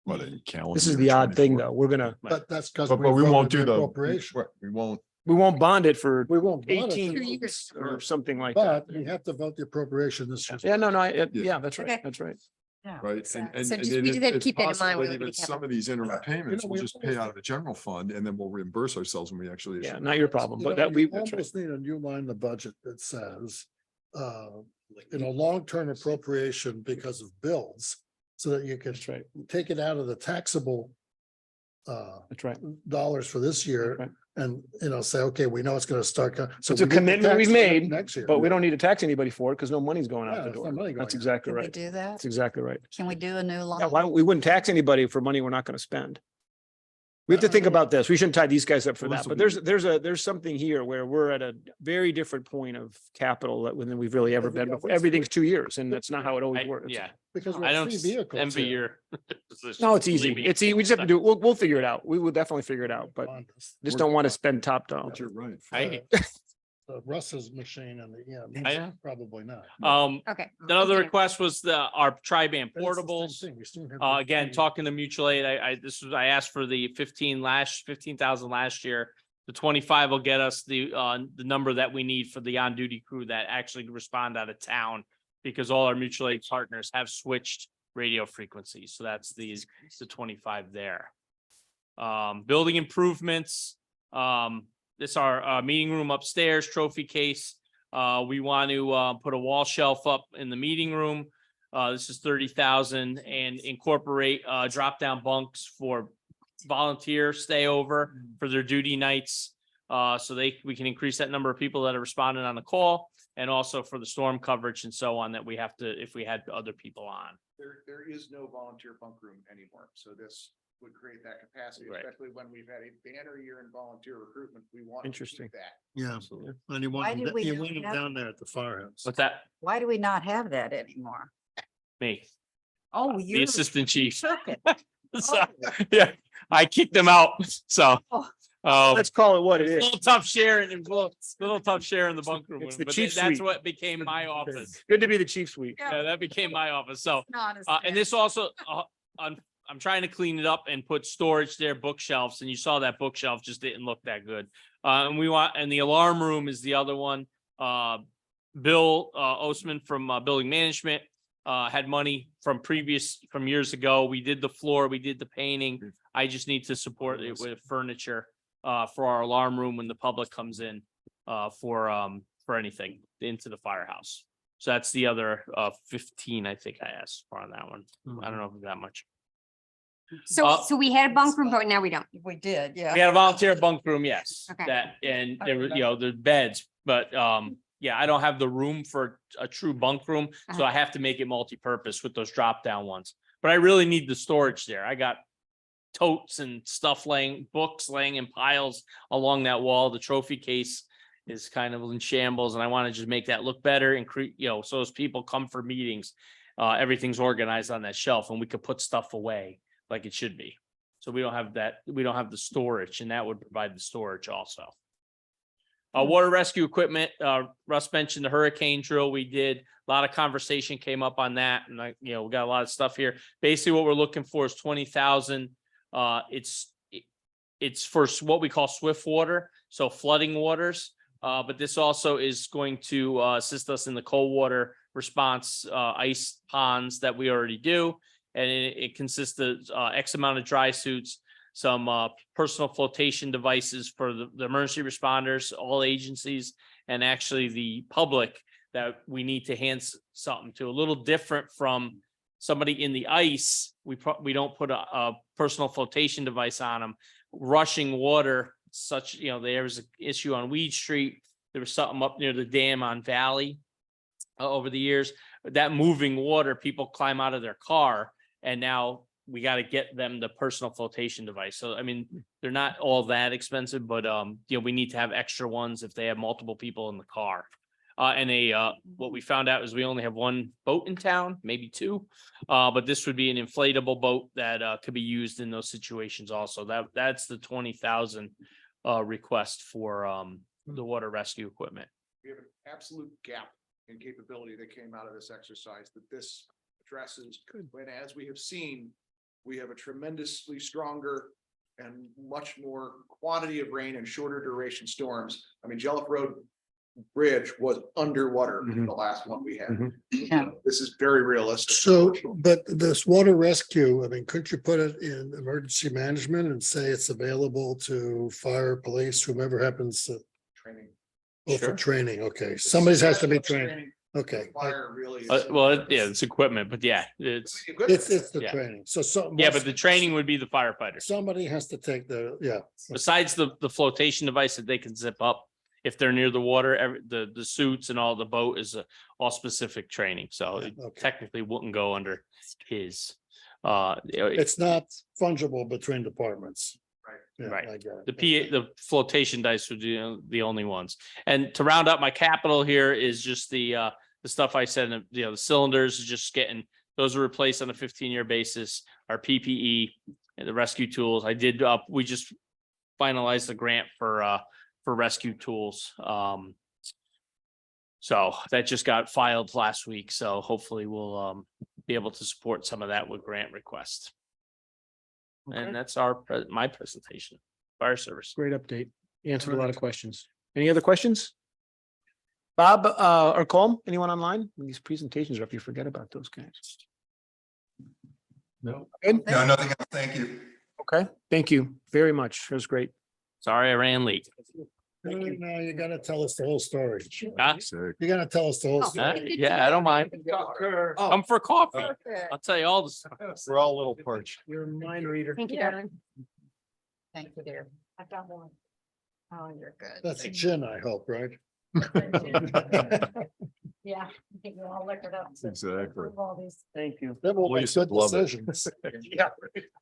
What a calendar. this is year the odd thing, 24. though. We're gonna, But that's because. But we won't do the. Right, we won't. we won't bond it for We won't. bond it, 18 2 years. years or something like that. But we have to vote the appropriation this year. Yeah, no, Yeah. yeah, that's right. Okay. That's right. Yeah. Right. exactly. So just- then we just have to it's keep that in mind possible when that we even have some them. of these interim payments, we we'll just pay out of the general fund and then we'll reimburse ourselves when we actually. issue Yeah, the not your bonds. problem, You but know, that you that's right. almost need a new line in the budget that says, long-term appropriation because of bills, so that you can That's right. take it out of the taxable That's right. dollars for this year Right. and, say, okay, we know it's gonna start. So It's a we get the commitment we've tax made, next year. but we don't need to tax anybody for it because no money's going Yeah, out the there's no door. money That's going out. exactly Can we right. do that? That's exactly right. Can we do a new Yeah, line? why, we wouldn't tax anybody for money we're not going to spend. We have to think about this. We shouldn't tie these guys up for Well, that, this but will there's something here where we're at a very different point of capital than we've really ever been before. Yeah, Everything's 2 years and that's not how it always I- works. Yeah, Because we I have don't three vehicles. envy here. your. position, No, it's easy. believe me. It's, we just have to do, it. We'll figure it out. We will definitely figure it out, but On this. just don't want to spend top dollar. But you're right. I- Russ's machine and I know. probably not. Okay. Another Okay. request was our tri-band But it's the same portables. thing. We still have Again, the- talking to mutual aid, I asked for the 15,000 last year. The 25 will get us the number that we need for the on-duty crew that actually respond out of town. Because all our mutual aid partners have switched radio frequencies, so that's the 25 there. Building improvements, this our meeting room upstairs, trophy case. We want to put a wall shelf up in the meeting room. This is 30,000 and incorporate drop down bunks for volunteer stay over for their duty nights. So we can increase that number of people that are responding on the call, and also for the storm coverage and so on that we have to, if we had other people on. There is no volunteer bunk room anymore, so this would create that capacity, Right. especially when we've had a banner year in volunteer recruitment. We want. to keep Interesting. That. Yeah, Absolutely. and you Why want, did them- we you not want them have- down there at the firehouse. What's that? Why do we not have that anymore? Me, Oh, the you assistant chief. took it. So, yeah, I kicked them out, so. Oh. Let's call it what it It's a is. little tough sharing and little tough sharing the bunk room. It's the but chief That's suite. what became my office. Good to be the chief suite. Yeah, that became my office. So, Not as and bad. this also, I'm trying to clean it up and put storage there, bookshelves, and you saw that bookshelf just didn't look that good. And the alarm room is the other one. Bill Osman from Building Management had money from years ago. We did the floor, we did the painting. I just need to support it with furniture for our alarm room when the public comes in. for anything into the firehouse. So that's the other 15, I think I asked for on that one. I don't know if it's that much. So we had a bunk room, but now we don't. We did, yeah. We had a volunteer bunk room, yes, Okay. that, and there were, the beds, but, yeah, I don't have the room for a true bunk room, so I have to make it multi-purpose with those drop down ones. But I really need the storage there. I got totes and stuff books laying in piles along that wall. The trophy case is kind of in shambles, and I want to just make that look better and create, so as people come for meetings, everything's organized on that shelf and we could put stuff away like it should be. So we don't have that, we don't have the storage, and that would provide the storage also. Water rescue equipment, Russ mentioned the hurricane drill we did. A lot of conversation came up on that, and we got a lot of stuff here. Basically, what we're looking for is 20,000. It's for what we call swift water, so flooding waters. But this also is going to assist us in the cold water response, ice ponds that we already do. And it consists of X amount of dry suits, some personal flotation devices for the emergency responders, all agencies, and actually the public that we need to hand something to. A little different from somebody in the ice. We don't put a personal flotation device on them. Rushing water, such, there was an issue on Weed Street. There was something up near the dam on Valley over the years. That moving water, people climb out of their car, and now we got to get them the personal flotation device. So, I mean, they're not all that expensive, but, we need to have extra ones if they have multiple people in the car. What we found out is we only have one boat in town, maybe two. But this would be an inflatable boat that, could be used in those situations also. That's the 20,000, request for, the water rescue equipment. We have an absolute gap in capability that came out of this exercise that this addresses. When, as we have seen, we have a tremendously stronger and much more quantity of rain and shorter duration storms. I mean, Jelliff Road Bridge was underwater in the last one we had. Yeah. This is very realistic. So, but this water rescue, I mean, couldn't you put it in emergency management and say it's available to fire, police, whomever happens to, Training. oh, for Sure. training, okay, somebody has to be trained, okay. Fire really. It's equipment, but yeah, it's, It's the Yeah. training, so. yeah, but the training would be the firefighters. Somebody has to take Besides the flotation device that they can zip up if they're near the water, the suits and all the boat is all specific training. So it Okay. technically wouldn't go under his. It's not fungible between departments. Right. Yeah, Right. I get it. The flotation dice would be the only ones. And to round up my capital here is just the stuff I said, the cylinders is just getting, those are replaced on a 15-year basis, our PPE and the rescue tools. We just finalized the grant for rescue tools. So that just got filed last week. So hopefully we'll be able to support some of that with grant requests. And that's my presentation, fire service. Great update. Answered a lot of questions. Any other questions? Bob, or Colm, anyone online? When these presentations are up, you forget about those guys. No. Good? No, nothing else. Thank you. Okay, thank you very much. It was great. Sorry, I ran late. No, you gotta tell us the whole story. Huh? You gotta tell us the whole story. Yeah, I don't mind. Come for coffee. I'll tell you all this. We're all a little parched. You're a mind reader. Thank you, darling. Thank you, dear. I've got one. Oh, you're good. That's a gin, I hope, right? Yeah, I think we're all liquored up. to Exactly. approve all these. Thank you. Then we'll make Lisa good love it. decisions. Yeah.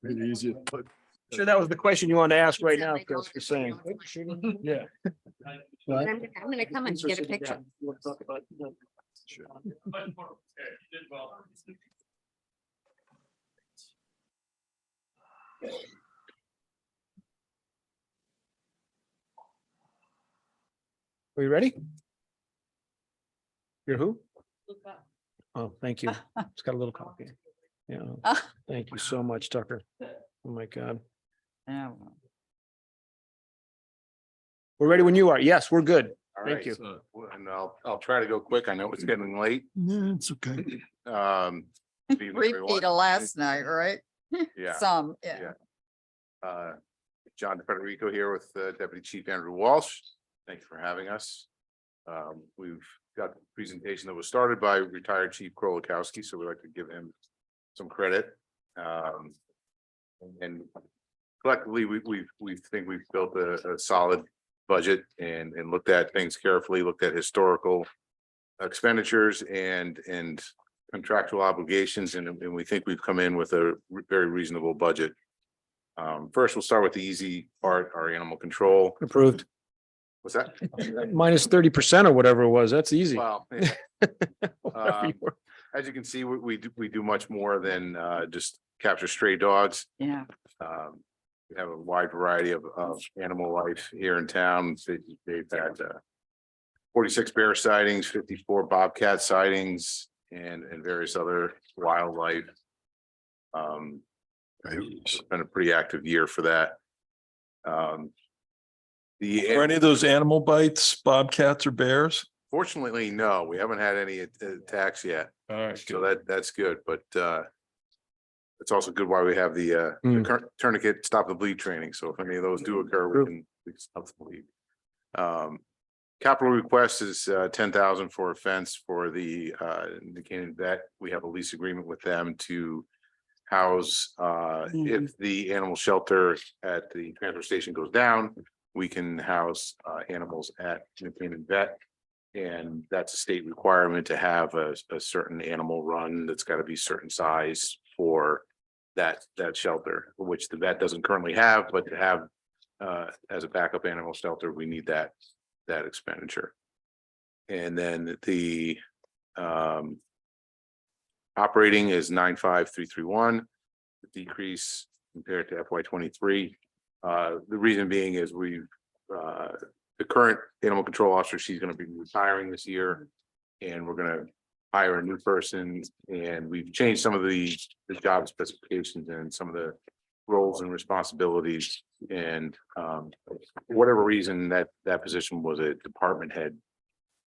Pretty easy to put. Sure, that was the question you wanted to ask right now, Chris, you're saying. Yeah. What? I'm gonna come and get a picture. Are you ready? You're who? Oh, thank you. It's got a little coffee. Yeah, thank you so much, Tucker. Oh, my God. Yeah. We're ready when you are. Yes, we're good. All Thank right, you. so, and I'll try to go quick. I know it's getting late. Yeah, it's okay. Good evening, everyone. Repeat of last night, right? Yeah. Some, yeah. John Federico here with Deputy Chief Andrew Walsh. Thank you for having us. We've got the presentation that was started by retired Chief Krolikowski, so we'd like to give him some credit. And collectively, we think we've built a solid budget and looked at things carefully, looked at historical expenditures and contractual obligations, and we think we've come in with a very reasonable budget. First, we'll start with the easy part, our animal control. Approved. What's that? Minus 30% or whatever it was. That's easy. Well, Whatever you were- as you can see, we do much more than just capture stray dogs. Yeah. We have a wide variety of animal life here in town. They've had 46 bear sightings, 54 bobcat sightings, and various other wildlife. It's been a pretty active year for that. Are any of those animal bites, bobcats or bears? Fortunately, no, we haven't had any attacks yet. All right, So that's good, but it's also good why we have the tourniquet stop the bleed training. So if any of those do occur, we can stop the bleed. Capital request is 10,000 for a fence for the Canaan Vet. We have a lease agreement with them to house if the animal shelter at the transfer station goes down, we can house animals at Canaan Vet. And that's a state requirement to have a certain animal run that's got to be certain size for that shelter, which the vet doesn't currently have, but to have as a backup animal shelter, we need that expenditure. And then the operating is 95331, the decrease compared to FY23. The reason being is the current animal control officer, she's going to be retiring this year, and we're going to hire a new person, and we've changed some of the job specifications and some of the roles and responsibilities. And for whatever reason, that position was a department head,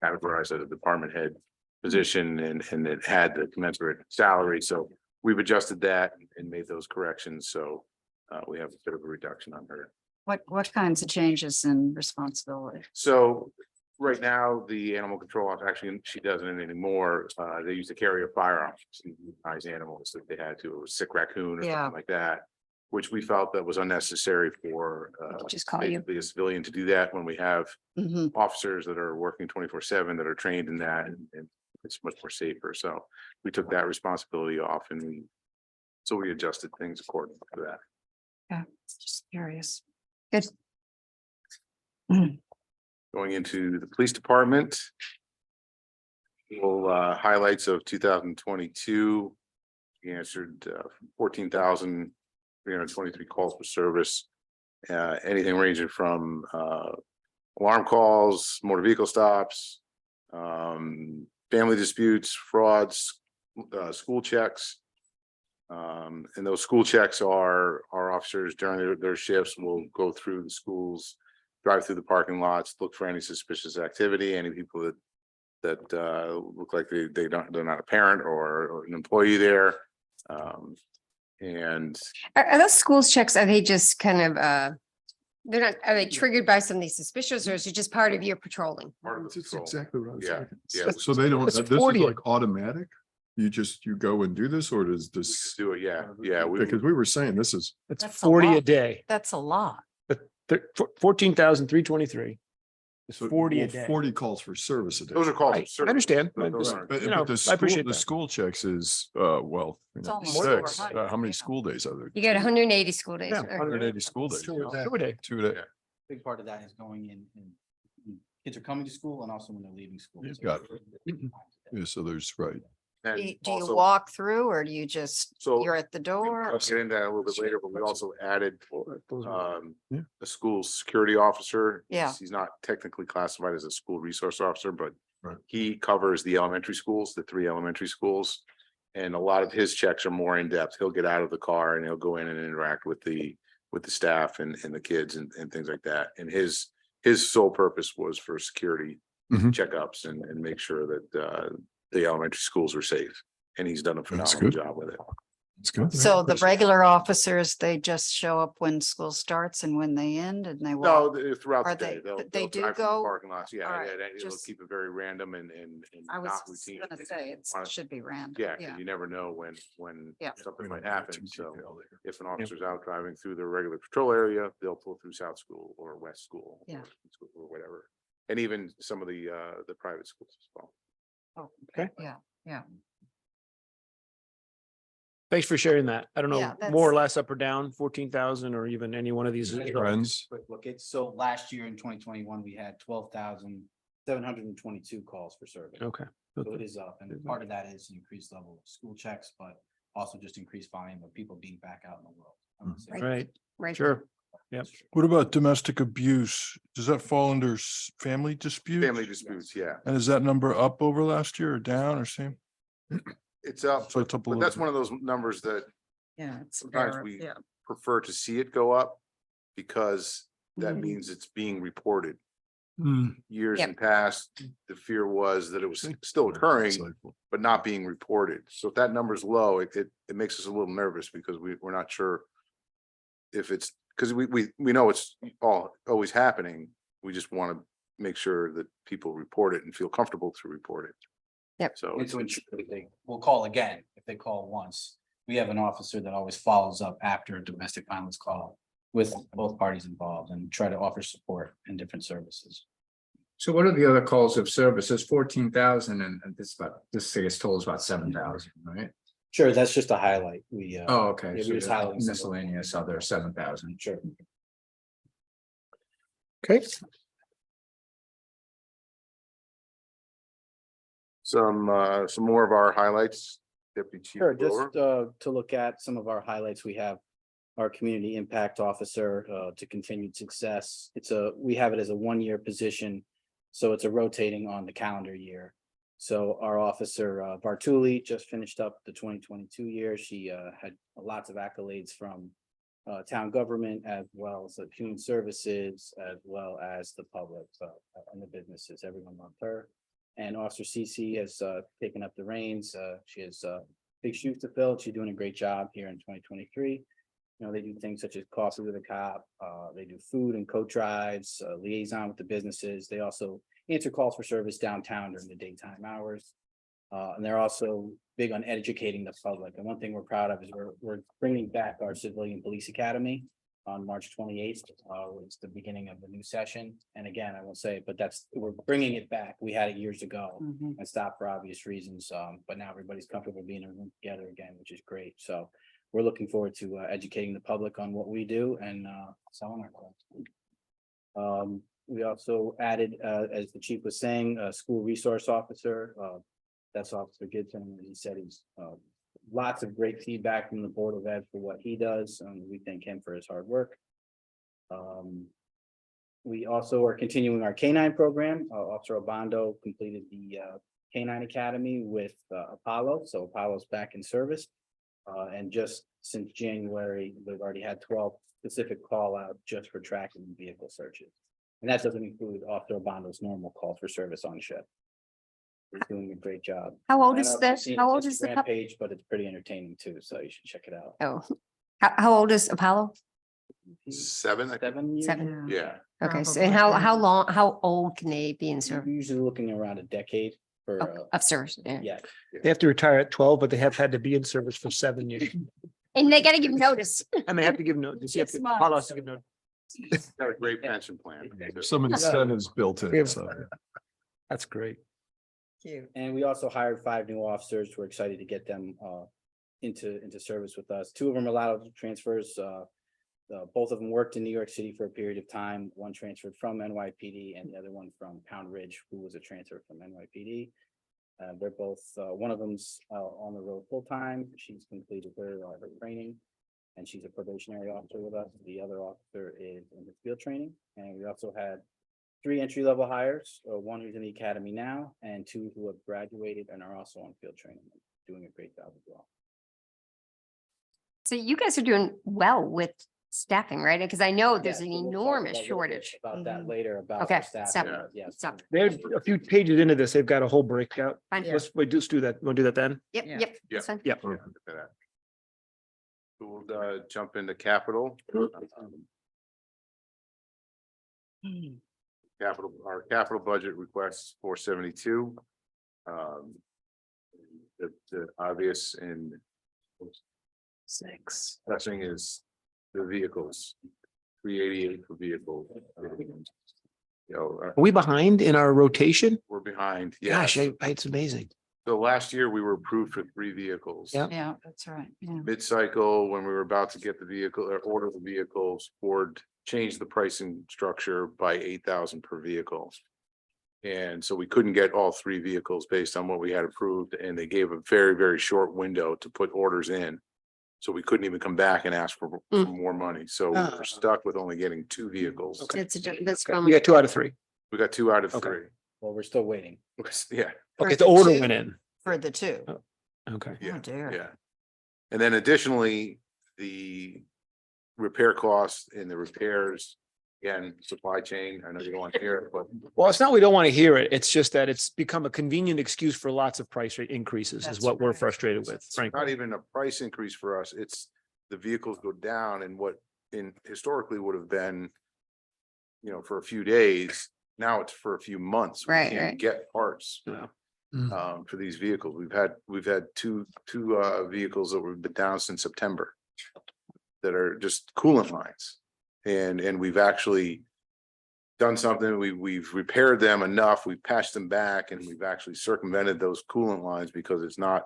categorized as a department head position, and it had the commensurate salary. So we've adjusted that and made those corrections. So we have a bit of a reduction on her. What kinds of changes in responsibility? So right now, the animal control officer, actually, she doesn't anymore. They used to carry a firearm to euthanize animals if they had to, or a sick raccoon or Yeah. something like that, which we felt that was unnecessary for Just call you. basically a civilian to do that when we have Mhm. officers that are working 24/7 that are trained in that, and it's much more safer. So we took that responsibility off, and we adjusted things according to that. Yeah, just curious. Good. Going into the police department. Well, highlights of 2022. We answered 14,323 calls for service. Anything ranging from alarm calls, motor vehicle stops, family disputes, frauds, school checks. And those school checks are our officers during their shifts will go through the schools, drive through the parking lots, look for any suspicious activity, any people that look like they're not a parent or an employee there. And Are those schools checks, are they just kind of, they're not, are they triggered by something suspicious, or is it just part of your patrolling? part of the It's patrol. exactly what I was Yeah, thinking. yeah. So they don't, It's this is 40. like automatic? You go and do this, or does We this? just do it, yeah. Because we were saying this is, That's That's a 40 a lot. day, That's a lot. but 14,323. It's so, 40 a well, day. 40 calls for service a day. Those are calls. I of service. understand, Those but aren't- just- But you know, the I school, appreciate the that. school checks is, It's almost over 6. 100, How many yeah. school days are there? You get 180 school days. Yeah, or- 180 school days. Two a day. 2 a day. 2 a day. Yeah. Big part of that is going in when kids are coming to school and also when they're leaving school. You've got Yeah, so there's, right. And Do you also- walk through or do you just, So- you're at the door? I'll get into that a little bit later, but we also added Yeah. a school security officer. Yeah. He's not technically classified as a school resource officer, but Right. he covers the elementary schools, the 3 elementary schools. And a lot of his checks are more in depth. He'll get out of the car and he'll go in and interact with the staff and the kids and things like that. And his sole purpose was for security Mhm. checkups and make sure that the elementary schools are safe. And he's done a That's phenomenal good. job with it. It's good. So the regular officers, they just show up when school starts and when they end and they No, walk? throughout Are the day. they- They'll they do drive through the go? Parking lots, yeah, All right, yeah, it'll just- keep it very random and I was not just routine. gonna say, it Wanna- should be random. Yeah, because you never know when Yeah. something We might don't get happen, too so detailed here. if an officer's out driving through the regular patrol area, they'll pull through South School or West School. Yeah. Or whatever, and even some of the private schools as well. Oh, Okay. Yeah, yeah. Thanks for sharing that. I don't know, Yeah, more or that's- less up or down, 14,000 or even any one of these. Friends, Quick look, it's so last year in 2021, we had 12,722 calls for service. Okay. So it is up, and part of that is the increased level of school checks, but also just increased volume of people being back out in the world. I would say. Right, Right. sure. Yep. What about domestic abuse? Does that fall under family disputes? Family disputes, yeah, And is that number up over last year or down or same? it's up, So it's up a but little that's bit. one of those numbers that Yeah, it's. Sometimes error, we- Yeah. prefer to see it go up because that Mhm. means it's being reported. Years Yep. in past, the fear was that it was still occurring, cycle. but not being reported. So if that number's low, it makes us a little nervous because we're not sure if it's, because we know it's always happening. We just want to make sure that people report it and feel comfortable to report it. Yep. So And to ensure that they will call again, if they call once, we have an officer that always follows up after a domestic violence call with both parties involved and try to offer support and different services. So what are the other calls of service? There's 14,000 and this about, this I guess total is about 7,000, right? Sure, that's just a highlight. We, Oh, okay. yeah, So we just there's highlighting some of them. miscellaneous other 7,000. Sure. Okay. some more of our highlights, Deputy Chief. Sure, Brewer. just to look at some of our highlights, we have our community impact officer to continued success. We have it as a one-year position, so it's a rotating on the calendar year. So our officer Bartuli just finished up the 2022 year. She had lots of accolades from town government as well as the human services, as well as the public and the businesses. Everyone loved her. And Officer Cece has taken up the reins. She has big shoes to fill. She's doing a great job here in 2023. You know, they do things such as coffee with a cop. They do food and coat drives, liaison with the businesses. They also answer calls for service downtown during the daytime hours. And they're also big on educating the public. And one thing we're proud of is we're bringing back our civilian police academy on March 28th. It's the beginning of the new session. And again, I won't say it, but we're bringing it back. We had it years ago Mhm. and stopped for obvious reasons. But now everybody's comfortable being in a room together again, which is great. So we're looking forward to educating the public on what we do and selling our clothes. We also added, as the chief was saying, a school resource officer. That's Officer Gibson. He said he's lots of great feedback from the Board of Ed for what he does, and we thank him for his hard work. We also are continuing our K-9 program. Officer Obando completed the K-9 Academy with Apollo, so Apollo's back in service. And just since January, we've already had 12 specific call out just for tracking vehicle searches. And that doesn't include Officer Obando's normal call for service on shift. He's doing a great job. How old I is don't know if the, you've seen how his old is the Instagram pup? page, but it's pretty entertaining too, so you should check it out. Oh, how old is Apollo? 7, I think. 7 years. 7. Yeah, Okay, so Probably. and how old can they be in We're service? usually looking around a decade for, Of service, yeah. yeah. They have to retire at 12, but they have had to be in service for 7 years. And they gotta give notice. And they have to give notice. You have to- 6 months. Apollo has to give notice. got a great pension plan. There's some incentives built We in, have- so. That's great. Cute. And we also hired 5 new officers. We're excited to get them into service with us. 2 of them are lateral transfers. Both of them worked in New York City for a period of time. One transferred from NYPD and the other one from Pound Ridge, who was a transfer from NYPD. They're both, one of them's on the road full-time. She's completed her training. And she's a probationary officer with us. The other officer is in the field training. And we also had 3 entry-level hires, one who's in the academy now, and 2 who have graduated and are also on field training, doing a great job as well. So you guys are doing well with staffing, right? Because I know there's Yeah, an so we'll talk enormous a little bit shortage. About that later, about. Okay, the staff, stop. Yes. Stop. They're a few pages into this. They've got a whole breakout. Fine. Yeah. Let's do that. Want to do that then? Yep, Yeah. yep, Yeah. that's fine. Yep. We'll jump into capital. Capital, our capital budget requests 472. The obvious and touching is the vehicles, 388 for vehicles. You know, Are we behind in our rotation? we're behind. Gosh, Yes. it's amazing. So last year we were approved for 3 vehicles. Yeah. Yeah, that's right. Yeah. Mid-cycle, when we were about to get the vehicle or order the vehicles, Ford changed the pricing structure by 8,000 per vehicle. And so we couldn't get all 3 vehicles based on what we had approved, and they gave a very, very short window to put orders in. So we couldn't even come back and ask for more money. So we Ah. were stuck with only getting 2 vehicles. Okay. That's We got 2 out of 3. We got 2 out of Okay. 3. Well, we're still waiting. Yeah, Okay, For the the order 2? went in. For the 2. Okay. yeah. Oh, dear. Yeah. And then additionally, the repair costs and the repairs, again, supply chain, I know you don't want to hear it, but Well, it's not, we don't want to hear it. It's just that it's become a convenient excuse for lots of price rate increases is That's what we're right. frustrated with, it's not frankly. even a price increase for us. It's the vehicles go down and what historically would have been, you know, for a few days, now it's for a few months. We Right, can't right. get parts. Yeah. For these vehicles. We've had two vehicles that were been down since September. That are just coolant lines. And we've actually done something. We've repaired them enough. We've patched them back and we've actually circumvented those coolant lines because it's not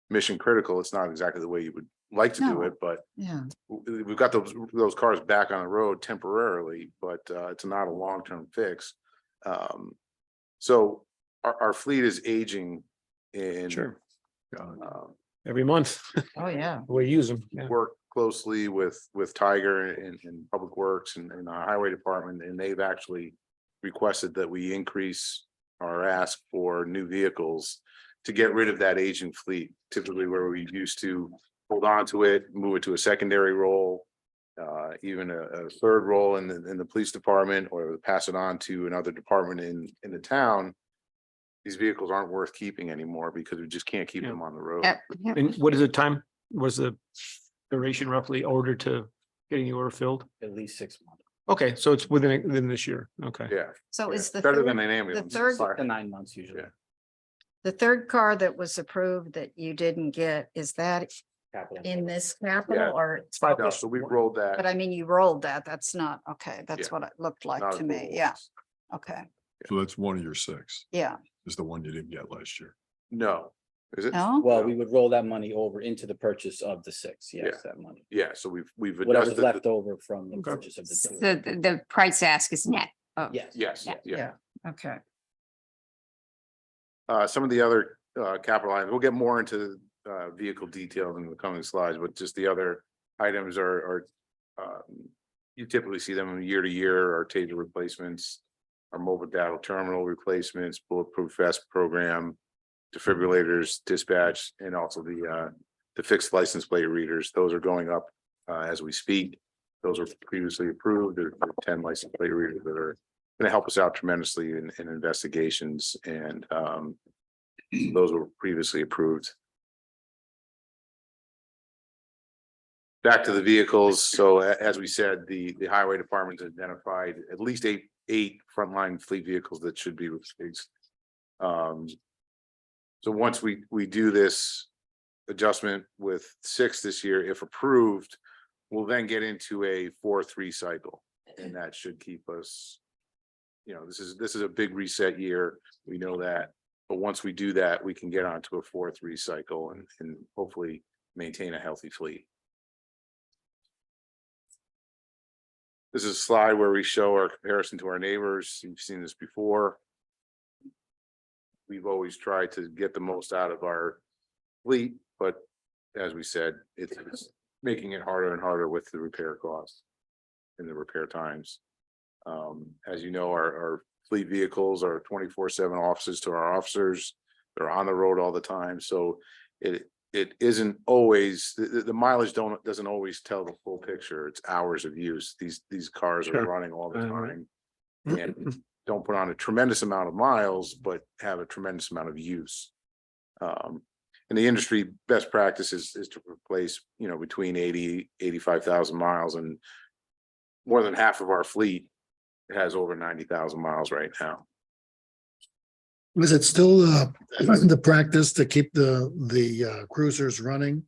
mission critical. It's not exactly the way you would like to do No. it, but Yeah. we've got those cars back on the road temporarily, but it's not a long-term fix. So our fleet is aging and Sure. um, Every month Oh, yeah. we use them. Yeah. work closely with Tiger and Public Works and the Highway Department, and they've actually requested that we increase our ask for new vehicles to get rid of that aging fleet, typically where we used to hold on to it, move it to a secondary role, even a third role in the police department, or pass it on to another department in the town. These vehicles aren't worth keeping anymore because we just can't keep Yeah. them on the road. Yep, yep. And what is the time? Was the duration roughly order to getting the order filled? At least 6 months. Okay, so it's within this year. Okay. Yeah. So yeah. is the Better than third, an ambulance. third- Fire. To 9 months usually. Yeah. the third car that was approved that you didn't get, is that Capital. in this Yeah. capital or? It's 5. No, so we rolled that. But I mean, you rolled that. That's not, okay, that's Yeah. what it looked like not to a me. total Yeah, loss. okay, So that's one of your 6 yeah. is the one you didn't get last year. No, is it? No? Well, we would roll that money over into the purchase of the 6. Yes, Yeah. that money. Yeah, so we've Whatever's adjusted. left over from the Okay. purchase of the So 2. the price ask is net. Oh, Yes. Yes, Yeah. yeah. Okay. Some of the other capital items, we'll get more into vehicle details in the coming slides, but just the other items are you typically see them year to year, our TASER replacements, our mobile data terminal replacements, bulletproof vest program, defibrillators, dispatch, and also the fixed license plate readers. Those are going up as we speak. Those were previously approved. There are 10 license plate readers that are going to help us out tremendously in investigations, and those were previously approved. Back to the vehicles. So as we said, the highway department's identified at least eight frontline fleet vehicles that should be replaced. So once we do this adjustment with 6 this year, if approved, we'll then get into a 4-3 cycle, and that should keep us. You know, this is a big reset year. We know that, but once we do that, we can get onto a 4-3 cycle and hopefully maintain a healthy fleet. This is a slide where we show our comparison to our neighbors. You've seen this before. We've always tried to get the most out of our fleet, but as we said, it's making it harder and harder with the repair costs and the repair times. As you know, our fleet vehicles are 24/7 offices to our officers. They're on the road all the time, so it isn't always the mileage doesn't always tell the full picture. It's hours of use. These cars are Sure. running all the Right. time and don't put on a tremendous amount of miles, but have a tremendous amount of use. And the industry best practice is to replace, you know, between 85,000 miles, and more than half of our fleet has over 90,000 miles right now. is it still the practice to keep the cruisers running?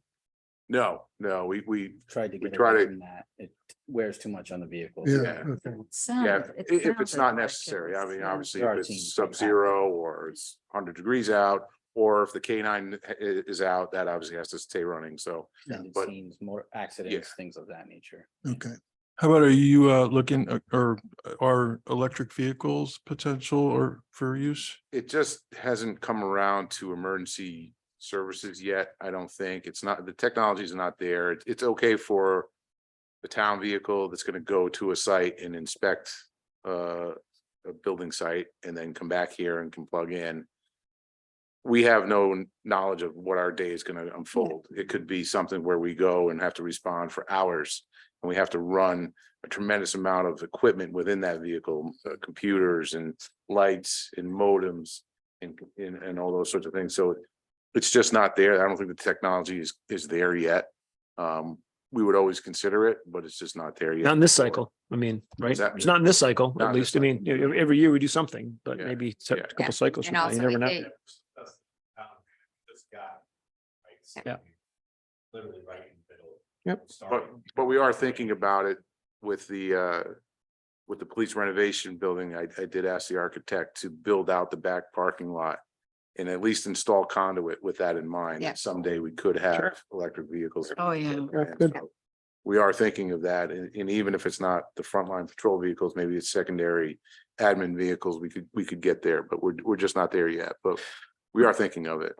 No, we Tried to We get try away to- from that. It wears too much on the vehicle. Yeah, Yeah. okay. Yeah, if it's not necessary, I mean, obviously, if it's sub-zero or it's 100 degrees out, or if the K9 is out, that obviously has to stay running, so. Extended but- scenes, more accidents, things of that nature. Okay. How about, are you looking or are electric vehicles potential or for use? It just hasn't come around to emergency services yet, I don't think. It's not, the technology is not there. It's okay for the town vehicle that's gonna go to a site and inspect a building site and then come back here and can plug in. We have no knowledge of what our day is gonna unfold. It could be something where we go and have to respond for hours, and we have to run a tremendous amount of equipment within that vehicle, computers and lights and modems and all those sorts of things. So it's just not there. I don't think the technology is there yet. We would always consider it, but it's just not there yet. Not in this cycle. I mean, right? that It's mean? not in this cycle, Not at in least. this I mean, every year we do something, but Yeah. maybe a Yeah. couple cycles. And from now, you also never if know. they, Yeah. Literally right in the middle. Yep. But we are thinking about it with the police renovation building. I did ask the architect to build out the back parking lot and at least install conduit with that in mind. Yeah. that Someday we could Sure. have electric vehicles. Oh, yeah. Yeah, good. So we are thinking of that, and even if it's not the frontline patrol vehicles, maybe it's secondary admin vehicles, we could get there, but we're just not there yet, but we are thinking of it.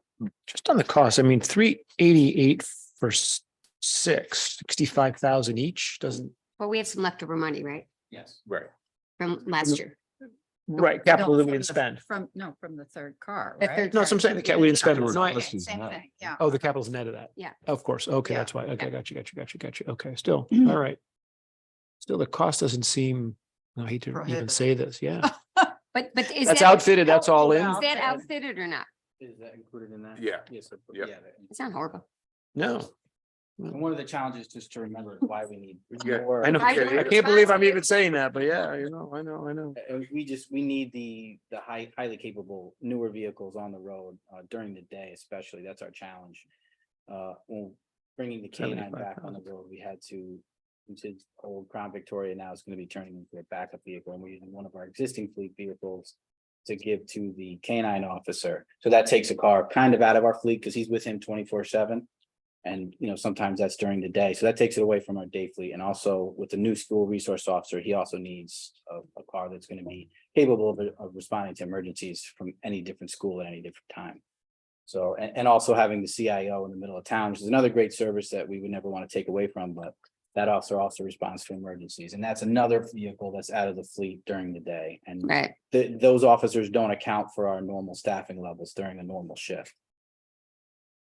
Just on the cost, I mean, 388 for 65,000 each doesn't, Well, we have some leftover money, right, Yes. Right. from last year? right, capital No, that we from didn't the- spend. From the third car, The right? third No, so I'm saying the we didn't spend. Yeah, No, I- Same thing, yeah. Oh, the capital's net of that. Yeah. Of course. Okay, Yeah. that's why. Okay, got you. Okay, still, Mhm. all right. Still, the cost doesn't seem, I hate to even Prohibitive. say this, yeah. But is That's that, outfitted, that's all in. is that outfitted or not? Is that included in that? Yeah. Yes. Yeah. It's not horrible. No, And one of the challenges, just to remember, is why we need Yeah, more. I know. I I can't believe I'm even saying that, but yeah, I know. We need the highly capable newer vehicles on the road during the day, especially. That's our challenge. When bringing the K9 back on the road, we had to, which is old Crown Victoria now is going to be turning into a backup vehicle, and we're using one of our existing fleet vehicles to give to the K9 officer. So that takes a car kind of out of our fleet because he's with him 24/7. And, sometimes that's during the day. So that takes it away from our day fleet. And also with the new school resource officer, he also needs a car that's going to be capable of responding to emergencies from any different school at any different time. So, and also having the CIO in the middle of town, which is another great service that we would never want to take away from, but that officer also responds to emergencies. And that's another vehicle that's out of the fleet during the day. And Right. those officers don't account for our normal staffing levels during a normal shift.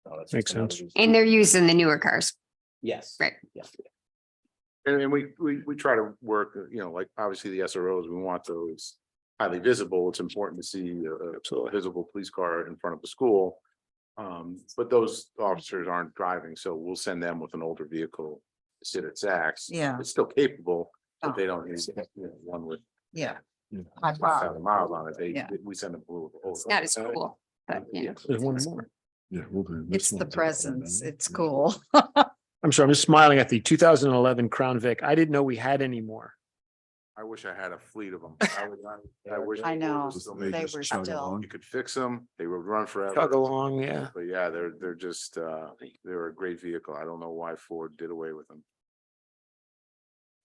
So that's just Makes another sense. reason. And they're using the newer cars. Yes. Right. Yes. And we try to work, like obviously the SROs, we want those highly visible. It's important to see a visible police car in front of the school. But those officers aren't driving, so we'll send them with an older vehicle to sit at Saks. Yeah. It's still capable, Oh. but they don't need one with Yeah. 1,000 miles on it. Yeah. We send them. It's not as cool, but There's one more. Yeah, we'll do. It's the presence. It's cool. I'm sorry, I'm just smiling at the 2011 Crown Vic. I didn't know we had any more. I wish I had a fleet of them. I wish. I know. They They just were chug still. along. You could fix them. They would run forever. Chug along, yeah. But yeah, they're just, they're a great vehicle. I don't know why Ford did away with them.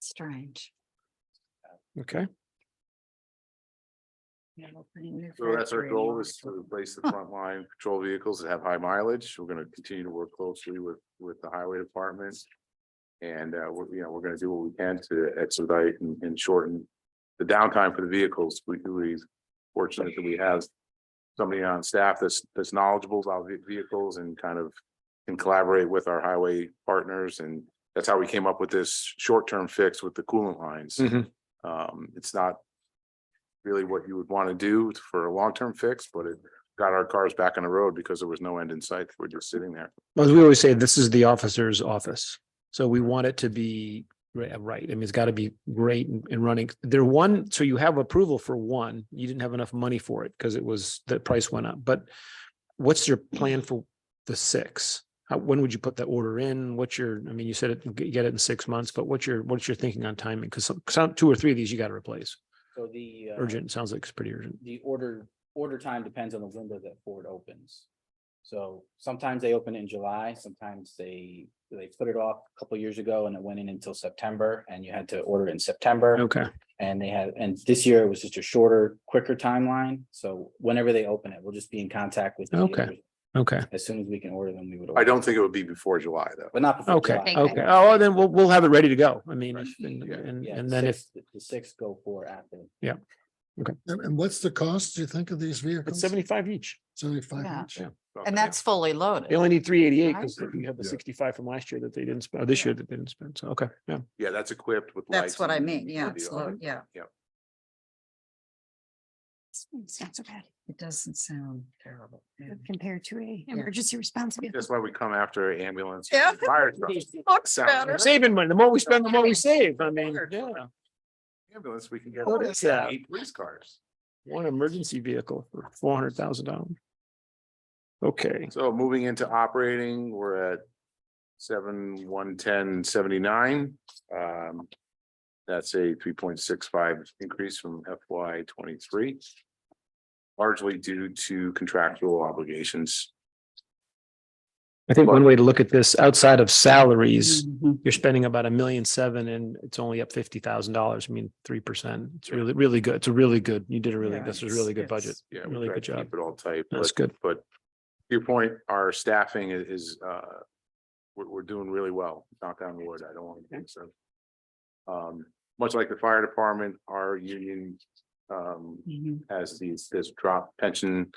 Strange. Okay. So that's our goal, is to replace the frontline patrol vehicles that have high mileage. We're gonna continue to work closely with the highway department. And we're gonna do what we can to expedite and shorten the downtime for the vehicles. We're fortunate that we have somebody on staff that's knowledgeable about vehicles and kind of can collaborate with our highway partners, and that's how we came up with this short-term fix with the coolant lines. Mhm. It's not really what you would want to do for a long-term fix, but got our cars back on the road because there was no end in sight. We're just sitting there. As we always say, this is the officer's office. So we want it to be right. I mean, it's got to be great and running. So you have approval for one. You didn't have enough money for it because the price went up. But what's your plan for the 6? When would you put that order in? I mean, you said get it in 6 months, but what's your thinking on timing? Because some 2 or 3 of these you got to replace. So the. Urgent, sounds like it's pretty urgent. The order time depends on the window that Ford opens. So sometimes they open it in July, sometimes they put it off a couple years ago and it went in until September and you had to order it in September. Okay. And this year it was just a shorter, quicker timeline. So whenever they open it, we'll just be in contact with. the Okay. dealers. Okay. As soon as we can order them, we would. I order don't them. think it would be before July though. But not before. Okay. July. Okay. Oh, then we'll have it ready to go. I mean, Yeah, and then if the 6 go for after. And what's the cost, do you think, of these vehicles? it's 75 each. 75 Yeah. each? Yeah. And that's fully loaded. They only need 388 Right. because you have the Yeah. 65 from last year that they didn't spend, or this year that they didn't spend. So, okay, yeah. Yeah, that's equipped with. That's lights what I and mean. Yeah, video. it's low. Yeah, It's not so bad it doesn't sound terrible. Yeah. compared to a emergency response vehicle. That's why we come after ambulance. Yeah. and Fire trucks. Looks Sounds better. We're saving money. The more we spend, the more we save. I mean, yeah. Ambulance, we can get. What is that? 8 police cars. One emergency vehicle for $400,000. Okay, So moving into operating, we're at 7/110/79. That's a 3.65 increase from FY 23. Largely due to contractual obligations. I think one way to look at this, outside of salaries, Mhm. you're spending about $1.7 million and it's only up $50,000. I mean, 3%. It's really, really good. It's a really good, you did a really, Yeah, this was a really good it's- budget. Yeah, we Really try good to job. keep it all tight. That's but- good. But to your point, our staffing is we're doing really well. Knock on wood. I don't want to think so. Much like the fire department, our union Mhm. has this drop pension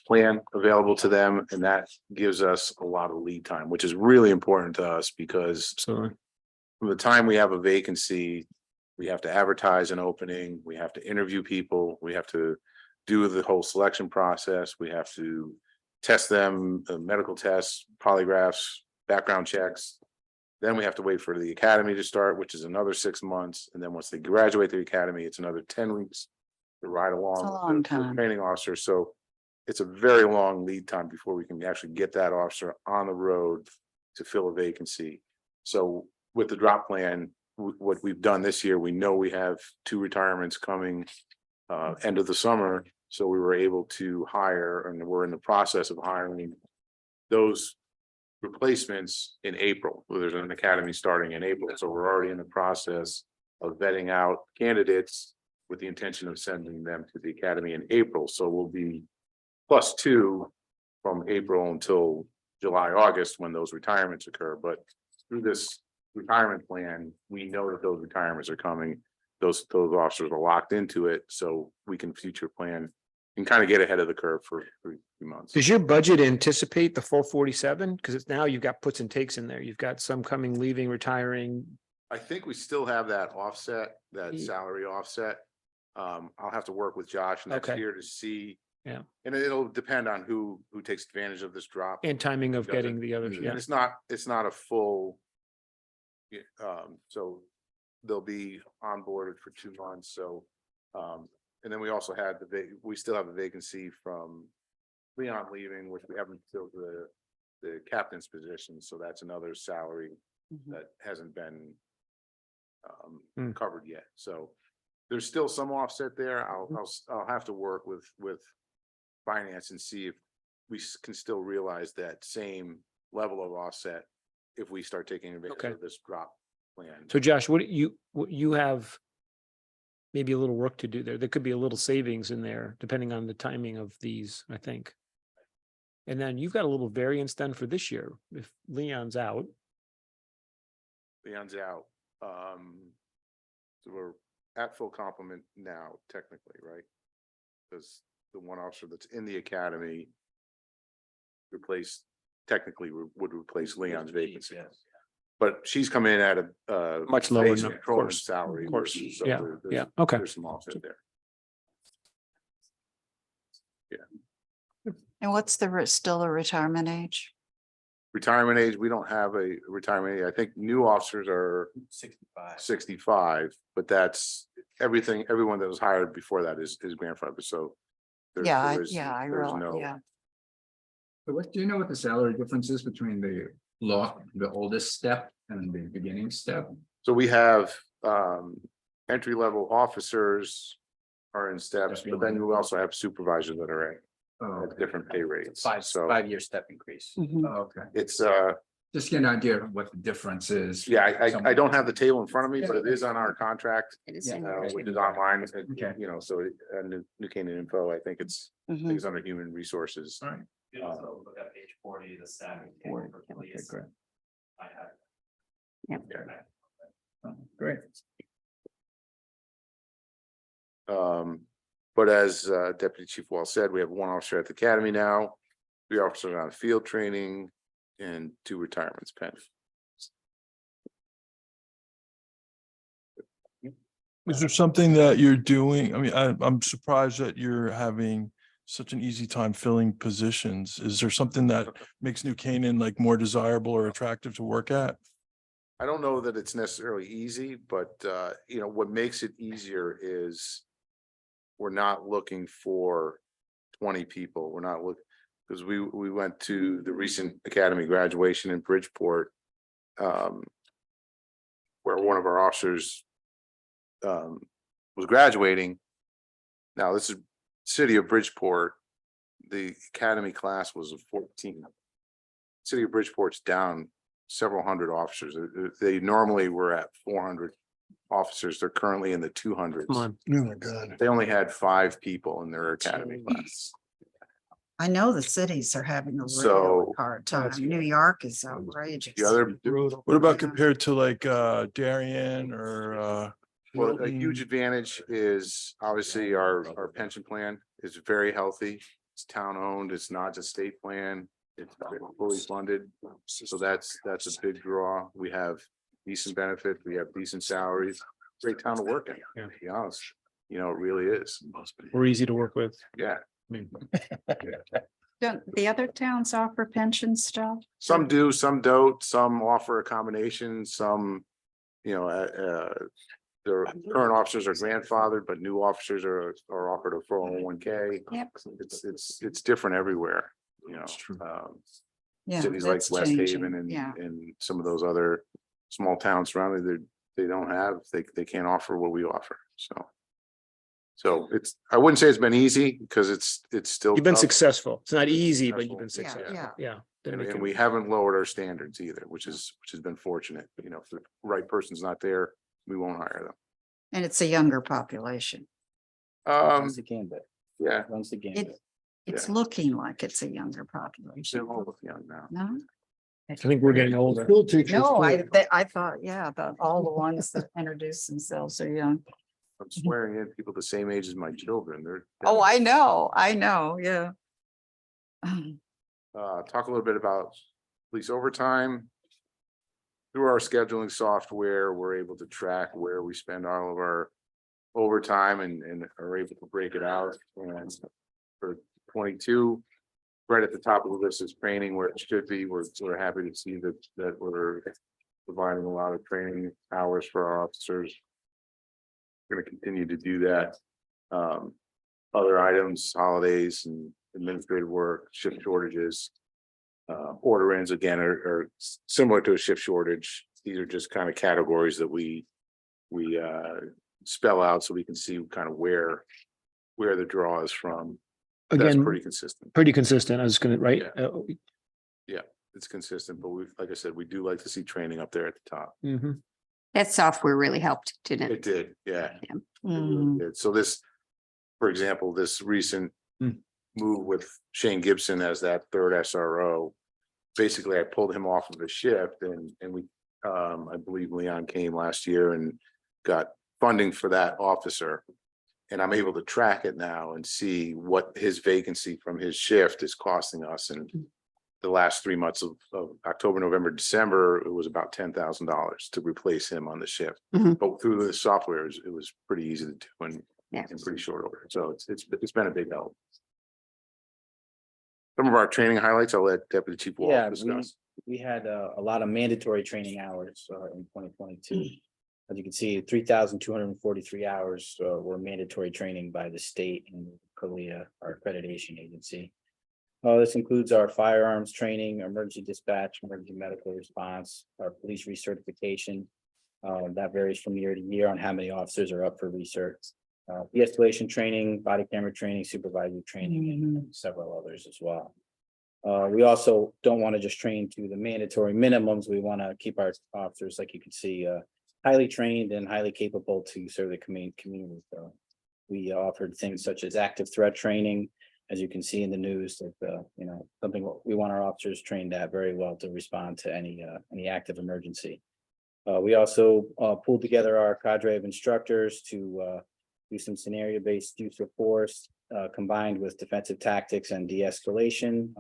plan available to them, and that gives us a lot of lead time, which is really important to us because So, from the time we have a vacancy, we have to advertise an opening, we have to interview people, we have to do the whole selection process, we have to test them, medical tests, polygraphs, background checks. Then we have to wait for the academy to start, which is another 6 months. And then once they graduate the academy, it's another 10 weeks to ride along. It's a with long the time. Training officer. So it's a very long lead time before we can actually get that officer on the road to fill a vacancy. So with the drop plan, what we've done this year, we know we have 2 retirements coming end of the summer. So we were able to hire, and we're in the process of hiring those replacements in April. Well, there's an academy starting in April, so we're already in the process of vetting out candidates with the intention of sending them to the academy in April. So we'll be +2 from April until July, August, when those retirements occur. But through this retirement plan, we know that those retirements are coming. Those officers are locked into it, so we can future plan and kind of get ahead of the curve for 3 months. does your budget anticipate the full 47? Because it's now you've got puts and takes in there. You've got some coming, leaving, retiring. I think we still have that offset, that Ye- salary offset. I'll have to work with Josh next Okay. year to see. Yeah. And it'll depend on who takes advantage of this drop. And timing of Does it- getting the others, And yeah. it's not a full. Yeah, so they'll be onboarded for 2 months, so, and then we also had we still have a vacancy from Leon leaving, which we haven't filled the captain's position, so that's another salary Mhm. that hasn't been Hmm. covered yet, so there's still some offset there. I'll have to work with finance and see if we can still realize that same level of offset if we start taking advantage Okay. of this drop plan. So Josh, what you have maybe a little work to do there. There could be a little savings in there, depending on the timing of these, I think. And then you've got a little variance then for this year, if Leon's out. Leon's out. So we're at full complement now, technically, right? Because the one officer that's in the academy technically would replace Leon's vacancy. But she's come in at a Much lower, base of controlling course, salary. of course. so Yeah, there's- yeah, okay. There's some offset there. And what's the, still a retirement age? Retirement age, we don't have a retirement age. I think new officers are 65, but that's everything, everyone that was hired before that is grandfathered, so. there's no- yeah. So what, do you know what the salary difference is between the the oldest step and the beginning step? So we have entry level officers are in steps, but then we also have supervisors that are Oh, at different pay rates. Five, So 5-year step increase. okay. it's Just get an idea of what the difference is. yeah, I don't have the table in front of me, but it is on our contract, It is Yeah. in which is online. Okay. You know, so New Canaan Info, I think it's under human resources. All right. Look at page 40, the staffing. Okay, great. Great. But as Deputy Chief Wall said, we have one officer at the academy now, 3 officers on field training, and 2 retirements pending. Is there something that you're doing? I mean, I'm surprised that you're having such an easy time filling positions. Is there something that makes New Canaan like more desirable or attractive to work at? I don't know that it's necessarily easy, but you know, what makes it easier is we're not looking for 20 people. We're not looking, because we went to the recent academy graduation in Bridgeport, where one of our officers was graduating. Now, this is city of Bridgeport. The academy class was of 14. City of Bridgeport's down several hundred officers. They normally were at 400 officers. They're currently in the 200s. Come on. Oh, my God. They only had 5 people in their academy class. I know the cities are having a really So- hard time. New York is outrageous. The other, What about compared to like Darien or well, a Milton? huge advantage is obviously our pension plan is very healthy. It's town owned. It's not just state plan. It's fully funded. So that's a big draw. We have decent benefits. We have decent salaries. Great town to work in, Yeah. to be honest. You know, it really is. We're easy to work with. Yeah. Don't the other towns offer pension stuff? Some do, some don't. Some offer a combination, some, you know, their current officers are grandfathered, but new officers are offered a 401k. Yep. It's different everywhere, you know. Yeah, Cities like that's West changing. Haven Yeah. and some of those other small towns surrounding, they don't have, they can't offer what we offer, so. So I wouldn't say it's been easy because it's still. You've been tough. successful. It's not easy, but you've been Yeah, successful. yeah. Yeah. And we haven't lowered our standards either, which has been fortunate, you know, if the right person's not there, we won't hire them. And it's a younger population. Runs the gambit. Yeah. Runs the gambit. It's looking like it's a younger population. They're all look young now. No? I think we're getting older. School teachers. No, too. I thought, yeah, all the ones that introduce themselves are young. I'm swearing in people the same age as my children. They're. Oh, I know, yeah. Talk a little bit about police overtime. Through our scheduling software, we're able to track where we spend all of our overtime and are able to break it out. And for 22, right at the top of the list is training where it should be. We're happy to see that we're providing a lot of training hours for our officers. We're gonna continue to do that. Other items, holidays and administrative work, shift shortages. Order ins again are similar to a shift shortage. These are just kind of categories that we spell out so we can see kind of where the draw is from. That's Again, pretty consistent. pretty consistent. I was gonna, right? Yeah, it's consistent, but like I said, we do like to see training up there at the top. Mhm. That software really helped, didn't It it? did, yeah. It really Mm. did. So this, for example, this recent move with Shane Gibson as that 3rd SRO. Basically, I pulled him off of a shift and we, I believe Leon came last year and got funding for that officer. And I'm able to track it now and see what his vacancy from his shift is costing us. And the last 3 months of October, November, December, it was about $10,000 to replace him on the shift. Mhm. But through the software, it was pretty easy to do and Yeah. in pretty short order. So it's been a big help. Some of our training highlights, I'll let Deputy Chief Yeah, Walsh discuss. we had a lot of mandatory training hours in 2022. As you can see, 3,243 hours were mandatory training by the state and CALEA, our accreditation agency. This includes our firearms training, emergency dispatch, emergency medical response, our police recertification. That varies from year to year on how many officers are up for research. De-escalation training, body camera training, supervisory training, and several others as well. We also don't want to just train to the mandatory minimums. We want to keep our officers, like you can see, highly trained and highly capable to serve the community. So we offered things such as active threat training, as you can see in the news, that something we want our officers trained at very well to respond to any active emergency. We also pulled together our cadre of instructors to do some scenario-based use of force combined with defensive tactics and de-escalation.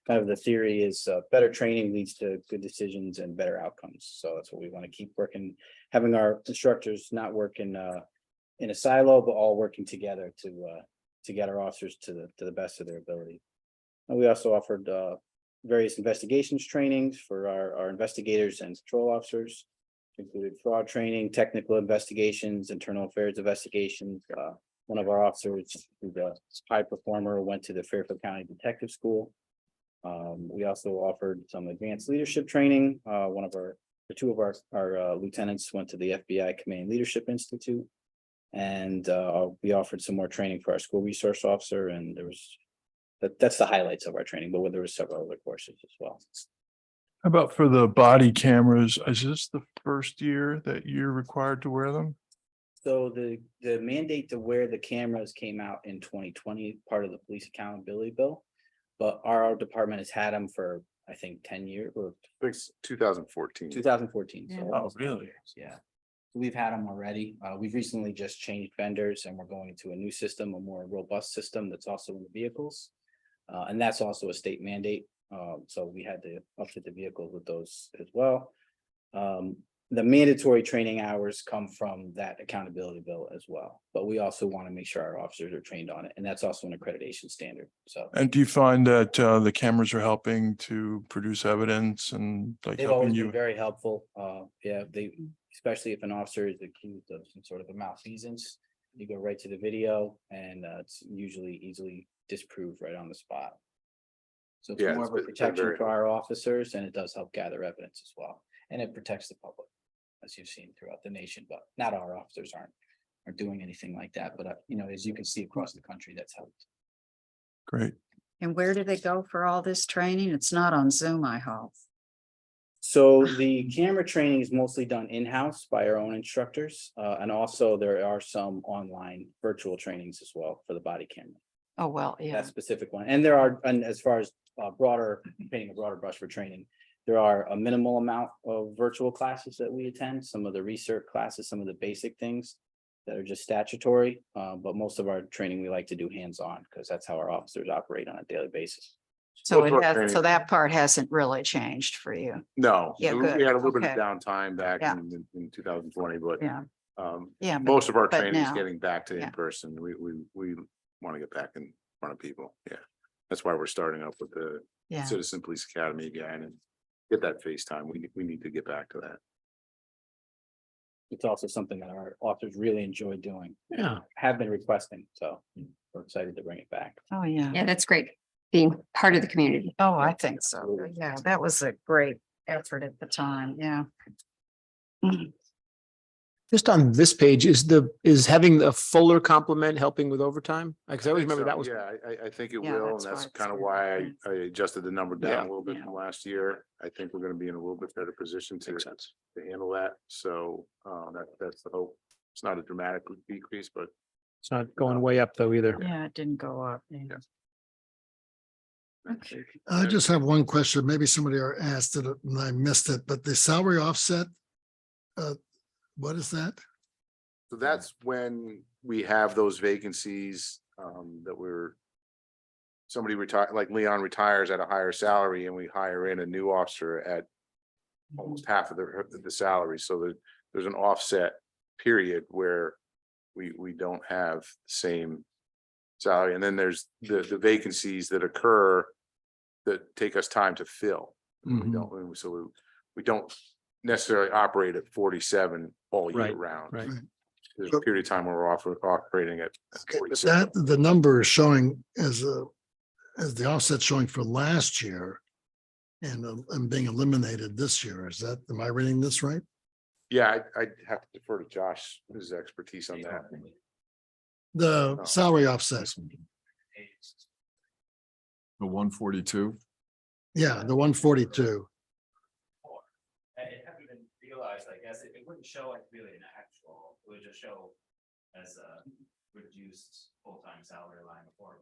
Kind of the theory is better training leads to good decisions and better outcomes. So that's what we want to keep working, having our instructors not work in a silo, but all working together to get our officers to the best of their ability. And we also offered various investigations trainings for our investigators and patrol officers. Included fraud training, technical investigations, internal affairs investigations. One of our officers, who's a high performer, went to the Fairfield County Detective School. We also offered some advanced leadership training. Two of our lieutenants went to the FBI Command Leadership Institute. And we offered some more training for our school resource officer, and that's the highlights of our training, but there were several other courses as well. How about for the body cameras? Is this the first year that you're required to wear them? So the mandate to wear the cameras came out in 2020, part of the police accountability bill. But our department has had them for, I think, 10 years or 2014. 2014. Yeah. So Oh, really? yeah. We've had them already. We've recently just changed vendors and we're going into a new system, a more robust system that's also in the vehicles. And that's also a state mandate. So we had to upfit the vehicles with those as well. The mandatory training hours come from that accountability bill as well, but we also want to make sure our officers are trained on it, and that's also an accreditation standard. So And do you find that the cameras are helping to produce evidence and like they've helping always been you? very helpful. Yeah, especially if an officer is accused of some sort of a malfeasance, you go right to the video and it's usually easily disproved right on the spot. So it's Yeah, more it's of a been protection very for our officers, and it does help gather evidence as well. And it protects the public, as you've seen throughout the nation, but not our officers aren't doing anything like that. But as you can see across the country, that's helped. Great. And where do they go for all this training? It's not on Zoom, I hope. So the camera training is mostly done in-house by our own instructors. And also there are some online virtual trainings as well for the body camera. Oh, well, yeah. That specific one. And as far as painting a broader brush for training, there are a minimal amount of virtual classes that we attend, some of the research classes, some of the basic things that are just statutory. But most of our training, we like to do hands-on because that's how our officers operate on a daily basis. So Most of our it has, training- so that part hasn't really changed for you. No, Yeah, we good. had a little bit of Okay. downtime back Yeah. in 2020, but Yeah. um, Yeah. but- most of our but training is now- getting back to Yeah. in person. We want to get back in front of people. Yeah. That's why we're starting up with the Yeah. Citizen Police Academy again and get that FaceTime. We need to get back to that. It's also something that our officers really enjoy doing, Yeah. have been requesting. So we're excited to bring it back. Oh, yeah. Yeah, that's great. Being part of the community. Oh, I think so. Yeah, that was a great effort at the time. Yeah. Just on this page, is having the fuller complement helping with overtime? Because I always think remember so, that was. Yeah, I think it Yeah, will, and that's why that's it's kind of there. why I adjusted the number down Yeah. a little bit Yeah. from last year. I think we're gonna be in a little bit better position to handle that. So that's the hope. It's not a dramatic decrease, but It's not going way up though either. Yeah, it didn't go up. Yeah. Yeah. Okay. I just have one question. Maybe somebody asked it and I missed it, but the salary offset. What is that? so that's when we have those vacancies that somebody retire, like Leon retires at a higher salary and we hire in a new officer at almost half of the salary. So there's an offset period where we don't have the same salary. And then there's the vacancies that occur that take us time to fill. We Mhm. don't, so we don't necessarily operate at 47 all year Right, round. right. There's a period of time where we're operating at Okay, but 46. that, the number is showing as the offset showing for last year and being eliminated this year. Is that, am I reading this right? Yeah, I'd have to defer to Josh, his expertise on that. The Oh. salary offset. The 142. Yeah, the 142. It hasn't been realized, I guess, it wouldn't show like really an actual, it would just show as a reduced full-time salary line before.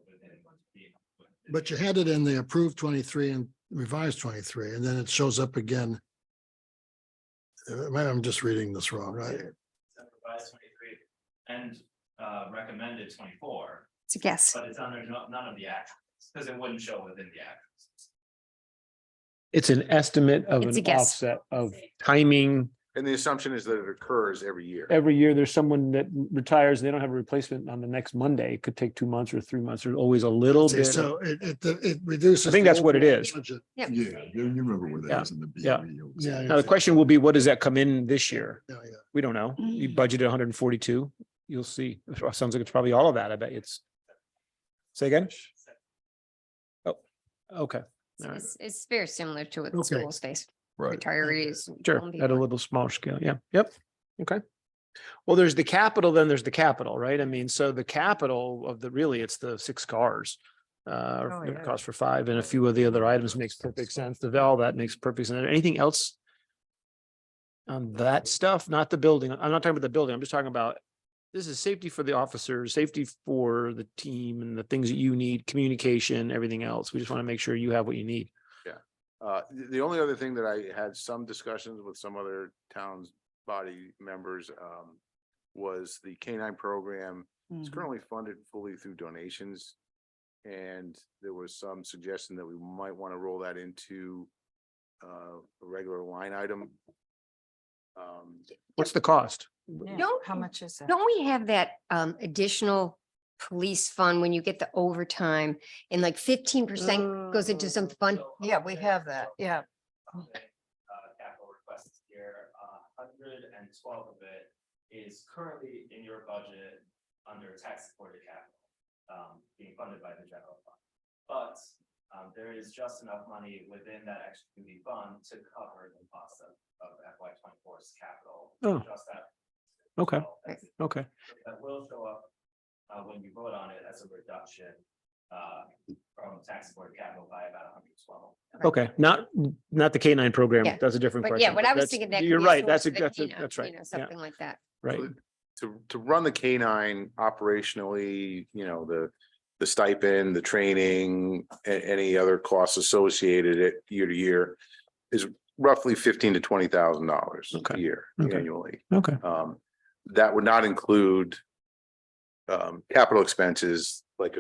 But you had it in the approved 23 and revised 23, and then it shows up again. Maybe I'm just reading this wrong, right? Revised 23 and recommended 24, It's a guess. but it's under none of the actuals, because it wouldn't show within the actuals. It's an estimate of It's a an guess. offset of timing. And the assumption is that it occurs every year. Every year, there's someone that retires, they don't have a replacement on the next Monday. It could take 2 months or 3 months. There's always a little See, bit. so it reduces. I think the that's what it overall is. budget. Yeah, you remember where Yeah, that is in the yeah. BOE. Yeah, Now, the question will be, what does that come in this year? Yeah, yeah. We don't know. You budgeted 142. You'll see. It sounds like it's probably all of that. I bet it's. Say again? Oh, okay. All right. It's very similar to what the Okay. schools face, Right. retirees. Sure, own at a people. little small scale. Yeah, yep. Okay. Well, there's the capital, then there's the capital, right? I mean, so the capital of the, really, it's the 6 cars. Oh, It yeah. costs for 5 and a few of the other items makes perfect sense. All that makes perfect sense. Anything else? On that stuff, not the building. I'm not talking about the building. I'm just talking about, this is safety for the officers, safety for the team and the things that you need, communication, everything else. We just want to make sure you have what you need. The only other thing that I had some discussions with some other towns body members was the K-9 program. It's Mhm. currently funded fully through donations. And there was some suggestion that we might want to roll that into a regular line item. What's the cost? Yeah, Don't- How much is that? Don't we have that additional police fund when you get the overtime and like 15% goes into some fund? Yeah, we have that. Yeah. Capital requests here, 112 of it is currently in your budget under tax supported capital, being funded by the general fund. But there is just enough money within that extra duty fund to cover the cost of FY 24's capital. Oh. Just that. Okay, So that's- okay. That will show up when you vote on it as a reduction from tax supported capital by about 112. Okay, not the K-9 program. Yeah. That's a different But question. yeah, what I was That's- thinking that. could You're be a right. source That's of it, that's you know, that's right. you know, Yeah, Something like that. right. To run the K-9 operationally, the stipend, the training, any other costs associated it year to year is roughly $15,000 to $20,000 a Okay. year Okay. annually. Okay. That would not include capital expenses like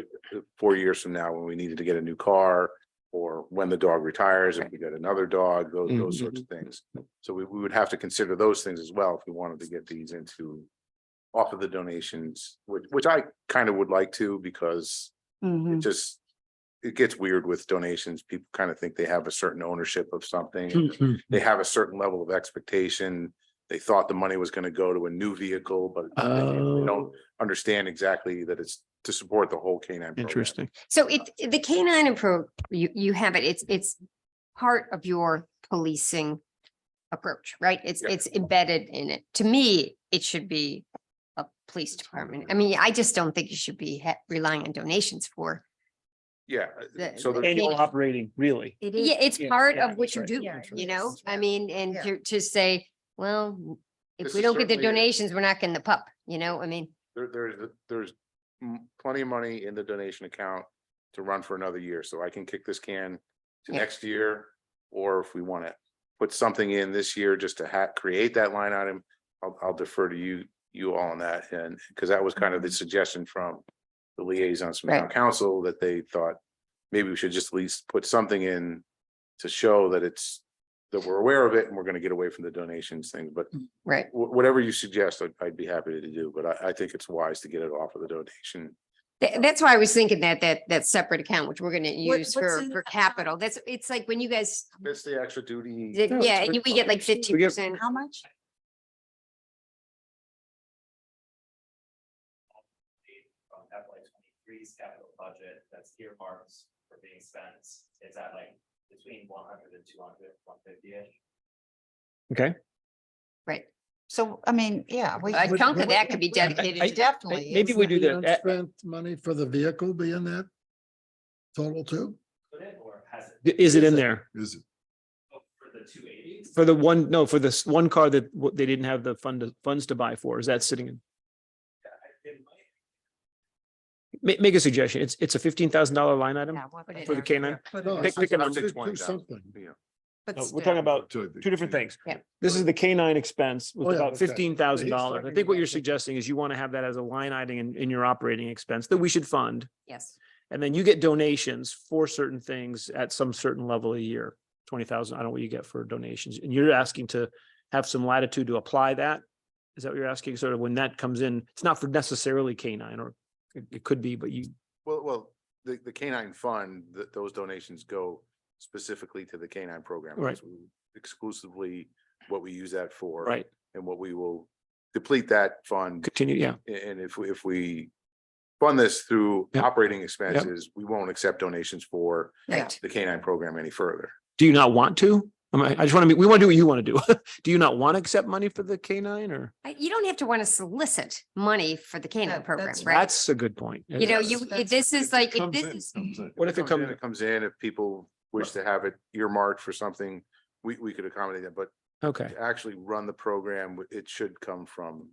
4 years from now when we needed to get a new car or when the dog retires, if we get another dog, those sorts of things. So we would have to consider those things as well if we wanted to get these into off of the donations, which I kind of would like to, because Mhm. it gets weird with donations. People kind of think they have a certain ownership of something. Mhm. They have a certain level of expectation. They thought the money was going to go to a new vehicle, but they don't understand exactly that it's to support the whole K-9 program. Interesting. So the K-9 approach, you have it, it's part of your policing approach, right? Yeah. It's embedded in it. To me, it should be a police department. I mean, I just don't think you should be relying on donations for. Yeah, The- so the- there's Annual operating, really. It is. Yeah, it's Yeah, part yeah, of what that's you right. do, Yeah, it you know? is. I mean, and Yeah. to say, well, if This we is don't get the certainly a- donations, we're not getting the pup, you know? I mean, there's plenty of money in the donation account to run for another year, so I can kick this can to Yeah. next year. Or if we want to put something in this year just to create that line item, I'll defer to you all on that. And because that was kind of the suggestion from the liaisons from town Right. council, that they thought maybe we should just at least put something in to show that that we're aware of it and we're going to get away from the donations thing. But right. whatever you suggest, I'd be happy to do, but I think it's wise to get it off of the donation That's why I was thinking that separate account, which we're gonna use what's for, in for that capital. That's, it's like when you guys, It's the extra duty. yeah, and we get like 15%. How much? From FY 23's capital budget that's earmarked for being spent, is at like between 100 and 200, 150-ish. Okay. Right. So, I mean, yeah, we. A chunk of that could be I- dedicated to. Definitely. maybe we do The the, unspent money for the vehicle be in that total too? Put it or has it is it in there? Is it? for the 280? For the one, no, for this one car that they didn't have the funds to buy for, is that sitting in? Make a suggestion. It's a $15,000 line item Yeah, what Put they it for the in. canine. put No, it Pick- in. pick a it's number. two- 20,000, something. yeah. But No, we're still. talking about To the- two different things. Yeah. This is the canine expense with Oh, yeah, about okay. $15,000. I He's think what talking you're about- suggesting is you want to have that as a line item in your operating expense that we should fund. Yes. And then you get donations for certain things at some certain level a year, 20,000. I don't know what you get for donations. And you're asking to have some latitude to apply that. Is that what you're asking? Sort of when that comes in, it's not for necessarily canine, or it could be, but you, Well, the canine fund, those donations go specifically to the canine program. Right. That's exclusively what we use that for. right, And what we will deplete that fund. continue, yeah. And if we fund this through Yep. operating expenses, we won't accept donations for Yeah. the canine program any further. Do you not want to? I just want to, we want to do what you want to do. Do you not want to accept money for the canine, or? You don't have to want to solicit money for the canine That- program, that's right? That's a good point. You know, you, That's- this is like, if Comes this in, is, comes in. What if it comes? It comes in, if people wish to have it earmarked for something, we could accommodate that, but Okay, to actually run the program, it should come from.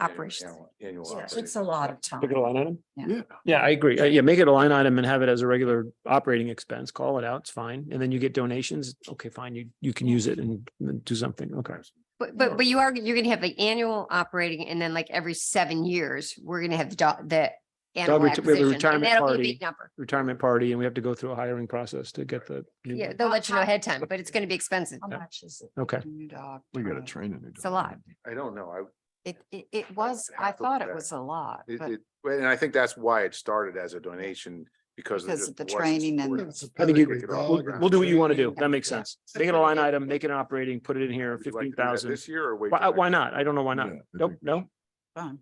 operations. Annual. Yeah, operating. it's a lot of time. pick it a line item? Yeah. Yeah, I agree. Yeah, make it a line item and have it as a regular operating expense. Call it out. It's fine. And then you get donations. Okay, fine. You can use it and do something. Okay. But you're gonna have like annual operating, and then like every 7 years, we're gonna have the animal we have a acquisition, and retirement that'll be a party. big number. Retirement party, and we have to go through a hiring process to get the. new- Yeah, they'll let you know ahead of time, but it's gonna be expensive. How much is it? Okay. New dog. We gotta train a new. It's a lot. I don't know. It was, I thought it was a lot, but And I think that's why it started as a donation because. Because of the wasn't training and- supported. It's a I think you, pedigree we'll, dog. we'll do what you want to do. Yeah. That makes sense. Make it a line item, make it an operating, put it in here, Would you like to do that 15,000. This year or wait? Why, till why next not? I don't know why not. Yeah, I Nope, think we no. fun.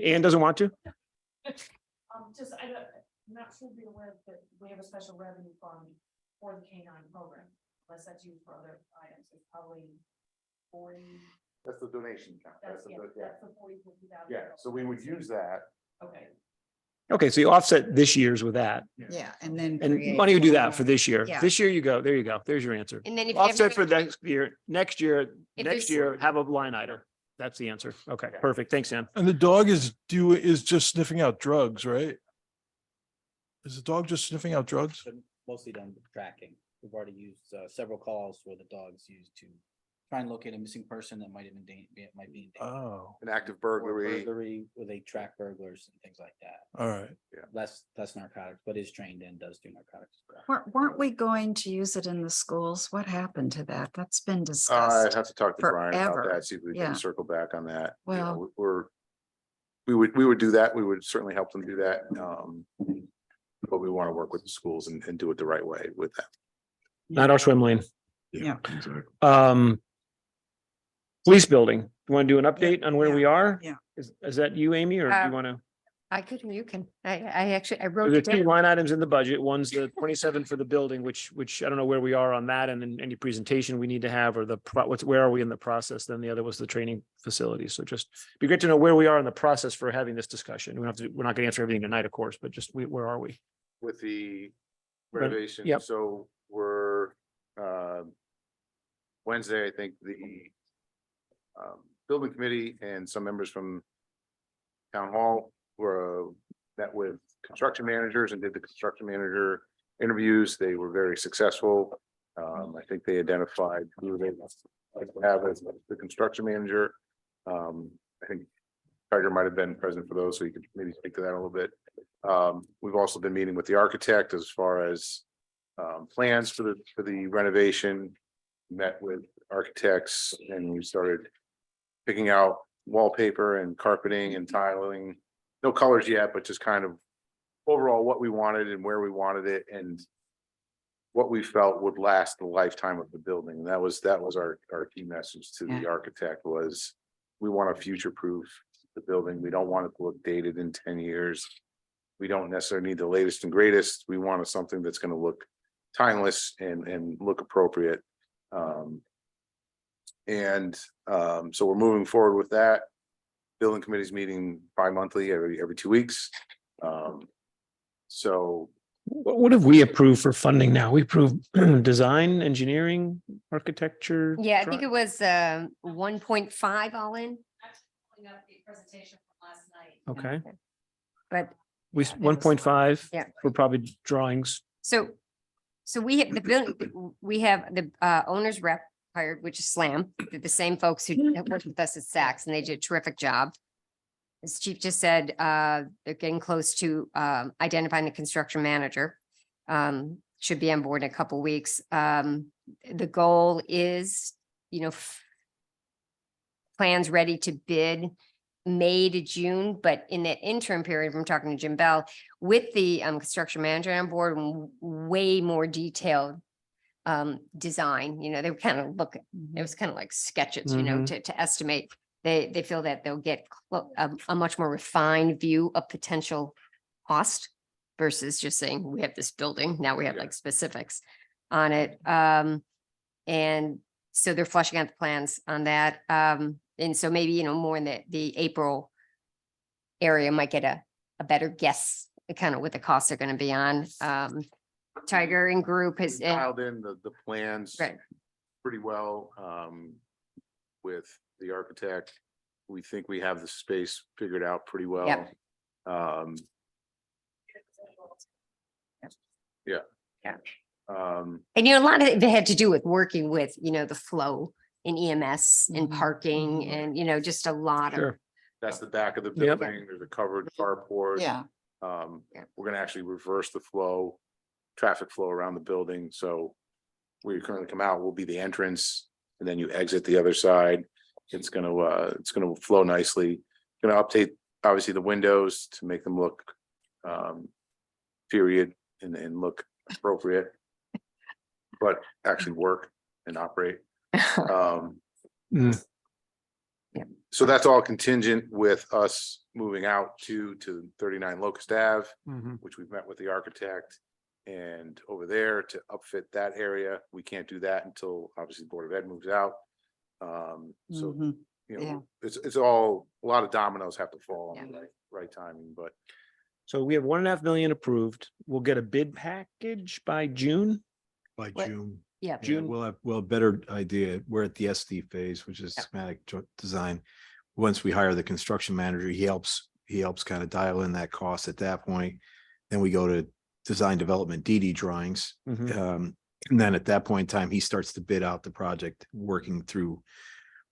Ann doesn't want to? Just, I'm not sure if you're aware that we have a special revenue fund for the canine program, unless that's used for other items, it's probably 40. That's the donation count. That's, the- yeah, that's the 40, 50,000. Yeah, so we would use that. Okay. Okay, so you offset this year's with that. Yeah, and then. And create why don't you do that more. for this year? Yeah. This year you go, there you go. There's your answer. And then if. Offset for everybody- next year, have a line item. That's the answer. Okay, perfect. Thanks, Ann. And the dog is just sniffing out drugs, right? Is the dog just sniffing out drugs? But mostly done with tracking. We've already used several calls where the dog's used to try and locate a missing person that might even might be in danger. Oh, An active Or burglary. Burglary, where they track burglars and things like that. all right. Less narcotics, but is trained and does do narcotics. as well. Weren't we going to use it in the schools? What happened to that? That's been I'd discussed. have to talk to Brian about forever. that, see if we Yeah. can circle back on that. You Well- know, we would do that. We would certainly help them do that. But we want to work with the schools and do it the right way with them. Not our swim lane. Yeah. Exactly. Police building. You want to do an update on where we are? Yeah. Is that you, Amy, or do you Uh, want to? I could, you can, I actually, I wrote There are it two down. line items in the budget. One's the 27 for the building, which I don't know where we are on that, and then any presentation we need to have, or where are we in the process? Then the other was the training facility. So just be great to know where we are in the process for having this discussion. We're not going to answer everything tonight, of course, but just where are we? With the Ren- renovation, yep. so we're Wednesday, I think the building committee and some members from town hall were met with construction managers and did the construction manager interviews. They were very successful. I think they identified who they like to have as the construction manager. I think Tiger might have been present for those, so you could maybe speak to that a little bit. We've also been meeting with the architect as far as plans for the renovation. Met with architects and we started picking out wallpaper and carpeting and tiling no colors yet, but just kind of overall what we wanted and where we wanted it and what we felt would last the lifetime of the building. And that was our key message to the architect was we want to future-proof the building. We don't want it to look dated in 10 years. We don't necessarily need the latest and greatest. We want something that's going to look timeless and look appropriate. So we're moving forward with that. Building committee's meeting bi-monthly every 2 weeks. So What have we approved for funding now? We approved design, engineering, architecture. Yeah, I think it was 1.5 all in, Pulling up the presentation from last night. Okay, but we, 1.5. Yeah. For probably drawings. so we have the building, we have the owner's rep hired, which is Slam, the same folks who have worked with us at Saks, and they did a terrific job. As Chief just said, they're getting close to identifying the construction manager. Should be on board in a couple weeks. The goal is, plans ready to bid May to June, but in that interim period, I'm talking to Jim Bell, with the construction manager on board, way more detailed design, they would kind of look, it was kind of like sketches, to estimate. They feel that they'll get a much more refined view of potential cost versus just saying, we have this building, now we have like specifics on it. And so they're fleshing out the plans on that. And so maybe, more in the April area might get a better guess, kind of what the costs are going to be on. Tiger and Group has dialed in the plans right. pretty well with the architect. We think we have the space figured out pretty well. Yep. Yeah. Yeah. And a lot of it had to do with working with, the flow in EMS and parking and, just a lot of. Sure. That's the back of the Yep. building. There's a covered carport. Yeah. We're gonna actually reverse the traffic flow around the building. So where you currently come out will be the entrance and then you exit the other side. It's gonna flow nicely. Gonna update obviously the windows to make them look period and look appropriate, but actually work and operate. So that's all contingent with us moving out to 39 Locust Ave, which we've met with the architect. And over there to upfit that area, we can't do that until obviously Board of Ed moves out. So, it's all, a lot of dominoes have to fall on the right timing, but. So we have 1.5 million approved. We'll get a bid package by June. By What- June. Yeah. June. We'll have, better idea. We're at the SD phase, which is Yep. schematic design. Once we hire the construction manager, he helps kind of dial in that cost at that point. Then we go to design development DD drawings. Mhm. And then at that point in time, he starts to bid out the project, working through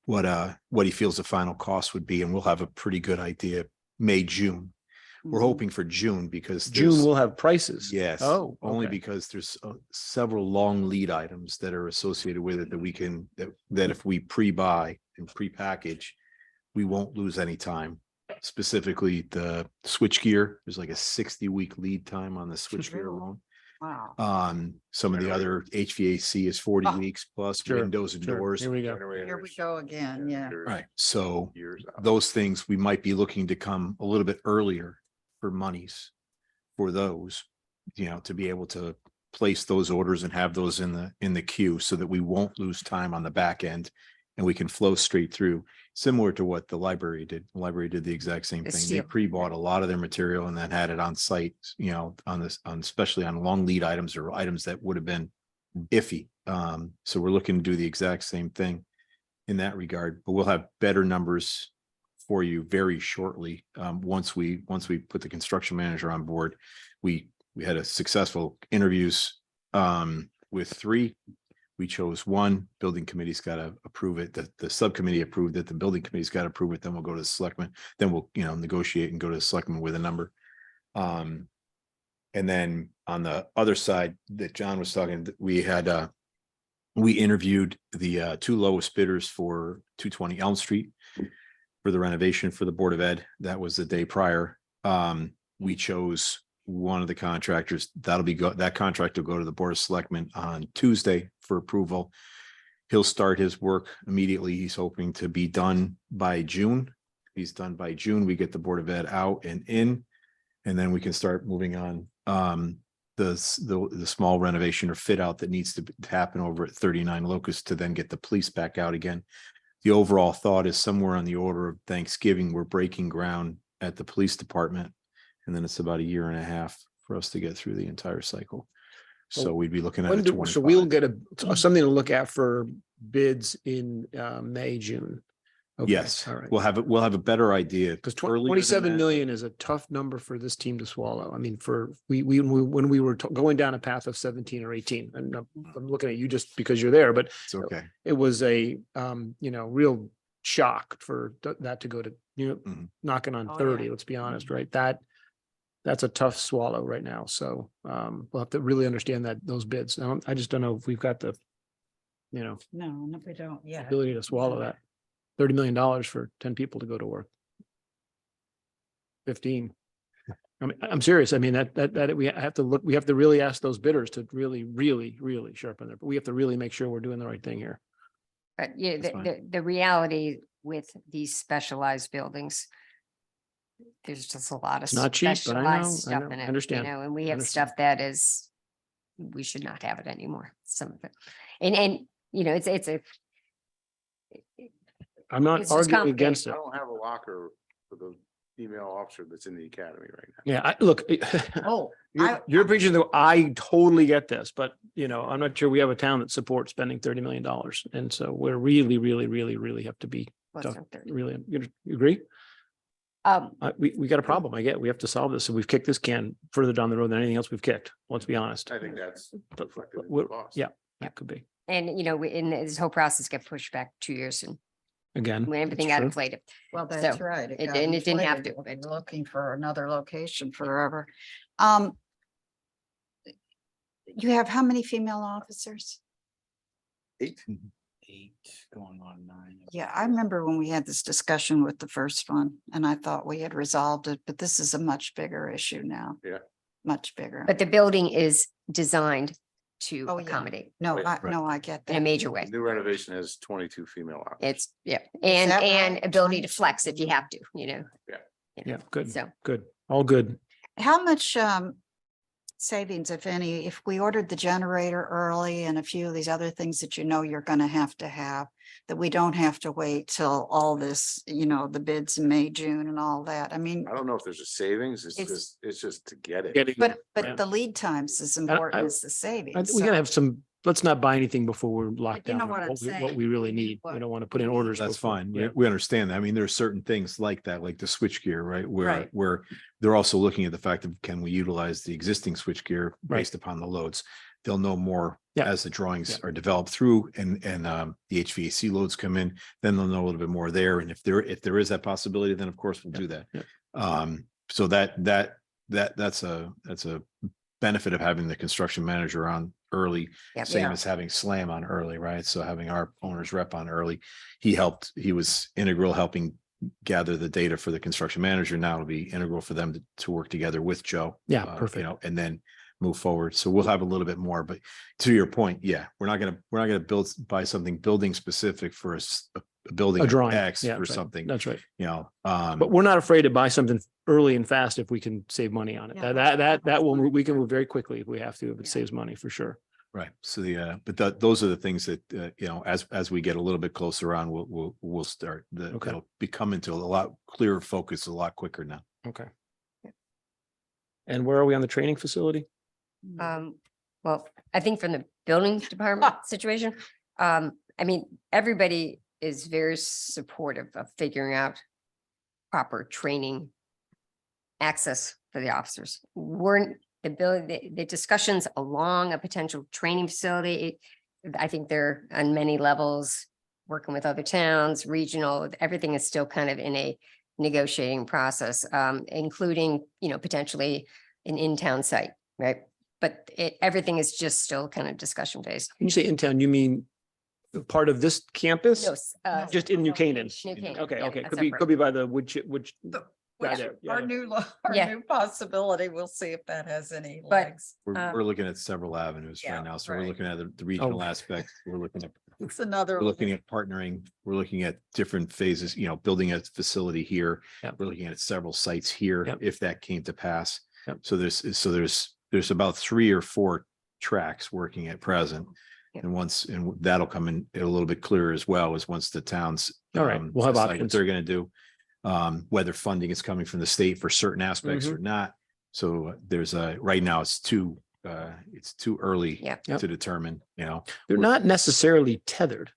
what he feels the final cost would be, and we'll have a pretty good idea May, June. We're hoping for June because June there's- we'll have prices. Yes. Oh, Only okay. because there's several long lead items that are associated with it that we can, that if we pre-buy and pre-package, we won't lose any time. Specifically, the switch gear, there's like a 60-week lead time on the switch gear alone. Wow. Some of the other HVAC is 40 weeks plus Sure, windows and sure. doors. Here we go. Here we go again, yeah. Right. So Years out. those things, we might be looking to come a little bit earlier for monies for those, to be able to place those orders and have those in the queue so that we won't lose time on the back end and we can flow straight through, similar to what the library did. The library did the exact same The thing. They steel. pre-bought a lot of their material and then had it on site, especially on long lead items or items that would have been iffy. So we're looking to do the exact same thing in that regard, but we'll have better numbers for you very shortly. Once we put the construction manager on board, we had a successful interviews with 3. We chose 1. Building committee's got to approve it. The subcommittee approved it. The building committee's got to approve it. Then we'll go to the selectmen. Then we'll, negotiate and go to the selectmen with a number. And then on the other side that John was talking, we had we interviewed the 2 lowest bidders for 220 Elm Street for the renovation for the Board of Ed. That was the day prior. We chose one of the contractors. That contract will go to the Board of Selectmen on Tuesday for approval. He'll start his work immediately. He's hoping to be done by June. He's done by June. We get the Board of Ed out and in, and then we can start moving on. The small renovation or fit out that needs to happen over at 39 Locust to then get the police back out again. The overall thought is somewhere on the order of Thanksgiving, we're breaking ground at the police department. And then it's about a year and a half for us to get through the entire cycle. So we'd be looking at When a do- So we'll 25. get something to look at for bids in May, June. Okay, Yes, all right. we'll have a better idea. Because earlier than 27 that. million is a tough number for this team to swallow. I mean, when we were going down a path of 17 or 18, and I'm looking at you just because you're there, but It's okay. it was a, real shock for that to go to, Mhm. knocking on Oh, 30, yeah. let's be honest, right? That's a tough swallow right now. So we'll have to really understand those bids. I just don't know if we've got the, No, we don't. Yeah. ability to swallow that. $30 million for 10 people to go to work. 15. I'm serious. I mean, that we have to look, we have to really ask those bidders to really, really, really sharpen their, we have to really make sure we're doing the right thing here. But yeah, That's fine. the reality with these specialized buildings, there's just a lot of It's not cheap, but I know, specialized stuff in I it, understand. and we have understand. stuff that is, we should not have it anymore, some of it. And, it's a, I'm not It's just arguing against I it. don't have a locker for the female officer that's in the academy right now. Yeah, look. Oh, You're preaching though, I totally get this, but I'm not sure we have a town that supports spending $30 million. And so we're really, really, really, really have to be, less tough. than 30. really, you agree? We got a problem. We have to solve this. And we've kicked this can further down the road than anything else we've kicked. Let's be honest. I think that's But reflected in the we're- cost. Yeah, that could be. And, in this whole process get pushed back 2 years and Again. when everything that's got true. inflated. Well, that's So, right. it- got and it didn't have inflated. to, We'll be but- Looking for another location forever. You have how many female officers? 8 going on 9. Yeah, I remember when we had this discussion with the first one and I thought we had resolved it, but this is a much bigger issue now. Yeah. Much bigger. But the building is designed to Oh, yeah. accommodate No, Right, I get in a that. major way. New renovation has 22 female officers. It's, yeah, and, that and right? ability to 22? flex if you have to, Yeah, good, So, good. All good. How much savings, if any, if we ordered the generator early and a few of these other things that you're gonna have to have, that we don't have to wait till all this, the bids in May, June and all that. I mean, I don't know if there's a savings. It's- It's just to get it. Getting- but Yeah. the lead times is important as the savings. We so- gotta have some, let's not buy anything before we're locked You know down. what on I'm What we saying. really need. We What don't want to put in we orders. That's before- fine. Yeah. We understand that. I mean, there are certain things like that, like the switchgear, right? Where, Right. where they're also looking at the fact of can we utilize the existing switchgear Right. based upon the loads? They'll know more Yeah. as the drawings Yeah. are developed through and the HVAC loads come in, then they'll know a little bit more there. And if there is that possibility, then of course we'll do that. Yeah. So that's a benefit of having the construction manager on early. Yep. Same Yeah. as having Slam on early, right? So having our owner's rep on early, he was integral helping gather the data for the construction manager. Now it'll be integral for them to work together with Joe. Yeah, you perfect. know, and then move forward. So we'll have a little bit more, but to your point, yeah, we're not gonna buy something building specific for a building A of drawing. X Yeah, or that's right. something, That's right. you know. But we're not afraid to buy something early and fast if we can save money on it. Yeah. That will, we can move very quickly if we have to, if it Yeah. saves money for sure. Right. So those are the things that, as we get a little bit closer on, we'll start Okay. it'll become into a lot clearer focus a lot quicker now. Okay. And where are we on the training facility? Well, I think from the building department situation, I mean, everybody is very supportive of figuring out proper training access for the officers. The discussions along a potential training facility, I think they're on many levels, working with other towns, regional, everything is still kind of in a negotiating process, including, potentially an in-town site, right? But everything is just still kind of discussion phase. When you say in town, you mean part of this campus? No, Just in New Canaan? New Canaan, Okay, yeah, okay. that's Could our be, first- could be by the wood chip, Guy there, yeah, Our yeah. new, our Yeah. new possibility, we'll see if that has any But- legs. We're looking at several avenues Yeah, right now. So we're right. looking at the regional Oh. aspect. We're looking at It's another. We're looking at partnering, we're looking at different phases, building a facility here. Yep. We're looking at several sites here, Yep. if that came to pass. Yep. So there's about 3 or 4 tracks working at present. Yep. And that'll come in a little bit clearer as well, as once the towns. All right, we'll have decide what options. they're gonna do. Whether funding is coming from the state for certain aspects Mm-hmm. or not. So there's right now it's too early Yep. Yep. to determine, They're not necessarily tethered.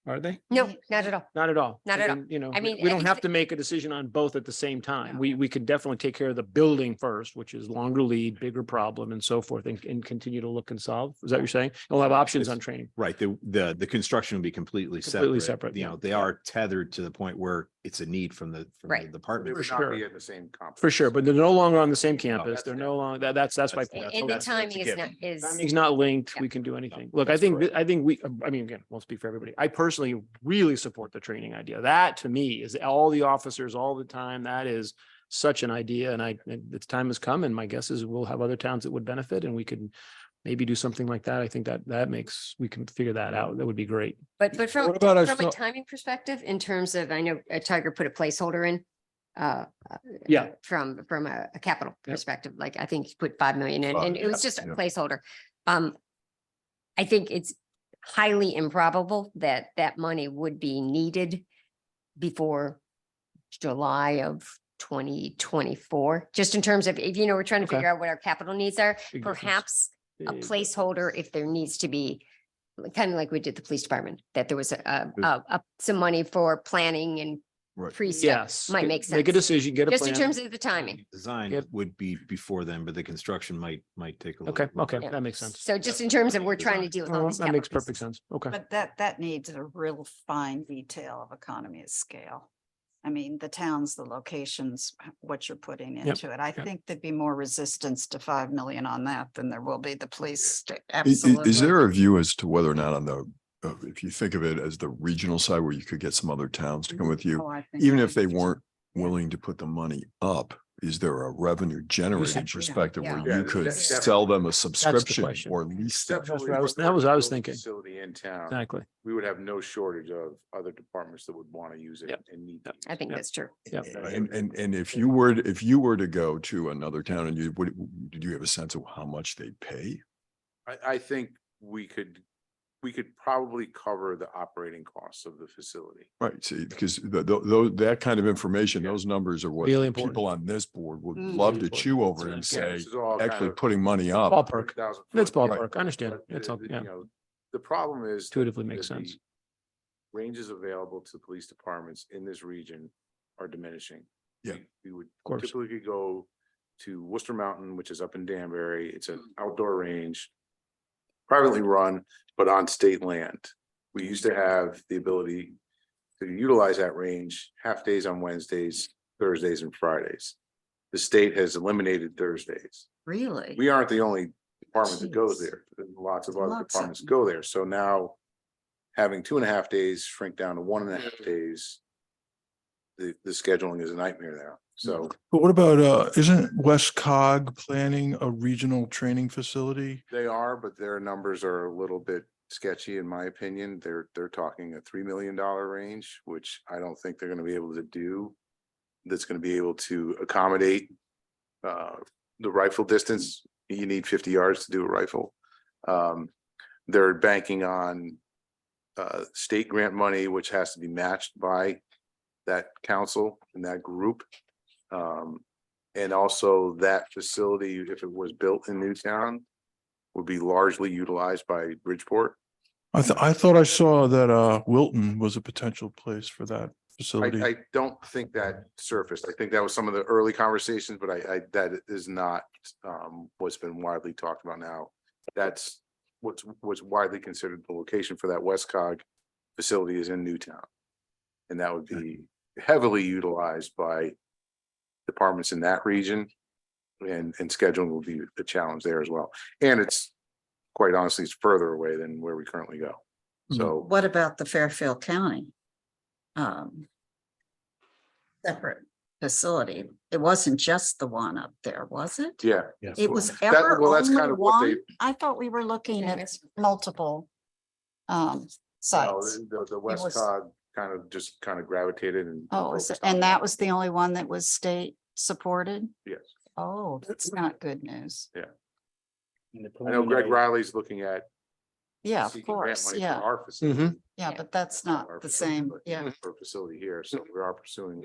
Are they? No, not at all. Not at all. Not at all. And, I mean, we don't have anything- to make a decision on both at the same time. No. We could definitely take care of the building first, which is longer lead, bigger problem and so forth, and continue to look and solve. Is that what you're saying? We'll have options on training. Right, the construction will be completely Completely separate. separate, They are tethered to the point where it's a need from the Right. They department. would For not be sure. at the same complex. For sure, but they're no longer on the same campus. that's They're it. no longer, that's my. That's- point. And the that's a timing is given. not, is, Timing's not linked. Yeah. We can do anything. No, Look, I that's think, correct. I mean, again, won't speak for everybody. I personally really support the training idea. That to me is all the officers all the time. That is such an idea and its time has come and my guess is we'll have other towns that would benefit and we could maybe do something like that. I think we can figure that out. That would be great. but from, What about I from a saw- timing perspective, in terms of, I know Tiger put a placeholder in. Yeah. From a capital Yep. perspective, like I think he put 5 million in, and it was just a yeah. placeholder. I think it's highly improbable that that money would be needed before July of 2024, just in terms of, if we're trying to Okay. figure out what our capital needs are, Big difference. perhaps a Big placeholder if there needs to be, kind of like we did the police department, that there was some money for planning and Right. pre-stuff Yes. might make Make a sense. decision, get a Just in plan. terms of the timing. Design Yep. would be before then, but the construction might take a little. Okay, bit longer. okay, Yeah. that makes sense. So just in terms of we're trying to deal with all Well, these. that makes capital perfect pieces. sense. Okay. But that needs a real fine detail of economy of scale. I mean, the towns, the locations, what you're putting Yep, into it. I yep. think there'd be more resistance to 5 million on that than there will be the police. Is Absolutely. there a view as to whether or not on the, if you think of it as the regional side where you could get some other towns to come with you, Oh, I think even so. if they weren't willing to put the money up, is there a revenue generating Yeah. perspective where Yeah, you could that's definitely- sell them a subscription question. or lease them? That's what I was- that was what I was thinking. Facility in town, Exactly. we would have no shortage of other departments that would want to use it Yep. and need. to I think Yep. that's true. Yeah. And if you were to go to another town and did you have a sense of how much they pay? I think we could probably cover the operating costs of the facility. Right, see, because that kind of information, those numbers are what Really important. people on this board would Mm. love to Important. chew over That's and right. say, This is all kind actually of putting money up. Ballpark. 100,000 It's foot, ballpark. I understand. but It's all, yeah. The problem is. Intuitively that makes sense. the Ranges available to police departments in this region are diminishing. Yeah. We would course. typically go to Worcester Mountain, which is up in Danbury. It's an outdoor range. Privately run, but on state land. We used to have the ability to utilize that range half days on Wednesdays, Thursdays and Fridays. The state has eliminated Thursdays. Really? We aren't the only department that goes Jeez. there. Lots of other Lots of departments them. go there. So now having 2.5 days shrink down to 1.5 days. The scheduling is a nightmare now. So But what about, isn't West Cog planning a regional training facility? they are, but their numbers are a little bit sketchy in my opinion. They're talking a $3 million range, which I don't think they're gonna be able to do. That's gonna be able to accommodate the rifle distance. You need 50 yards to do a rifle. They're banking on state grant money, which has to be matched by that council and that group. And also that facility, if it was built in Newtown, would be largely utilized by Bridgeport. I thought I saw that Wilton was a potential place for that facility. I don't think that surfaced. I think that was some of the early conversations, but that is not what's been widely talked about now. That's what's widely considered the location for that West Cog facility is in Newtown. And that would be heavily utilized by departments in that region. And scheduling will be a challenge there as well. And it's quite honestly, it's further away than where we currently go. So What about the Fairfield County? Separate facility. It wasn't just the one up there, was it? Yeah. It was That- ever well, that's only kind of what they- one? I thought we were looking at multiple sites. The was- Westcog kind of gravitated and. Oh, is it- focused on and that was the only one that was state supported? Yes, Oh, that's not good news. And the I know Greg preliminary- Riley's looking at. Yeah, of seeking grant course, money for yeah, Our facility. yeah, Yeah. but that's not our the facility, same, but yeah. For a facility here, so we are pursuing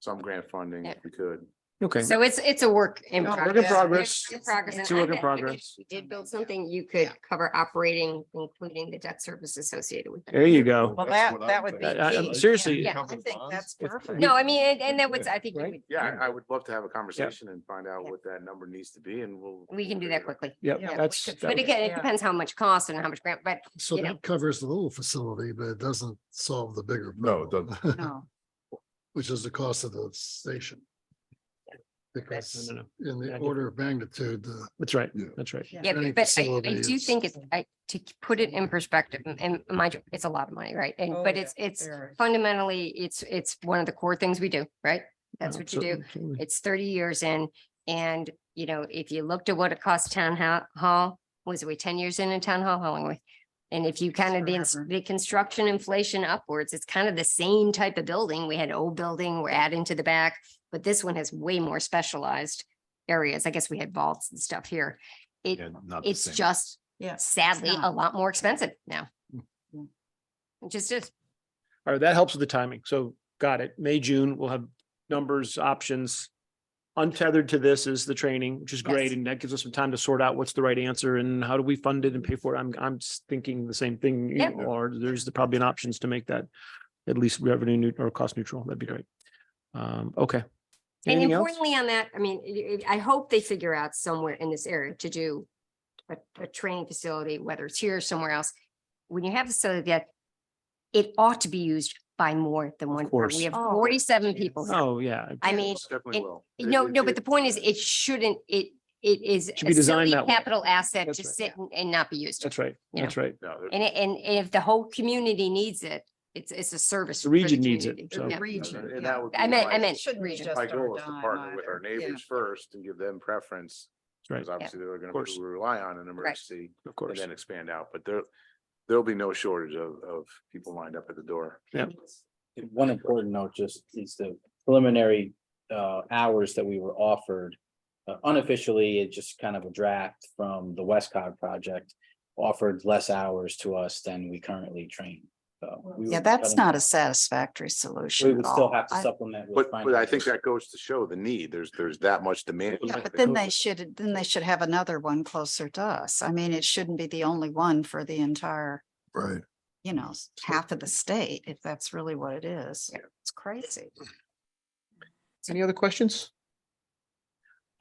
some grant funding if we could. Okay. So it's a work in Oh, work progress. in progress. In progress. It's and a work in I bet progress. if we did build something, you could cover operating, including the debt service associated with it. There you go. Well, That's what I that would would be. think. key. Seriously. Yeah. I think that's If- perfect. No, I mean, and that was, I think we Right. would- Yeah, I would love to have a conversation and find out Yeah. what that number needs to be and we'll. we can do that quickly. Yep, Yeah, we that's. could- that But would- again, it Yeah. depends how much cost and how much grant, but So you know. that covers the little facility, but it doesn't solve the bigger. No, it problem, No, Which is the cost of the station. Because No, no, in Yeah, the order of magnitude, That's right. Yeah. That's right. Yeah, training but I facility do is- think it's, to put it in perspective, and mind you, it's a lot of money, right? And, Oh, but yeah, it's very. fundamentally, it's one of the core things we do, right? That's what you do. Absolutely. It's 30 years in, and, you know, if you looked at what it cost town hall, was it, we 10 years in town hall, how long we? And if you kind of, Forever. the construction inflation upwards, it's kind of the same type of building. We had an old building, we're adding to the back, but this one has way more specialized areas. I guess we had vaults and stuff here. It, Yeah, not the it's same. just yeah. sadly not. a lot more expensive now. Yeah. It just is. All right, that helps with the timing. So got it. May, June, we'll have numbers, options. Untethered to this is the training, which is great, Yes. and that gives us some time to sort out what's the right answer and how do we fund it and pay for it. I'm just thinking the same thing. Yeah. Or there's probably an options to make that at least revenue or cost neutral. That'd be great. Okay. And Anything else? importantly on that, I mean, I hope they figure out somewhere in this area to do a training facility, whether it's here or somewhere else. When you have a facility that it ought to be used by more than one. course. We have Oh, 47 people. here. Oh, yeah. I mean, Definitely it- will. no, but the point is, it shouldn't, it is Should be a designed silly that way. capital asset That's to right. sit and not be used. That's right. You That's right. No, there- And if the whole community needs it, it's a service. The for region needs it, community. so. Yeah. Region, And yeah. that would be I meant, my- I meant. Shouldn't be region. just My our goal is to dime partner with our either. Yeah. neighbors first and give them preference. That's right. Because obviously they're gonna course. rely on an emergency Of and course. then expand out, but there'll be no shortage of people lined up at the door. One important note just is the preliminary hours that we were offered. Unofficially, it just kind of a draft from the Westcog project offered less hours to us than we currently train. So we Yeah, would that's cut not in- a satisfactory solution. We at would still all. have to I- supplement. with But finding I think others. that goes to show the need. There's that much demand. Yeah, but then they should have another one closer to us. I mean, it shouldn't be the only one for the entire, Right. you know, half of the state, if that's really what it is. It's crazy. Any other questions?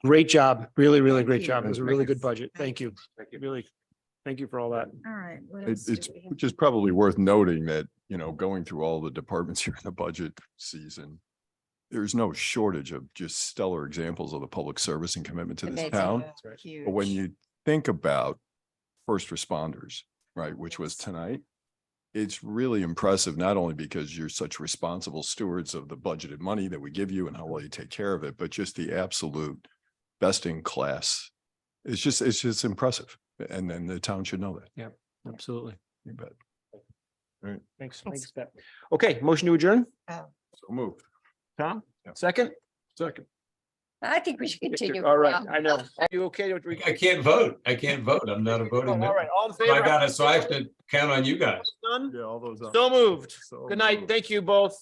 Great job. Really, really Thank great you. job. It was a really good budget. Thank you. Thank you. Really. Thank you for all that. All right. what It- else do It's, we have? which is probably worth noting that, going through all the departments here in the budget season, there's no shortage of just stellar examples of the public service and commitment to this Amazing. town. Yeah, But when huge. you think about first responders, right, which was Yes. tonight, it's really impressive, not only because you're such responsible stewards of the budgeted money that we give you and how well you take care of it, but just the absolute best in class. It's just impressive. And then the town should know that. Absolutely. You bet. Thanks. Thanks, Pat. Okay, motion to adjourn. So moved. Tom, Yeah. second? Second. I think we should continue. All right, I know. Are you okay? I can't vote. I can't vote. I'm not a voting All member. right, all in So I favor? got it. So I have to count on you guys. Done? Yeah, all those. So moved. So Good night. moved. Thank you both.